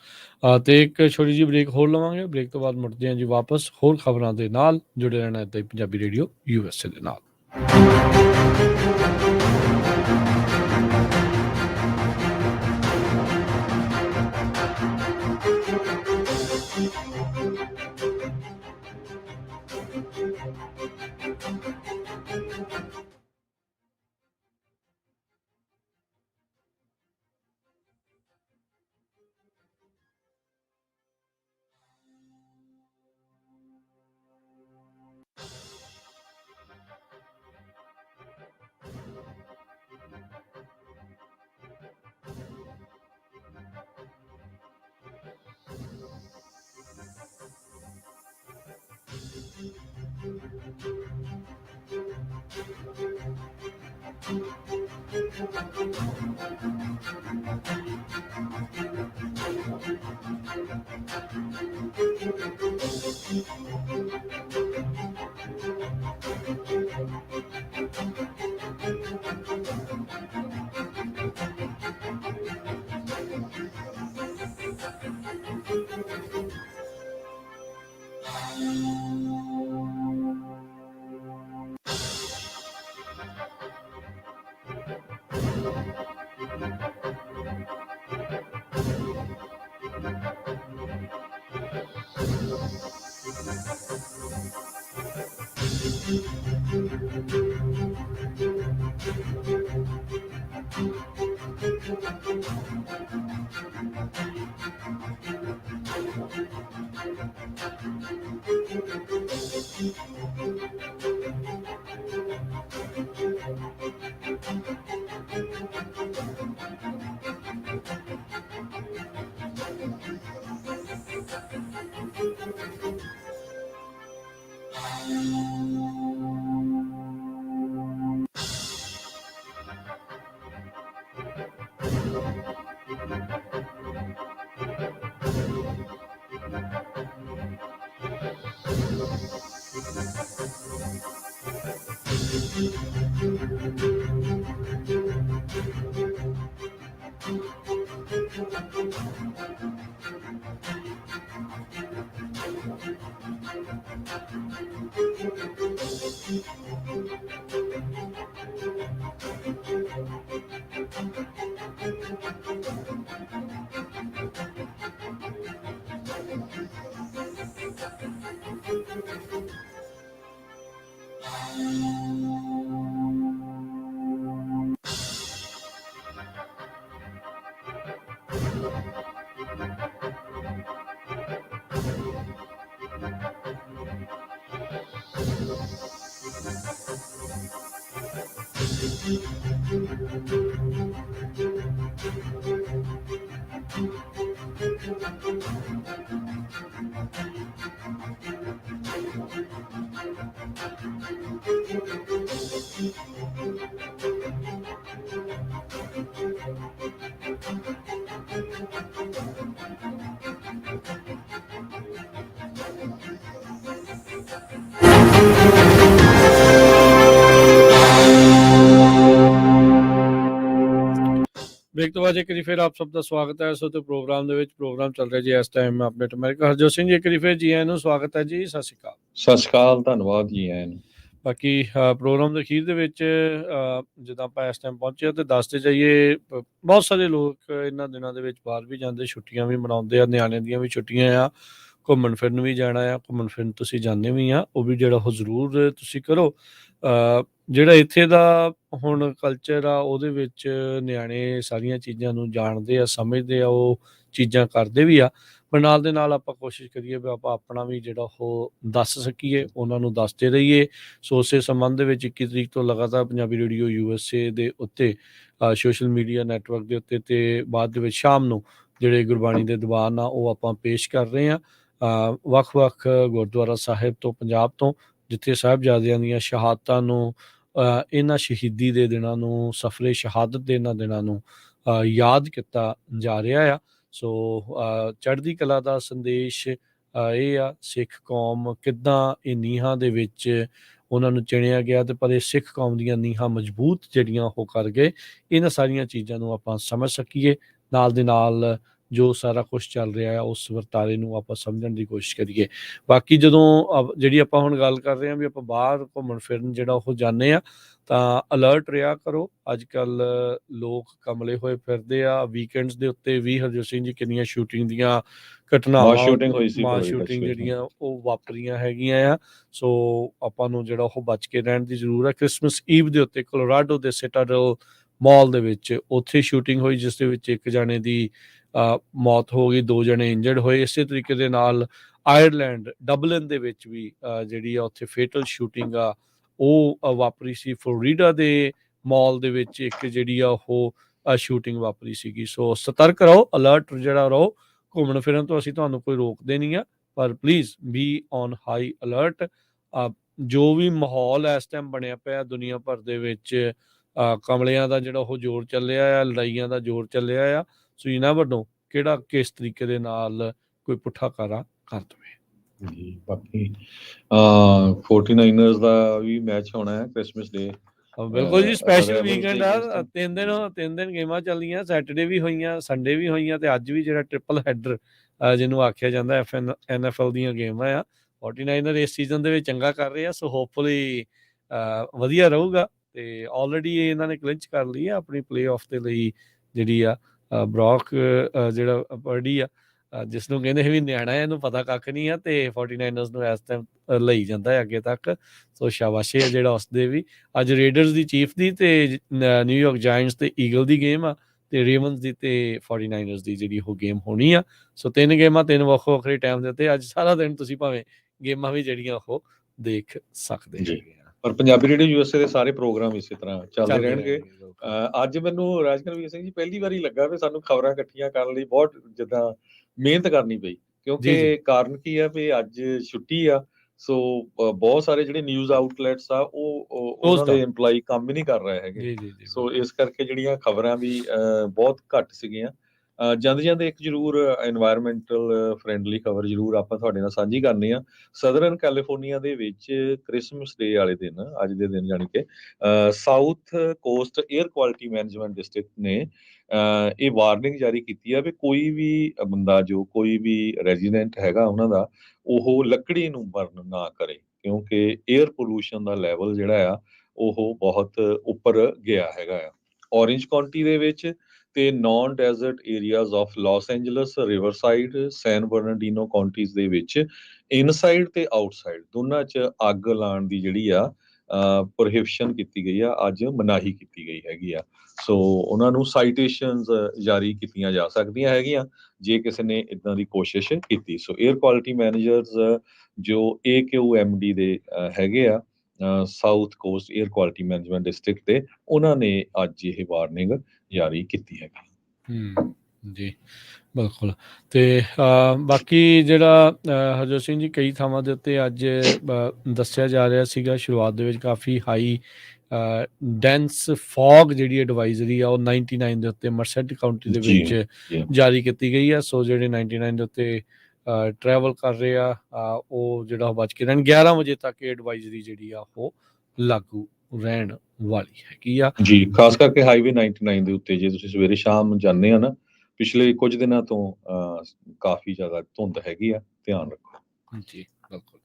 ਤੇ ਇੱਕ ਛੋਟੀ ਜਿਹੀ ਬ੍ਰੇਕ ਹੋਰ ਲਵਾਂਗੇ, ਬ੍ਰੇਕ ਤੋਂ ਬਾਅਦ ਮੁੜਦੇ ਹਾਂ ਜੀ ਵਾਪਸ ਹੋਰ ਖਬਰਾਂ ਦੇ ਨਾਲ। ਜੁੜੇ ਰਹਿਣਾ ਇੱਦਾਂ ਹੀ ਪੰਜਾਬੀ ਰੇਡੀਓ USA ਦੇ ਨਾਲ। ब्रेक तो बाद एक बार फिर आप सब का स्वागत है। सो तो प्रोग्राम ਦੇ ਵਿੱਚ ਪ੍ਰੋਗਰਾਮ ਚੱਲ ਰਿਹਾ ਜੀ ਇਸ time update America. Harjot Singh ji ਇੱਕ ਵਾਰੀ ਫਿਰ ਜੀ ਆਇਆਂ ਨੂੰ ਸਵਾਗਤ ਹੈ ਜੀ। ਸਤਿ ਸ਼੍ਰੀ ਅਕਾਲ। ਸਤਿ ਸ਼੍ਰੀ ਅਕਾਲ, ਧੰਨਵਾਦ ਜੀ ਆਇਆਂ ਨੂੰ। ਬਾਕੀ ਪ੍ਰੋਗਰਾਮ ਦੇ ਅਖੀਰ ਦੇ ਵਿੱਚ ਜਦੋਂ ਆਪਾਂ ਇਸ ਟਾਈਮ ਪਹੁੰਚੇ ਤੇ ਦੱਸਦੇ ਜਾਈਏ ਬਹੁਤ ਸਾਰੇ ਲੋਕ ਇਹਨਾਂ ਦਿਨਾਂ ਦੇ ਵਿੱਚ ਬਾਹਰ ਵੀ ਜਾਂਦੇ, ਛੁੱਟੀਆਂ ਵੀ ਮਨਾਉਂਦੇ ਆ, ਨਿਆਣਿਆਂ ਦੀਆਂ ਵੀ ਛੁੱਟੀਆਂ ਆ, ਘੁੰਮਣ ਫਿਰਨ ਵੀ ਜਾਣਾ ਆ। ਘੁੰਮਣ ਫਿਰਨ ਤੁਸੀਂ ਜਾਂਦੇ ਵੀ ਆ, ਉਹ ਵੀ ਜਿਹੜਾ ਉਹ ਜ਼ਰੂਰ ਤੁਸੀਂ ਕਰੋ। ਜਿਹੜਾ ਇੱਥੇ ਦਾ ਹੁਣ ਕਲਚਰ ਆ ਉਹਦੇ ਵਿੱਚ ਨਿਆਣੇ ਸਾਰੀਆਂ ਚੀਜ਼ਾਂ ਨੂੰ ਜਾਣਦੇ ਆ, ਸਮਝਦੇ ਆ, ਉਹ ਚੀਜ਼ਾਂ ਕਰਦੇ ਵੀ ਆ। ਪਰ ਨਾਲ ਦੇ ਨਾਲ ਆਪਾਂ ਕੋਸ਼ਿਸ਼ ਕਰੀਏ ਵੀ ਆਪਾਂ ਆਪਣਾ ਵੀ ਜਿਹੜਾ ਉਹ ਦੱਸ ਸਕੀਏ, ਉਹਨਾਂ ਨੂੰ ਦੱਸਦੇ ਰਹੀਏ। ਸੋ ਉਸੇ ਸੰਬੰਧ ਦੇ ਵਿੱਚ 21 ਤਰੀਕ ਤੋਂ ਲਗਾਤਾਰ ਪੰਜਾਬੀ ਰੇਡੀਓ USA ਦੇ ਉੱਤੇ ਸੋਸ਼ਲ ਮੀਡੀਆ ਨੈਟਵਰਕ ਦੇ ਉੱਤੇ ਤੇ ਬਾਅਦ ਦੇ ਵਿੱਚ ਸ਼ਾਮ ਨੂੰ ਜਿਹੜੇ ਗੁਰਬਾਣੀ ਦੇ ਦੀਵਾਨ ਆ ਉਹ ਆਪਾਂ ਪੇਸ਼ ਕਰ ਰਹੇ ਹਾਂ ਵੱਖ-ਵੱਖ ਗੁਰਦੁਆਰਾ ਸਾਹਿਬ ਤੋਂ, ਪੰਜਾਬ ਤੋਂ, ਜਿੱਥੇ ਸਾਹਿਬਜ਼ਾਦਿਆਂ ਦੀਆਂ ਸ਼ਹਾਦਤਾਂ ਨੂੰ ਇਹਨਾਂ ਸ਼ਹੀਦੀ ਦੇ ਦਿਨਾਂ ਨੂੰ, ਸਫਰੇ ਸ਼ਹਾਦਤ ਦੇ ਇਹਨਾਂ ਦਿਨਾਂ ਨੂੰ ਯਾਦ ਕੀਤਾ ਜਾ ਰਿਹਾ ਆ। ਸੋ ਚੜ੍ਹਦੀ ਕਲਾ ਦਾ ਸੰਦੇਸ਼ ਇਹ ਆ, ਸਿੱਖ ਕੌਮ ਕਿੱਦਾਂ ਇਹ ਨੀਹਾਂ ਦੇ ਵਿੱਚ ਉਹਨਾਂ ਨੂੰ ਚਿਣਿਆ ਗਿਆ ਤੇ ਪਰ ਇਹ ਸਿੱਖ ਕੌਮ ਦੀਆਂ ਨੀਹਾਂ ਮਜ਼ਬੂਤ ਜਿਹੜੀਆਂ ਉਹ ਕਰ ਗਏ। ਇਹਨਾਂ ਸਾਰੀਆਂ ਚੀਜ਼ਾਂ ਨੂੰ ਆਪਾਂ ਸਮਝ ਸਕੀਏ, ਨਾਲ ਦੇ ਨਾਲ ਜੋ ਸਾਰਾ ਕੁਝ ਚੱਲ ਰਿਹਾ ਆ ਉਸ ਵਰਤਾਰੇ ਨੂੰ ਆਪਾਂ ਸਮਝਣ ਦੀ ਕੋਸ਼ਿਸ਼ ਕਰੀਏ। ਬਾਕੀ ਜਦੋਂ ਜਿਹੜੀ ਆਪਾਂ ਹੁਣ ਗੱਲ ਕਰ ਰਹੇ ਹਾਂ ਵੀ ਆਪਾਂ ਬਾਹਰ ਘੁੰਮਣ ਫਿਰਨ ਜਿਹੜਾ ਉਹ ਜਾਂਦੇ ਆ ਤਾਂ ਅਲਰਟ ਰਿਹਾ ਕਰੋ। ਅੱਜ ਕੱਲ ਲੋਕ ਕਮਲੇ ਹੋਏ ਫਿਰਦੇ ਆ। ਵੀਕਐਂਡਸ ਦੇ ਉੱਤੇ ਵੀ ਹਰਜੋਤ ਸਿੰਘ ਜੀ ਕਿੰਨੀਆਂ ਸ਼ੂਟਿੰਗ ਦੀਆਂ ਘਟਨਾਵਾਂ, ਸ਼ੂਟਿੰਗ ਹੋਈ ਸੀ, ਮਾਸ ਸ਼ੂਟਿੰਗ ਜਿਹੜੀਆਂ ਉਹ ਵਾਪਰੀਆਂ ਹੈਗੀਆਂ ਆ। ਸੋ ਆਪਾਂ ਨੂੰ ਜਿਹੜਾ ਉਹ ਬਚ ਕੇ ਰਹਿਣ ਦੀ ਜ਼ਰੂਰਤ ਹੈ। ਕ੍ਰਿਸਮਸ ਈਵ ਦੇ ਉੱਤੇ ਕੋਲੋਰਾਡੋ ਦੇ ਸਿਟਾਡਲ ਮਾਲ ਦੇ ਵਿੱਚ ਉੱਥੇ ਸ਼ੂਟਿੰਗ ਹੋਈ, ਜਿਸ ਦੇ ਵਿੱਚ ਇੱਕ ਜਾਣੇ ਦੀ ਮੌਤ ਹੋ ਗਈ, 2 ਜਣੇ ਇੰਜਰਡ ਹੋਏ। ਇਸੇ ਤਰੀਕੇ ਦੇ ਨਾਲ ਆਇਰਲੈਂਡ ਡਬਲਿਨ ਦੇ ਵਿੱਚ ਵੀ ਜਿਹੜੀ ਆ ਉੱਥੇ ਫੇਟਲ ਸ਼ੂਟਿੰਗ ਆ ਉਹ ਵਾਪਰੀ ਸੀ। ਫਲੋਰੀਡਾ ਦੇ ਮਾਲ ਦੇ ਵਿੱਚ ਇੱਕ ਜਿਹੜੀ ਆ ਉਹ ਸ਼ੂਟਿੰਗ ਵਾਪਰੀ ਸੀਗੀ। ਸੋ ਸਤਰਕ ਰਹੋ, ਅਲਰਟ ਜਿਹੜਾ ਰਹੋ। ਘੁੰਮਣ ਫਿਰਨ ਤੋਂ ਅਸੀਂ ਤੁਹਾਨੂੰ ਕੋਈ ਰੋਕਦੇ ਨਹੀਂ ਆ, ਪਰ please be on high alert. ਜੋ ਵੀ ਮਾਹੌਲ ਇਸ ਟਾਈਮ ਬਣਿਆ ਪਿਆ ਦੁਨੀਆ ਭਰ ਦੇ ਵਿੱਚ, ਕਮਲਿਆਂ ਦਾ ਜਿਹੜਾ ਉਹ ਜ਼ੋਰ ਚੱਲਿਆ ਆ, ਲੜਾਈਆਂ ਦਾ ਜ਼ੋਰ ਚੱਲਿਆ ਆ। ਸੋ ਯੂ ਨੈਵਰ ਨੋ ਕਿਹੜਾ ਕਿਸ ਤਰੀਕੇ ਦੇ ਨਾਲ ਕੋਈ ਪੁੱਠਾ ਕਾਰਾ ਕਰ ਦੇਵੇ ਜੀ। ਬਾਕੀ 49ers ਦਾ ਵੀ ਮੈਚ ਹੋਣਾ ਹੈ ਕ੍ਰਿਸਮਸ ਡੇ। ਬਿਲਕੁਲ ਜੀ, ਸਪੈਸ਼ਲ ਵੀਕਐਂਡ ਆ। 3 ਦਿਨ ਗੇਮਾਂ ਚੱਲੀਆਂ, ਸੈਟਰਡੇ ਵੀ ਹੋਈਆਂ, ਸੰਡੇ ਵੀ ਹੋਈਆਂ ਤੇ ਅੱਜ ਵੀ ਜਿਹੜਾ ਟ੍ਰਿਪਲ ਹੈਡਰ ਜਿਹਨੂੰ ਆਖਿਆ ਜਾਂਦਾ NFL ਦੀਆਂ ਗੇਮਾਂ ਆ। 49ers ਇਸ ਸੀਜ਼ਨ ਦੇ ਵਿੱਚ ਚੰਗਾ ਕਰ ਰਹੇ ਆ। ਸੋ ਹੋਪਫੁਲੀ ਵਧੀਆ ਰਹੂਗਾ ਤੇ ਆਲਰੇਡੀ ਇਹਨਾਂ ਨੇ ਕਲਿੰਚ ਕਰ ਲਈ ਆ ਆਪਣੀ ਪਲੇਆਫ ਦੇ ਲਈ ਜਿਹੜੀ ਆ ਬ੍ਰੌਕ ਜਿਹੜਾ ਪਰਡੀ ਆ, ਜਿਸ ਨੂੰ ਕਹਿੰਦੇ ਵੀ ਨਿਆਣਾ ਇਹਨੂੰ ਪਤਾ ਕੱਖ ਨਹੀਂ ਆ ਤੇ 49ers ਨੂੰ ਇਸ ਟਾਈਮ ਲਈ ਜਾਂਦਾ ਹੈ ਅੱਗੇ ਤੱਕ। ਸੋ ਸ਼ਾਬਾਸ਼ੇ ਆ ਜਿਹੜਾ ਉਸਦੇ ਵੀ। ਅੱਜ ਰੇਡਰਸ ਦੀ, ਚੀਫ ਦੀ ਤੇ ਨਿਊਯਾਰਕ ਜਾਇੰਟਸ ਤੇ ਈਗਲ ਦੀ ਗੇਮ ਆ ਤੇ ਰੇਵਨਸ ਦੀ ਤੇ 49ers ਦੀ ਜਿਹੜੀ ਉਹ ਗੇਮ ਹੋਣੀ ਆ। ਸੋ 3 ਗੇਮਾਂ 3 ਵੱਖੋ ਵੱਖਰੇ ਟਾਈਮ ਦੇ ਉੱਤੇ। ਅੱਜ ਸਾਰਾ ਦਿਨ ਤੁਸੀਂ ਭਾਵੇਂ ਗੇਮਾਂ ਵੀ ਜਿਹੜੀਆਂ ਉਹ ਦੇਖ ਸਕਦੇ ਹੈਗੇ ਆ। ਪਰ ਪੰਜਾਬੀ ਰੇਡੀਓ USA ਦੇ ਸਾਰੇ ਪ੍ਰੋਗਰਾਮ ਇਸੇ ਤਰ੍ਹਾਂ ਚੱਲਦੇ ਰਹਿਣਗੇ। ਅੱਜ ਮੈਨੂੰ ਰਾਜਕਰਵੀਰ ਸਿੰਘ ਜੀ ਪਹਿਲੀ ਵਾਰੀ ਲੱਗਾ ਵੀ ਸਾਨੂੰ ਖਬਰਾਂ ਇਕੱਠੀਆਂ ਕਰਨ ਲਈ ਬਹੁਤ ਜਿੱਦਾਂ ਮਿਹਨਤ ਕਰਨੀ ਪਈ, ਕਿਉਂਕਿ ਕਾਰਨ ਕੀ ਆ ਵੀ ਅੱਜ ਛੁੱਟੀ ਆ। ਸੋ ਬਹੁਤ ਸਾਰੇ ਜਿਹੜੇ ਨਿਊਜ਼ ਆਊਟਲੈਟਸ ਆ ਉਹ ਉਹਨਾਂ ਦੇ EMPLOYEE ਕੰਮ ਹੀ ਨਹੀਂ ਕਰ ਰਹੇ ਹੈਗੇ। ਸੋ ਇਸ ਕਰਕੇ ਜਿਹੜੀਆਂ ਖਬਰਾਂ ਵੀ ਬਹੁਤ ਘੱਟ ਸੀਗੀਆਂ। ਜਾਂਦੇ ਇੱਕ ਜ਼ਰੂਰ এনवायरमेंटल ਫਰੈਂਡਲੀ ਖਬਰ ਜ਼ਰੂਰ ਆਪਾਂ ਤੁਹਾਡੇ ਨਾਲ ਸਾਂਝੀ ਕਰਨੀ ਆ। ਸਦਰਨ ਕੈਲੀਫੋਰਨੀਆ ਦੇ ਵਿੱਚ ਕ੍ਰਿਸਮਸ ਡੇ ਵਾਲੇ ਦਿਨ, ਅੱਜ ਦੇ ਦਿਨ ਜਾਣੀ ਕਿ south cost air quality management district ਨੇ ਇਹ ਵਾਰਨਿੰਗ ਜਾਰੀ ਕੀਤੀ ਆ ਵੀ ਕੋਈ ਵੀ ਬੰਦਾ, ਜੋ ਕੋਈ ਵੀ ਰੈਜ਼ੀਡੈਂਟ ਹੈਗਾ ਉਹਨਾਂ ਦਾ, ਉਹ ਲੱਕੜੀ ਨੂੰ ਬਰਨ ਨਾ ਕਰੇ, ਕਿਉਂਕਿ 에ਅਰ ਪੋਲੂਸ਼ਨ ਦਾ ਲੈਵਲ ਜਿਹੜਾ ਆ ਉਹ ਬਹੁਤ ਉੱਪਰ ਗਿਆ ਹੈਗਾ ਆ। ਔਰੇਂਜ ਕਾਉਂਟੀ ਦੇ ਵਿੱਚ ਤੇ non desert areas of Los Angeles, Riverside, San Bernardino counties ਦੇ ਵਿੱਚ ਇਨਸਾਈਡ ਤੇ ਆਊਟਸਾਈਡ ਦੋਨਾਂ 'ਚ ਅੱਗ ਲਾਉਣ ਦੀ ਜਿਹੜੀ ਆ ਪ੍ਰੋਹਿਬਿਸ਼ਨ ਕੀਤੀ ਗਈ ਆ, ਅੱਜ ਮਨਾਹੀ ਕੀਤੀ ਗਈ ਹੈਗੀ ਆ। ਸੋ ਉਹਨਾਂ ਨੂੰ ਸਾਈਟੇਸ਼ਨਸ ਜਾਰੀ ਕੀਤੀਆਂ ਜਾ ਸਕਦੀਆਂ ਹੈਗੀਆਂ ਜੇ ਕਿਸੇ ਨੇ ਇੱਦਾਂ ਦੀ ਕੋਸ਼ਿਸ਼ ਕੀਤੀ। ਸੋ 에ਅਰ ਕੁਆਲਿਟੀ ਮੈਨੇਜਰਸ ਜੋ AQMD ਦੇ ਹੈਗੇ ਆ, south cost air quality management district ਦੇ ਉਹਨਾਂ ਨੇ ਅੱਜ ਇਹ ਵਾਰਨਿੰਗ ਜਾਰੀ ਕੀਤੀ ਹੈ। ਜੀ ਬਿਲਕੁਲ। ਤੇ ਬਾਕੀ ਜਿਹੜਾ ਹਰਜੋਤ ਸਿੰਘ ਜੀ, ਕਈ ਥਾਵਾਂ ਦੇ ਉੱਤੇ ਅੱਜ ਦੱਸਿਆ ਜਾ ਰਿਹਾ ਸੀਗਾ ਸ਼ੁਰੂਆਤ ਦੇ ਵਿੱਚ ਕਾਫੀ ਹਾਈ ਡੈਂਸ ਫੌਗ ਜਿਹੜੀ ਐਡਵਾਈਜ਼ਰੀ ਆ ਉਹ 99 ਦੇ ਉੱਤੇ ਮਰਸੈਟ ਕਾਊਂਟੀ ਦੇ ਵਿੱਚ ਜਾਰੀ ਕੀਤੀ ਗਈ ਆ। ਸੋ ਜਿਹੜੇ 99 ਦੇ ਉੱਤੇ ਟਰੈਵਲ ਕਰ ਰਹੇ ਆ ਉਹ ਜਿਹੜਾ ਬਚ ਕੇ ਰਹਿਣ। 11 ਵਜੇ ਤੱਕ ਇਹ ਐਡਵਾਈਜ਼ਰੀ ਜਿਹੜੀ ਆ ਉਹ ਲਾਗੂ ਰਹਿਣ ਵਾਲੀ ਹੈਗੀ ਆ ਜੀ। ਖਾਸ ਕਰਕੇ ਹਾਈਵੇ 99 ਦੇ ਉੱਤੇ ਜੇ ਤੁਸੀਂ ਸਵੇਰੇ ਸ਼ਾਮ ਜਾਂਦੇ ਆ ਨਾ, ਪਿਛਲੇ ਕੁਝ ਦਿਨਾਂ ਤੋਂ ਕਾਫੀ ਜ਼ਿਆਦਾ ਧੁੰਦ ਹੈਗੀ ਆ, ਧਿਆਨ ਰੱਖੋ। ਜੀ ਬਿਲਕੁਲ।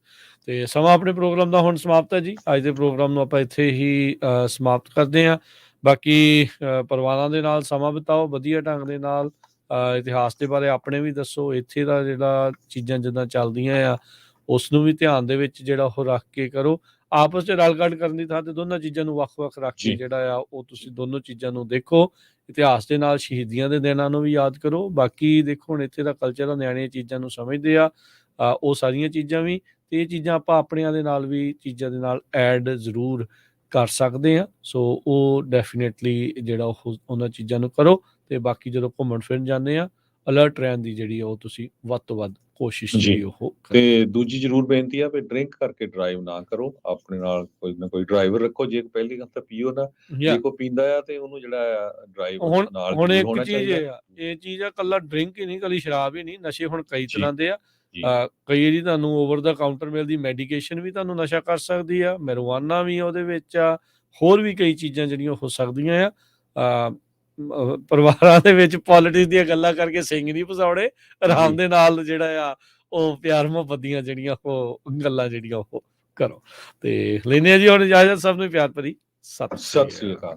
ਤੇ ਸਮਾਂ ਆਪਣੇ ਪ੍ਰੋਗਰਾਮ ਦਾ ਹੁਣ ਸਮਾਪਤ ਹੈ ਜੀ। ਅੱਜ ਦੇ ਪ੍ਰੋਗਰਾਮ ਨੂੰ ਆਪਾਂ ਇੱਥੇ ਹੀ ਸਮਾਪਤ ਕਰਦੇ ਹਾਂ। ਬਾਕੀ ਪਰਿਵਾਰਾਂ ਦੇ ਨਾਲ ਸਮਾਂ ਬਿਤਾਓ ਵਧੀਆ ਢੰਗ ਦੇ ਨਾਲ। ਇਤਿਹਾਸ ਦੇ ਬਾਰੇ ਆਪਣੇ ਵੀ ਦੱਸੋ, ਇੱਥੇ ਦਾ ਜਿਹੜਾ ਚੀਜ਼ਾਂ ਜਿੱਦਾਂ ਚੱਲਦੀਆਂ ਆ ਉਸ ਨੂੰ ਵੀ ਧਿਆਨ ਦੇ ਵਿੱਚ ਜਿਹੜਾ ਉਹ ਰੱਖ ਕੇ ਕਰੋ। ਆਪਸ 'ਚ ਰਲ ਕੱਢ ਕਰਨ ਦੀ ਥਾਂ ਤੇ ਦੋਨਾਂ ਚੀਜ਼ਾਂ ਨੂੰ ਵੱਖ-ਵੱਖ ਰੱਖ ਕੇ ਜਿਹੜਾ ਆ ਉਹ ਤੁਸੀਂ ਦੋਨੋਂ ਚੀਜ਼ਾਂ ਨੂੰ ਦੇਖੋ। ਇਤਿਹਾਸ ਦੇ ਨਾਲ ਸ਼ਹੀਦੀਆਂ ਦੇ ਦਿਨਾਂ ਨੂੰ ਵੀ ਯਾਦ ਕਰੋ। ਬਾਕੀ ਦੇਖੋ ਹੁਣ ਇੱਥੇ ਦਾ ਕਲਚਰ ਆ, ਨਿਆਣੇ ਚੀਜ਼ਾਂ ਨੂੰ ਸਮਝਦੇ ਆ, ਉਹ ਸਾਰੀਆਂ ਚੀਜ਼ਾਂ ਵੀ, ਤੇ ਇਹ ਚੀਜ਼ਾਂ ਆਪਾਂ ਆਪਣਿਆਂ ਦੇ ਨਾਲ ਵੀ ਚੀਜ਼ਾਂ ਦੇ ਨਾਲ ਐਡ ਜ਼ਰੂਰ ਕਰ ਸਕਦੇ ਹਾਂ। ਸੋ ਉਹ ਡੈਫੀਨੇਟਲੀ ਜਿਹੜਾ ਉਹ ਉਹਨਾਂ ਚੀਜ਼ਾਂ ਨੂੰ ਕਰੋ। ਤੇ ਬਾਕੀ ਜਦੋਂ ਘੁੰਮਣ ਫਿਰਨ ਜਾਂਦੇ ਆ ਅਲਰਟ ਰਹਿਣ ਦੀ ਜਿਹੜੀ ਉਹ ਤੁਸੀਂ ਵੱਧ ਤੋਂ ਵੱਧ ਕੋਸ਼ਿਸ਼ ਜਿਹੜੀ ਉਹ ਤੇ ਦੂਜੀ ਜ਼ਰੂਰ ਬੇਨਤੀ ਆ ਵੀ ਡਰਿੰਕ ਕਰਕੇ ਡਰਾਈਵ ਨਾ ਕਰੋ। ਆਪਣੇ ਨਾਲ ਕੋਈ ਨਾ ਕੋਈ ਡਰਾਈਵਰ ਰੱਖੋ। ਜੇ ਪਹਿਲੀ ਗੱਲ ਤਾਂ ਪੀਓ ਨਾ, ਜੇ ਕੋਈ ਪੀਂਦਾ ਆ ਤੇ ਉਹਨੂੰ ਜਿਹੜਾ ਡਰਾਈਵਰ ਨਾਲ ਹੁਣ ਇੱਕ ਚੀਜ਼ ਇਹ ਚੀਜ਼ ਆ, ਕੱਲਾ ਡਰਿੰਕ ਹੀ ਨਹੀਂ, ਕੱਲੀ ਸ਼ਰਾਬ ਹੀ ਨਹੀਂ, ਨਸ਼ੇ ਹੁਣ ਕਈ ਤਰ੍ਹਾਂ ਦੇ ਆ। ਕਈ ਜਿਹੜੀ ਤੁਹਾਨੂੰ ਓਵਰ ਦਾ ਕਾਊਂਟਰ ਮਿਲਦੀ ਮੈਡੀਕੇਸ਼ਨ ਵੀ ਤੁਹਾਨੂੰ ਨਸ਼ਾ ਕਰ ਸਕਦੀ ਆ, ਮੈਰੀਜੂਆਨਾ ਵੀ ਉਹਦੇ ਵਿੱਚ ਆ, ਹੋਰ ਵੀ ਕਈ ਚੀਜ਼ਾਂ ਜਿਹੜੀਆਂ ਹੋ ਸਕਦੀਆਂ ਆ। ਪਰਿਵਾਰਾਂ ਦੇ ਵਿੱਚ ਪੋਲਿਟਿਕਸ ਦੀਆਂ ਗੱਲਾਂ ਕਰਕੇ ਸਿੰਘ ਨਹੀਂ ਫਸਾਉਣੇ, ਆਰਾਮ ਦੇ ਨਾਲ ਜਿਹੜਾ ਆ ਉਹ ਪਿਆਰ ਮੁਹੱਬਤ ਦੀਆਂ ਜਿਹੜੀਆਂ ਉਹ ਗੱਲਾਂ ਜਿਹੜੀਆਂ ਉਹ ਕਰੋ। ਤੇ ਲੈਂਦੇ ਆ ਜੀ ਹੁਣ ਇਜਾਜ਼ਤ। ਸਭ ਨੂੰ ਪਿਆਰ ਭਰੀ ਸਤਿ ਸ੍ਰੀ ਅਕਾਲ।